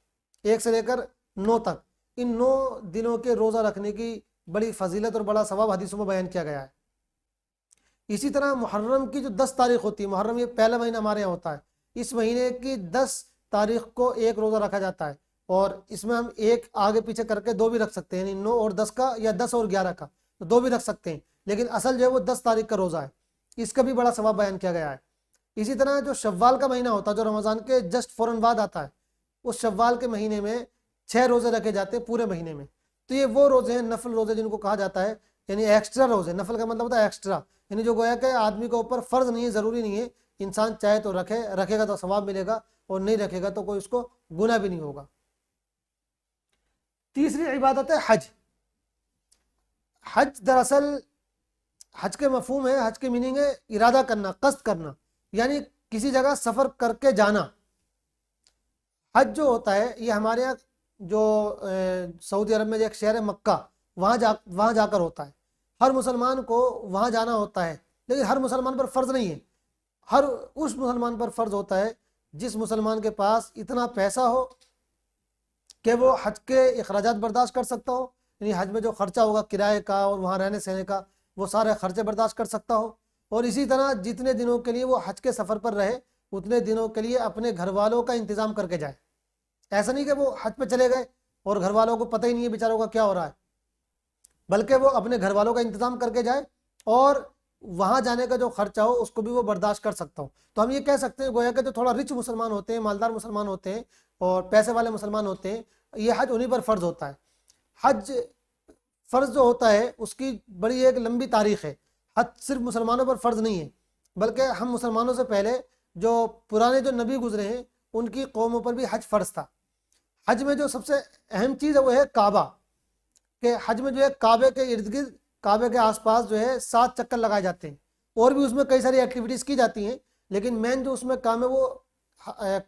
1 से लेकर 9 तक, इन 9 दिनों के रोज़ा रखने की बड़ी फजीलत और बड़ा सवाब हदीसों में बयान किया गया है। इसी तरह मुहर्रम की जो 10 तारीख होती है, मुहर्रम ये पहला महीना हमारे यहाँ होता है, इस महीने की 10 तारीख को एक रोज़ा रखा जाता है, और इसमें हम एक आगे पीछे करके 2 भी रख सकते हैं, यानी 9 और 10 का या 10 और 11 का, तो 2 भी रख सकते हैं, लेकिन असल जो है वो 10 तारीख का रोज़ा है। इसका भी बड़ा सवाब बयान किया गया है। इसी तरह जो शव्वाल का महीना होता है, जो रमज़ान के जस्ट फ़ौरन बाद आता है, उस शव्वाल के महीने में 6 रोज़े रखे जाते हैं पूरे महीने में। तो ये वो रोज़े हैं, नफल रोज़े जिनको कहा जाता है, यानी एक्स्ट्रा रोज़े। नफल का मतलब होता है एक्स्ट्रा, यानी जो गोया कि आदमी के ऊपर फ़र्ज नहीं है, ज़रूरी नहीं है, इंसान चाहे तो रखे, रखेगा तो सवाब मिलेगा, और नहीं रखेगा तो कोई उसको गुनाह भी नहीं होगा। तीसरी इबादत है हज। हज दरअसल हज के मफहूम है, हज के मीनिंग है इरादा करना, कस्द करना, यानी किसी जगह सफ़र करके जाना। हज जो होता है ये हमारे यहाँ जो सऊदी अरब में जो एक शहर है मक्का, वहाँ जाकर होता है। हर मुसलमान को वहाँ जाना होता है, लेकिन हर मुसलमान पर फ़र्ज़ नहीं है। हर उस मुसलमान पर फ़र्ज़ होता है जिस मुसलमान के पास इतना पैसा हो कि वो हज के अखराजात बर्दाश्त कर सकता हो, यानी हज में जो खर्चा होगा किराए का और वहाँ रहने सहने का, वो सारे खर्चे बर्दाश्त कर सकता हो। और इसी तरह जितने दिनों के लिए वो हज के सफ़र पर रहे उतने दिनों के लिए अपने घर वालों का इंतज़ाम करके जाए। ऐसा नहीं कि वो हज पे चले गए और घर वालों को पता ही नहीं है बेचारों का क्या हो रहा है, बल्कि वो अपने घर वालों का इंतज़ाम करके जाए और वहाँ जाने का जो खर्चा हो उसको भी वो बर्दाश्त कर सकता हो। तो हम ये कह सकते हैं गोया कि जो थोड़ा रिच मुसलमान होते हैं, मालदार मुसलमान होते हैं और पैसे वाले मुसलमान होते हैं, ये हज उन्हीं पर फ़र्ज़ होता है। हज फ़र्ज़ जो होता है उसकी बड़ी एक लंबी तारीख़ है। हज सिर्फ मुसलमानों पर फ़र्ज़ नहीं है, बल्कि हम मुसलमानों से पहले जो पुराने जो नबी गुजरे हैं उनकी कौमों पर भी हज फ़र्ज़ था। हज में जो सबसे अहम चीज़ है वो है काबा, कि हज में जो है काबे के इर्द गिर्द, काबे के आसपास जो है 7 चक्कर लगाए जाते हैं। और भी उसमें कई सारी एक्टिविटीज़ की जाती हैं, लेकिन मेन जो उसमें काम है वो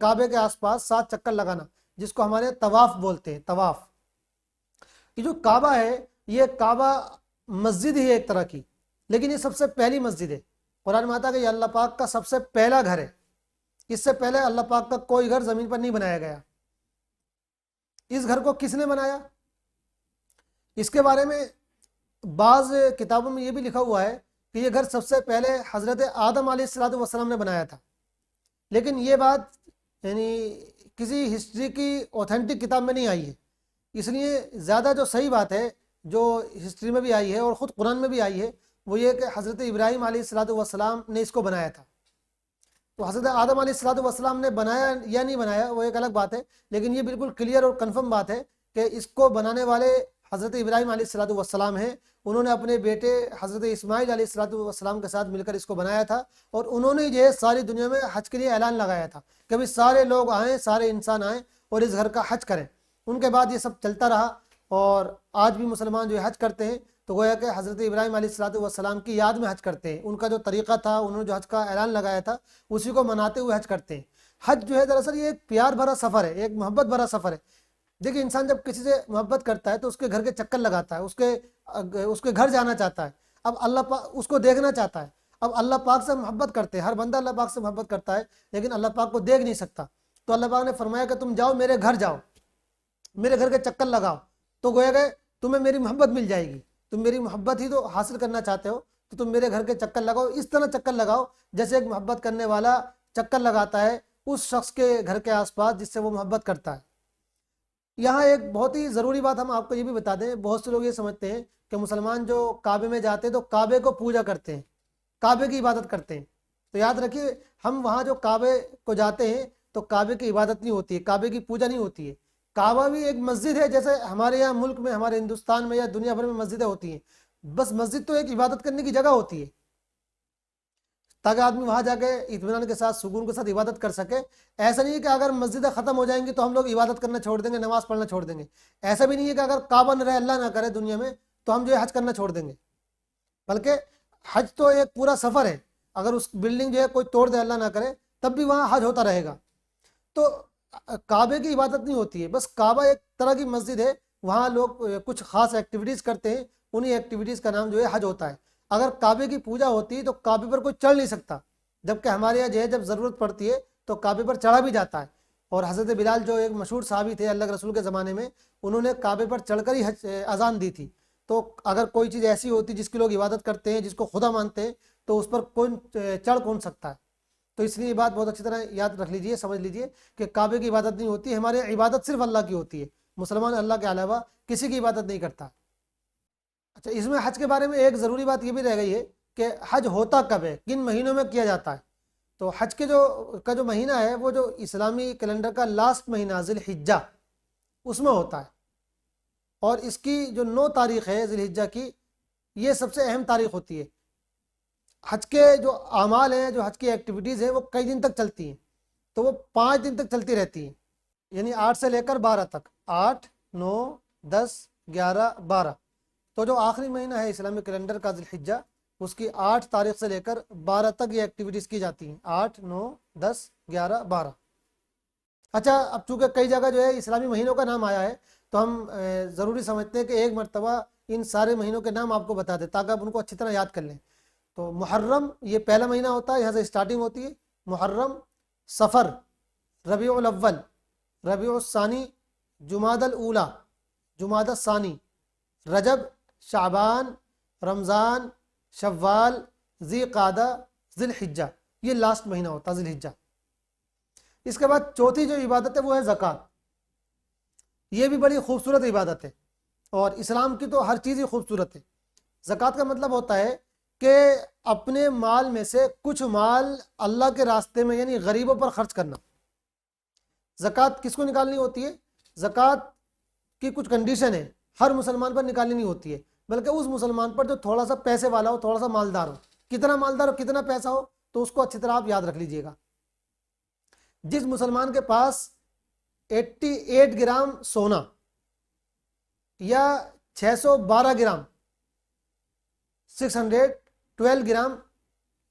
काबे के आसपास 7 चक्कर लगाना, जिसको हमारे तवाफ़ बोलते हैं। तवाफ़, ये जो काबा है, ये काबा मस्जिद ही है एक तरह की, लेकिन ये सबसे पहली मस्जिद है। कुरान में आता है कि ये अल्लाह पाक का सबसे पहला घर है। इससे पहले अल्लाह पाक का कोई घर ज़मीन पर नहीं बनाया गया। इस घर को किसने बनाया, इसके बारे में बाज़ किताबों में ये भी लिखा हुआ है कि ये घर सबसे पहले हज़रत आदम अलैहिस्सलाम ने बनाया था। लेकिन ये बात यानी किसी हिस्ट्री की ऑथेंटिक किताब में नहीं आई है। इसलिए ज़्यादा जो सही बात है, जो हिस्ट्री में भी आई है और ख़ुद कुरान में भी आई है, वो ये कि हज़रत इब्राहीम अलैहिस्सलाम ने इसको बनाया था। तो हज़रत आदम अलैहिस्सलाम ने बनाया या नहीं बनाया वो एक अलग बात है, लेकिन ये बिल्कुल क्लियर और कन्फर्म बात है कि इसको बनाने वाले हज़रत इब्राहीम अलैहिस्सलाम हैं। उन्होंने अपने बेटे हज़रत इस्माइल अलैहिस्सलाम के साथ मिलकर इसको बनाया था, और उन्होंने जो है सारी दुनिया में हज के लिए ऐलान लगाया था कि भाई सारे लोग आएँ, सारे इंसान आएँ और इस घर का हज करें। उनके बाद ये सब चलता रहा और आज भी मुसलमान जो है हज करते हैं तो गोया कि हज़रत इब्राहीम अलैहिस्सलाम की याद में हज करते हैं। उनका जो तरीक़ा था, उन्होंने जो हज का ऐलान लगाया था, उसी को मनाते हुए हज करते हैं। हज जो है दरअसल ये एक प्यार भरा सफ़र है, एक मोहब्बत भरा सफ़र है। देखिए, इंसान जब किसी से मोहब्बत करता है तो उसके घर के चक्कर लगाता है, उसके घर जाना चाहता है, अब अल्लाह पाक उसको देखना चाहता है। अब अल्लाह पाक से मोहब्बत करते हैं, हर बंदा अल्लाह पाक से मोहब्बत करता है, लेकिन अल्लाह पाक को देख नहीं सकता। तो अल्लाह पाक ने फरमाया कि तुम जाओ, मेरे घर जाओ, मेरे घर के चक्कर लगाओ, तो गोया गए तुम्हें मेरी मोहब्बत मिल जाएगी। तुम मेरी मोहब्बत ही तो हासिल करना चाहते हो, तो तुम मेरे घर के चक्कर लगाओ। इस तरह चक्कर लगाओ जैसे एक मोहब्बत करने वाला चक्कर लगाता है उस शख्स के घर के आसपास जिससे वो मोहब्बत करता है। यहाँ एक बहुत ही ज़रूरी बात हम आपको ये भी बता दें, बहुत से लोग ये समझते हैं कि मुसलमान जो काबे में जाते हैं तो काबे को पूजा करते हैं, काबे की इबादत करते हैं। तो याद रखिए, हम वहाँ जो काबे को जाते हैं तो काबे की इबादत नहीं होती है, काबे की पूजा नहीं होती है। काबा भी एक मस्जिद है, जैसे हमारे यहाँ मुल्क में, हमारे हिंदुस्तान में या दुनिया भर में मस्जिदें होती हैं। बस मस्जिद तो एक इबादत करने की जगह होती है, ताकि आदमी वहाँ जाके इत्मीनान के साथ, सुकून के साथ इबादत कर सके। ऐसा नहीं है कि अगर मस्जिदें ख़त्म हो जाएंगी तो हम लोग इबादत करना छोड़ देंगे, नमाज़ पढ़ना छोड़ देंगे। ऐसा भी नहीं है कि अगर काबा न रहे, अल्लाह ना करे दुनिया में, तो हम जो है हज करना छोड़ देंगे। बल्कि हज तो एक पूरा सफ़र है। अगर उस बिल्डिंग जो है कोई तोड़ दे, अल्लाह ना करे, तब भी वहाँ हज होता रहेगा। तो काबे की इबादत नहीं होती है, बस काबा एक तरह की मस्जिद है, वहाँ लोग कुछ ख़ास एक्टिविटीज़ करते हैं, उन्हीं एक्टिविटीज़ का नाम जो है हज होता है। अगर काबे की पूजा होती है तो काबे पर कोई चढ़ नहीं सकता, जबकि हमारे यहाँ जो है जब ज़रूरत पड़ती है तो काबे पर चढ़ा भी जाता है। और हज़रत बिलाल जो एक मशहूर सहाबी थे अल्लाह के रसूल के ज़माने में, उन्होंने काबे पर चढ़कर ही अजान दी थी। तो अगर कोई चीज़ ऐसी होती जिसकी लोग इबादत करते हैं, जिसको खुदा मानते हैं, तो उस पर कौन चढ़ कौन सकता है। तो इसलिए ये बात बहुत अच्छी तरह याद रख लीजिए, समझ लीजिए कि काबे की इबादत नहीं होती, हमारे इबादत सिर्फ अल्लाह की होती है। मुसलमान अल्लाह के अलावा किसी की इबादत नहीं करता। अच्छा, इसमें हज के बारे में एक ज़रूरी बात ये भी रह गई है कि हज होता कब है, किन महीनों में किया जाता है। तो हज के जो महीना है वो जो इस्लामी कैलेंडर का लास्ट महीना ज़िलहिज्जा, उसमें होता है। और इसकी जो 9 तारीख़ है ज़िलहिज्जा की, ये सबसे अहम तारीख़ होती है। हज के जो आमाल हैं, जो हज की एक्टिविटीज़ हैं, वो कई दिन तक चलती हैं। तो वो 5 दिन तक चलती रहती हैं, यानी 8 से लेकर 12 तक, 8, 9, 10, 11, 12। तो जो आखिरी महीना है इस्लामी कैलेंडर का ज़िलहिज्जा, उसकी 8 तारीख से लेकर 12 तक ये एक्टिविटीज़ की जाती हैं। 8, 9, 10, 11, 12। अच्छा, अब चूँकि कई जगह जो है इस्लामी महीनों का नाम आया है, तो हम ज़रूरी समझते हैं कि एक मरतबा इन सारे महीनों के नाम आपको बता दें ताकि आप उनको अच्छी तरह याद कर लें। तो मुहर्रम ये पहला महीना होता है, यहाँ से स्टार्टिंग होती है। मुहर्रम, सफ़र, रबीउल अव्वल, रबीउल सानी, जुमादल ऊला, जुमादल सानी, रजब, शाबान, रमज़ान, शव्वाल, ज़िक़ादा, ज़िलहिज्जा, ये लास्ट महीना होता है ज़िलहिज्जा। इसके बाद चौथी जो इबादत है वो है ज़कात। ये भी बड़ी खूबसूरत इबादत है और इस्लाम की तो हर चीज़ ही खूबसूरत है। ज़कात का मतलब होता है कि अपने माल में से कुछ माल अल्लाह के रास्ते में यानी गरीबों पर खर्च करना। ज़कात किसको निकालनी होती है? ज़कात की कुछ कंडीशन है, हर मुसलमान पर निकालनी नहीं होती है, बल्कि उस मुसलमान पर जो थोड़ा सा पैसे वाला हो, थोड़ा सा मालदार हो। कितना मालदार हो, कितना पैसा हो, तो उसको अच्छी तरह आप याद रख लीजिएगा। जिस मुसलमान के पास 88 ग्राम सोना या 612 ग्राम 612 ग्राम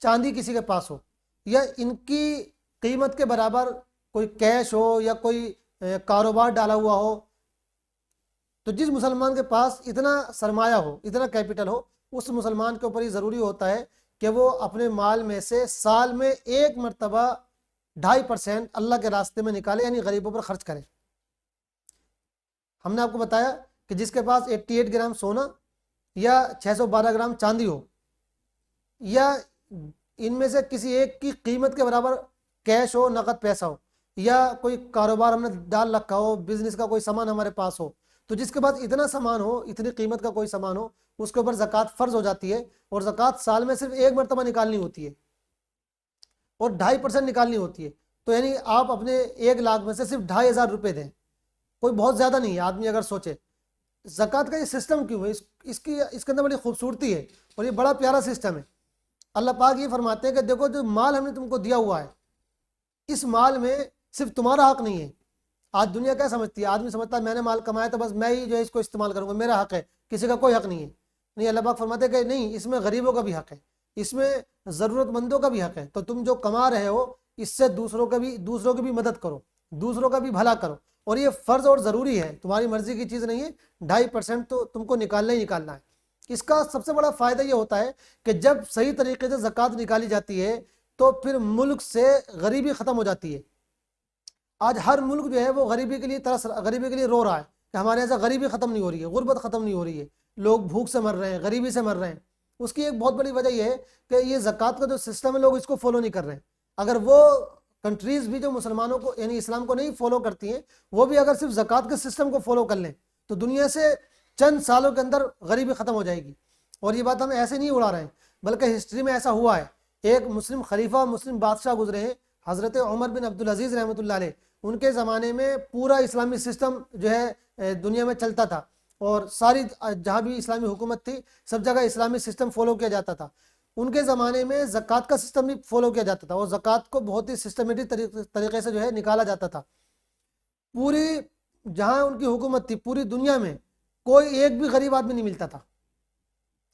चांदी किसी के पास हो, या इनकी कीमत के बराबर कोई कैश हो या कोई कारोबार डाला हुआ हो, तो जिस मुसलमान के पास इतना सरमाया हो, इतना कैपिटल हो, उस मुसलमान के ऊपर ही ज़रूरी होता है कि वो अपने माल में से साल में एक मरतबा 2.5% अल्लाह के रास्ते में निकाले, यानी गरीबों पर खर्च करें। हमने आपको बताया कि जिसके पास 88 ग्राम सोना या 612 ग्राम चांदी हो, या इनमें से किसी एक की कीमत के बराबर कैश हो, नकद पैसा हो, या कोई कारोबार हमने डाल रखा हो, बिजनेस का कोई सामान हमारे पास हो, तो जिसके पास इतना सामान हो, इतनी कीमत का कोई सामान हो, उसके ऊपर ज़कात फ़र्ज हो जाती है। और ज़कात साल में सिर्फ एक मरतबा निकालनी होती है और 2.5% निकालनी होती है। तो यानी आप अपने 1 लाख में से सिर्फ 2,500 रुपये दें, कोई बहुत ज़्यादा नहीं है। आदमी अगर सोचे ज़कात का ये सिस्टम क्यों है, इसके अंदर बड़ी खूबसूरती है और ये बड़ा प्यारा सिस्टम है। अल्लाह पाक ये फरमाते हैं कि देखो जो माल हमने तुमको दिया हुआ है, इस माल में सिर्फ तुम्हारा हक नहीं है। आज दुनिया क्या समझती है, आदमी समझता है मैंने माल कमाया तो बस मैं ही जो है इसको इस्तेमाल करूंगा, मेरा हक है, किसी का कोई हक नहीं है। नहीं, अल्लाह पाक फरमाते हैं कि नहीं, इसमें गरीबों का भी हक है, इसमें ज़रूरतमंदों का भी हक है। तो तुम जो कमा रहे हो इससे दूसरों की भी मदद करो, दूसरों का भी भला करो, और ये फ़र्ज़ और ज़रूरी है, तुम्हारी मर्जी की चीज़ नहीं है। 2.5% तो तुमको निकालना ही निकालना है। इसका सबसे बड़ा फ़ायदा ये होता है कि जब सही तरीके से ज़कात निकाली जाती है तो फिर मुल्क से गरीबी ख़त्म हो जाती है। आज हर मुल्क जो है वो गरीबी के लिए गरीबी के लिए रो रहा है कि हमारे यहाँ गरीबी ख़त्म नहीं हो रही है, गुर्बत ख़त्म नहीं हो रही है, लोग भूख से मर रहे हैं, गरीबी से मर रहे हैं। उसकी एक बहुत बड़ी वजह यह है कि ये ज़कात का जो सिस्टम है लोग इसको फॉलो नहीं कर रहे हैं। अगर वो कंट्रीज़ भी जो मुसलमानों को यानी इस्लाम को नहीं फॉलो करती हैं, वो भी अगर सिर्फ ज़कात के सिस्टम को फॉलो कर लें तो दुनिया से चंद सालों के अंदर गरीबी ख़त्म हो जाएगी। और ये बात हम ऐसे नहीं उड़ा रहे हैं, बल्कि हिस्ट्री में ऐसा हुआ है। एक मुस्लिम खलीफा, मुस्लिम बादशाह गुजरे हैं, हज़रत उमर बिन अब्दुल अजीज़ रहमतुल्लाह अलैह। उनके ज़माने में पूरा इस्लामी सिस्टम जो है दुनिया में चलता था और सारी जहाँ भी इस्लामी हुकूमत थी सब जगह इस्लामी सिस्टम फॉलो किया जाता था। उनके ज़माने में ज़कात का सिस्टम भी फॉलो किया जाता था और ज़कात को बहुत ही सिस्टमेटिक तरीके से जो है निकाला जाता था। पूरी जहाँ उनकी हुकूमत थी पूरी दुनिया में कोई एक भी गरीब आदमी नहीं मिलता था।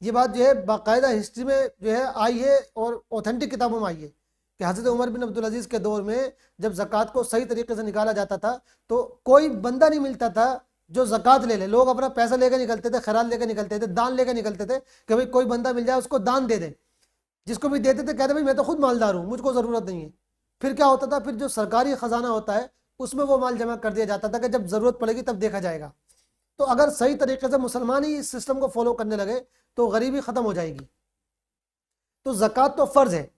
ये बात जो है बाकायदा हिस्ट्री में जो है आई है और ऑथेंटिक किताबों में आई है कि हज़रत उमर बिन अब्दुल अजीज़ के दौर में जब ज़कात को सही तरीके से निकाला जाता था तो कोई बंदा नहीं मिलता था जो ज़कात ले ले। लोग अपना पैसा लेकर निकलते थे, खैरात लेकर निकलते थे, दान लेकर निकलते थे कि भाई कोई बंदा मिल जाए उसको दान दे दे। जिसको भी देते थे कहते भाई मैं तो खुद मालदार हूँ, मुझको ज़रूरत नहीं है। फिर क्या होता था, फिर जो सरकारी ख़जाना होता है उसमें वो माल जमा कर दिया जाता था कि जब ज़रूरत पड़ेगी तब देखा जाएगा। तो अगर सही तरीके से मुसलमान ही इस सिस्टम को फॉलो करने लगे तो गरीबी ख़त्म हो जाएगी। तो ज़कात तो फ़र्ज़ है।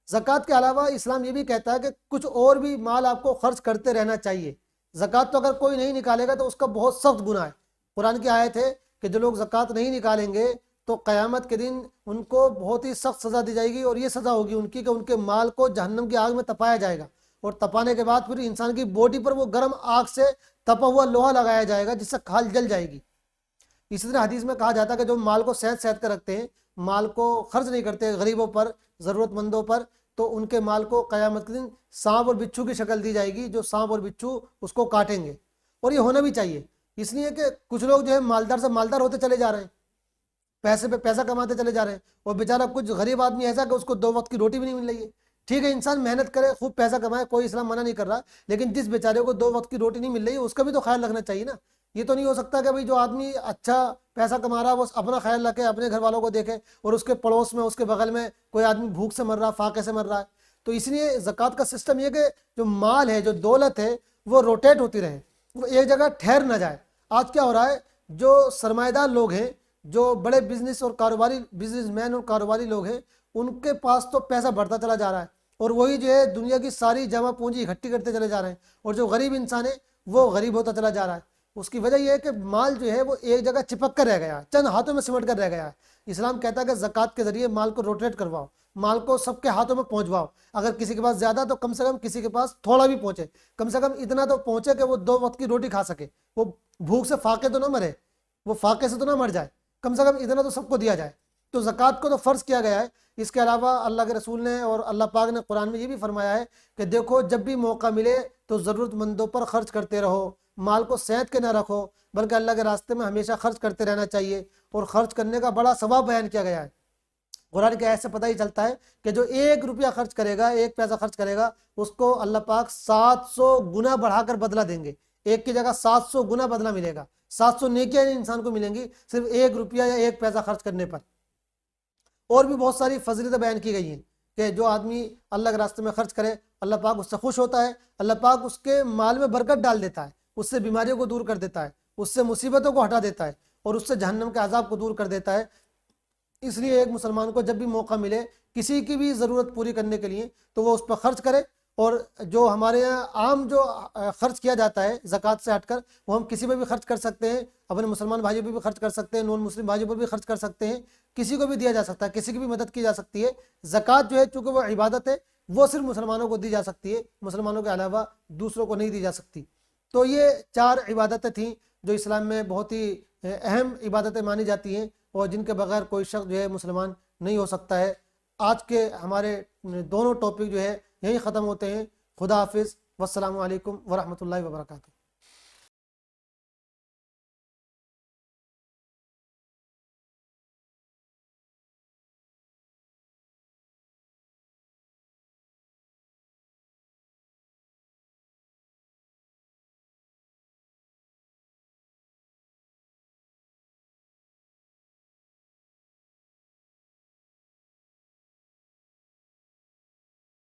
ज़कात के अलावा इस्लाम ये भी कहता है कि कुछ और भी माल आपको खर्च करते रहना चाहिए। ज़कात तो अगर कोई नहीं निकालेगा तो उसका बहुत सख्त गुनाह है। कुरान की आयत है कि जो लोग ज़कात नहीं निकालेंगे तो क़यामत के दिन उनको बहुत ही सख्त सज़ा दी जाएगी और ये सज़ा होगी उनकी कि उनके माल को जहन्नम की आग में तपाया जाएगा और तपाने के बाद फिर इंसान की बॉडी पर वो गर्म आग से तपा हुआ लोहा लगाया जाएगा जिससे खाल जल जाएगी। इसी तरह हदीस में कहा जाता है कि जो माल को सहज सहज कर रखते हैं, माल को खर्च नहीं करते गरीबों पर, ज़रूरतमंदों पर, तो उनके माल को क़यामत के दिन सांप और बिच्छू की शक्ल दी जाएगी, जो सांप और बिच्छू उसको काटेंगे। और ये होना भी चाहिए, इसलिए कि कुछ लोग जो है मालदार से मालदार होते चले जा रहे हैं, पैसे पे पैसा कमाते चले जा रहे हैं, और बेचारा कुछ गरीब आदमी ऐसा कि उसको 2 वक्त की रोटी भी नहीं मिल रही है। ठीक है, इंसान मेहनत करे, खूब पैसा कमाए, कोई इस्लाम मना नहीं कर रहा, लेकिन जिस बेचारे को 2 वक्त की रोटी नहीं मिल रही है उसका भी तो ख्याल रखना चाहिए ना। ये तो नहीं हो सकता कि भाई जो आदमी अच्छा पैसा कमा रहा है वो अपना ख्याल रखे, अपने घर वालों को देखे, और उसके पड़ोस में, उसके बगल में कोई आदमी भूख से मर रहा, फाके से मर रहा है। तो इसलिए ज़कात का सिस्टम ये कि जो माल है, जो दौलत है, वो रोटेट होती रहे, वो एक जगह ठहर ना जाए। आज क्या हो रहा है, जो सरमाएदार लोग हैं, जो बड़े बिजनेस और कारोबारी बिजनेसमैन और कारोबारी लोग हैं, उनके पास तो पैसा बढ़ता चला जा रहा है और वही जो है दुनिया की सारी जमा पूंजी इकट्ठी करते चले जा रहे हैं, और जो गरीब इंसान है वो गरीब होता चला जा रहा है। उसकी वजह यह है कि माल जो है वो एक जगह चिपक कर रह गया है, चंद हाथों में सिमट कर रह गया है। इस्लाम कहता है कि ज़कात के जरिए माल को रोटेट करवाओ, माल को सबके हाथों में पहुंचवाओ। अगर किसी के पास ज्यादा तो कम से कम किसी के पास थोड़ा भी पहुंचे, कम से कम इतना तो पहुंचे कि वो 2 वक्त की रोटी खा सके, वो भूख से फाके तो ना मरे, वो फाके से तो ना मर जाए, कम से कम इतना तो सबको दिया जाए। तो ज़कात को तो फ़र्ज़ किया गया है। इसके अलावा अल्लाह के रसूल ने और अल्लाह पाक ने कुरान में ये भी फरमाया है कि देखो जब भी मौका मिले तो ज़रूरतमंदों पर खर्च करते रहो, माल को सेहत के ना रखो, बल्कि अल्लाह के रास्ते में हमेशा खर्च करते रहना चाहिए। और खर्च करने का बड़ा सवाब बयान किया गया है। कुरान के आयत से पता ही चलता है कि जो 1 रुपया खर्च करेगा, 1 पैसा खर्च करेगा, उसको अल्लाह पाक 700 गुना बढ़ाकर बदला देंगे। एक की जगह 700 गुना बदला मिलेगा, 700 नेकियां इंसान को मिलेंगी सिर्फ 1 रुपया या 1 पैसा खर्च करने पर। और भी बहुत सारी फजीलतें बयान की गई हैं कि जो आदमी अल्लाह के रास्ते में खर्च करे अल्लाह पाक उससे खुश होता है, अल्लाह पाक उसके माल में बरकत डाल देता है, उससे बीमारियों को दूर कर देता है, उससे मुसीबतों को हटा देता है और उससे जहन्नम के अजाब को दूर कर देता है। इसलिए एक मुसलमान को जब भी मौका मिले किसी की भी ज़रूरत पूरी करने के लिए तो वो उस पर खर्च करे। और जो हमारे यहाँ आम जो खर्च किया जाता है ज़कात से हटकर, वो हम किसी पर भी खर्च कर सकते हैं, अपने मुसलमान भाइयों पर भी खर्च कर सकते हैं, नॉन मुस्लिम भाइयों पर भी खर्च कर सकते हैं, किसी को भी दिया जा सकता है, किसी की भी मदद की जा सकती है। ज़कात जो है चूँकि वो इबादत है, वो सिर्फ मुसलमानों को दी जा सकती है, मुसलमानों के अलावा दूसरों को नहीं दी जा सकती। तो ये 4 इबादतें थीं जो इस्लाम में बहुत ही अहम इबादतें मानी जाती हैं और जिनके बगैर कोई शख्स जो है मुसलमान नहीं हो सकता है। आज के हमारे दोनों टॉपिक जो है यही ख़त्म होते हैं। खुदा हाफिज़, वस्सलामु अलैकुम वरहमतुल्लाहि वबरकातुहू।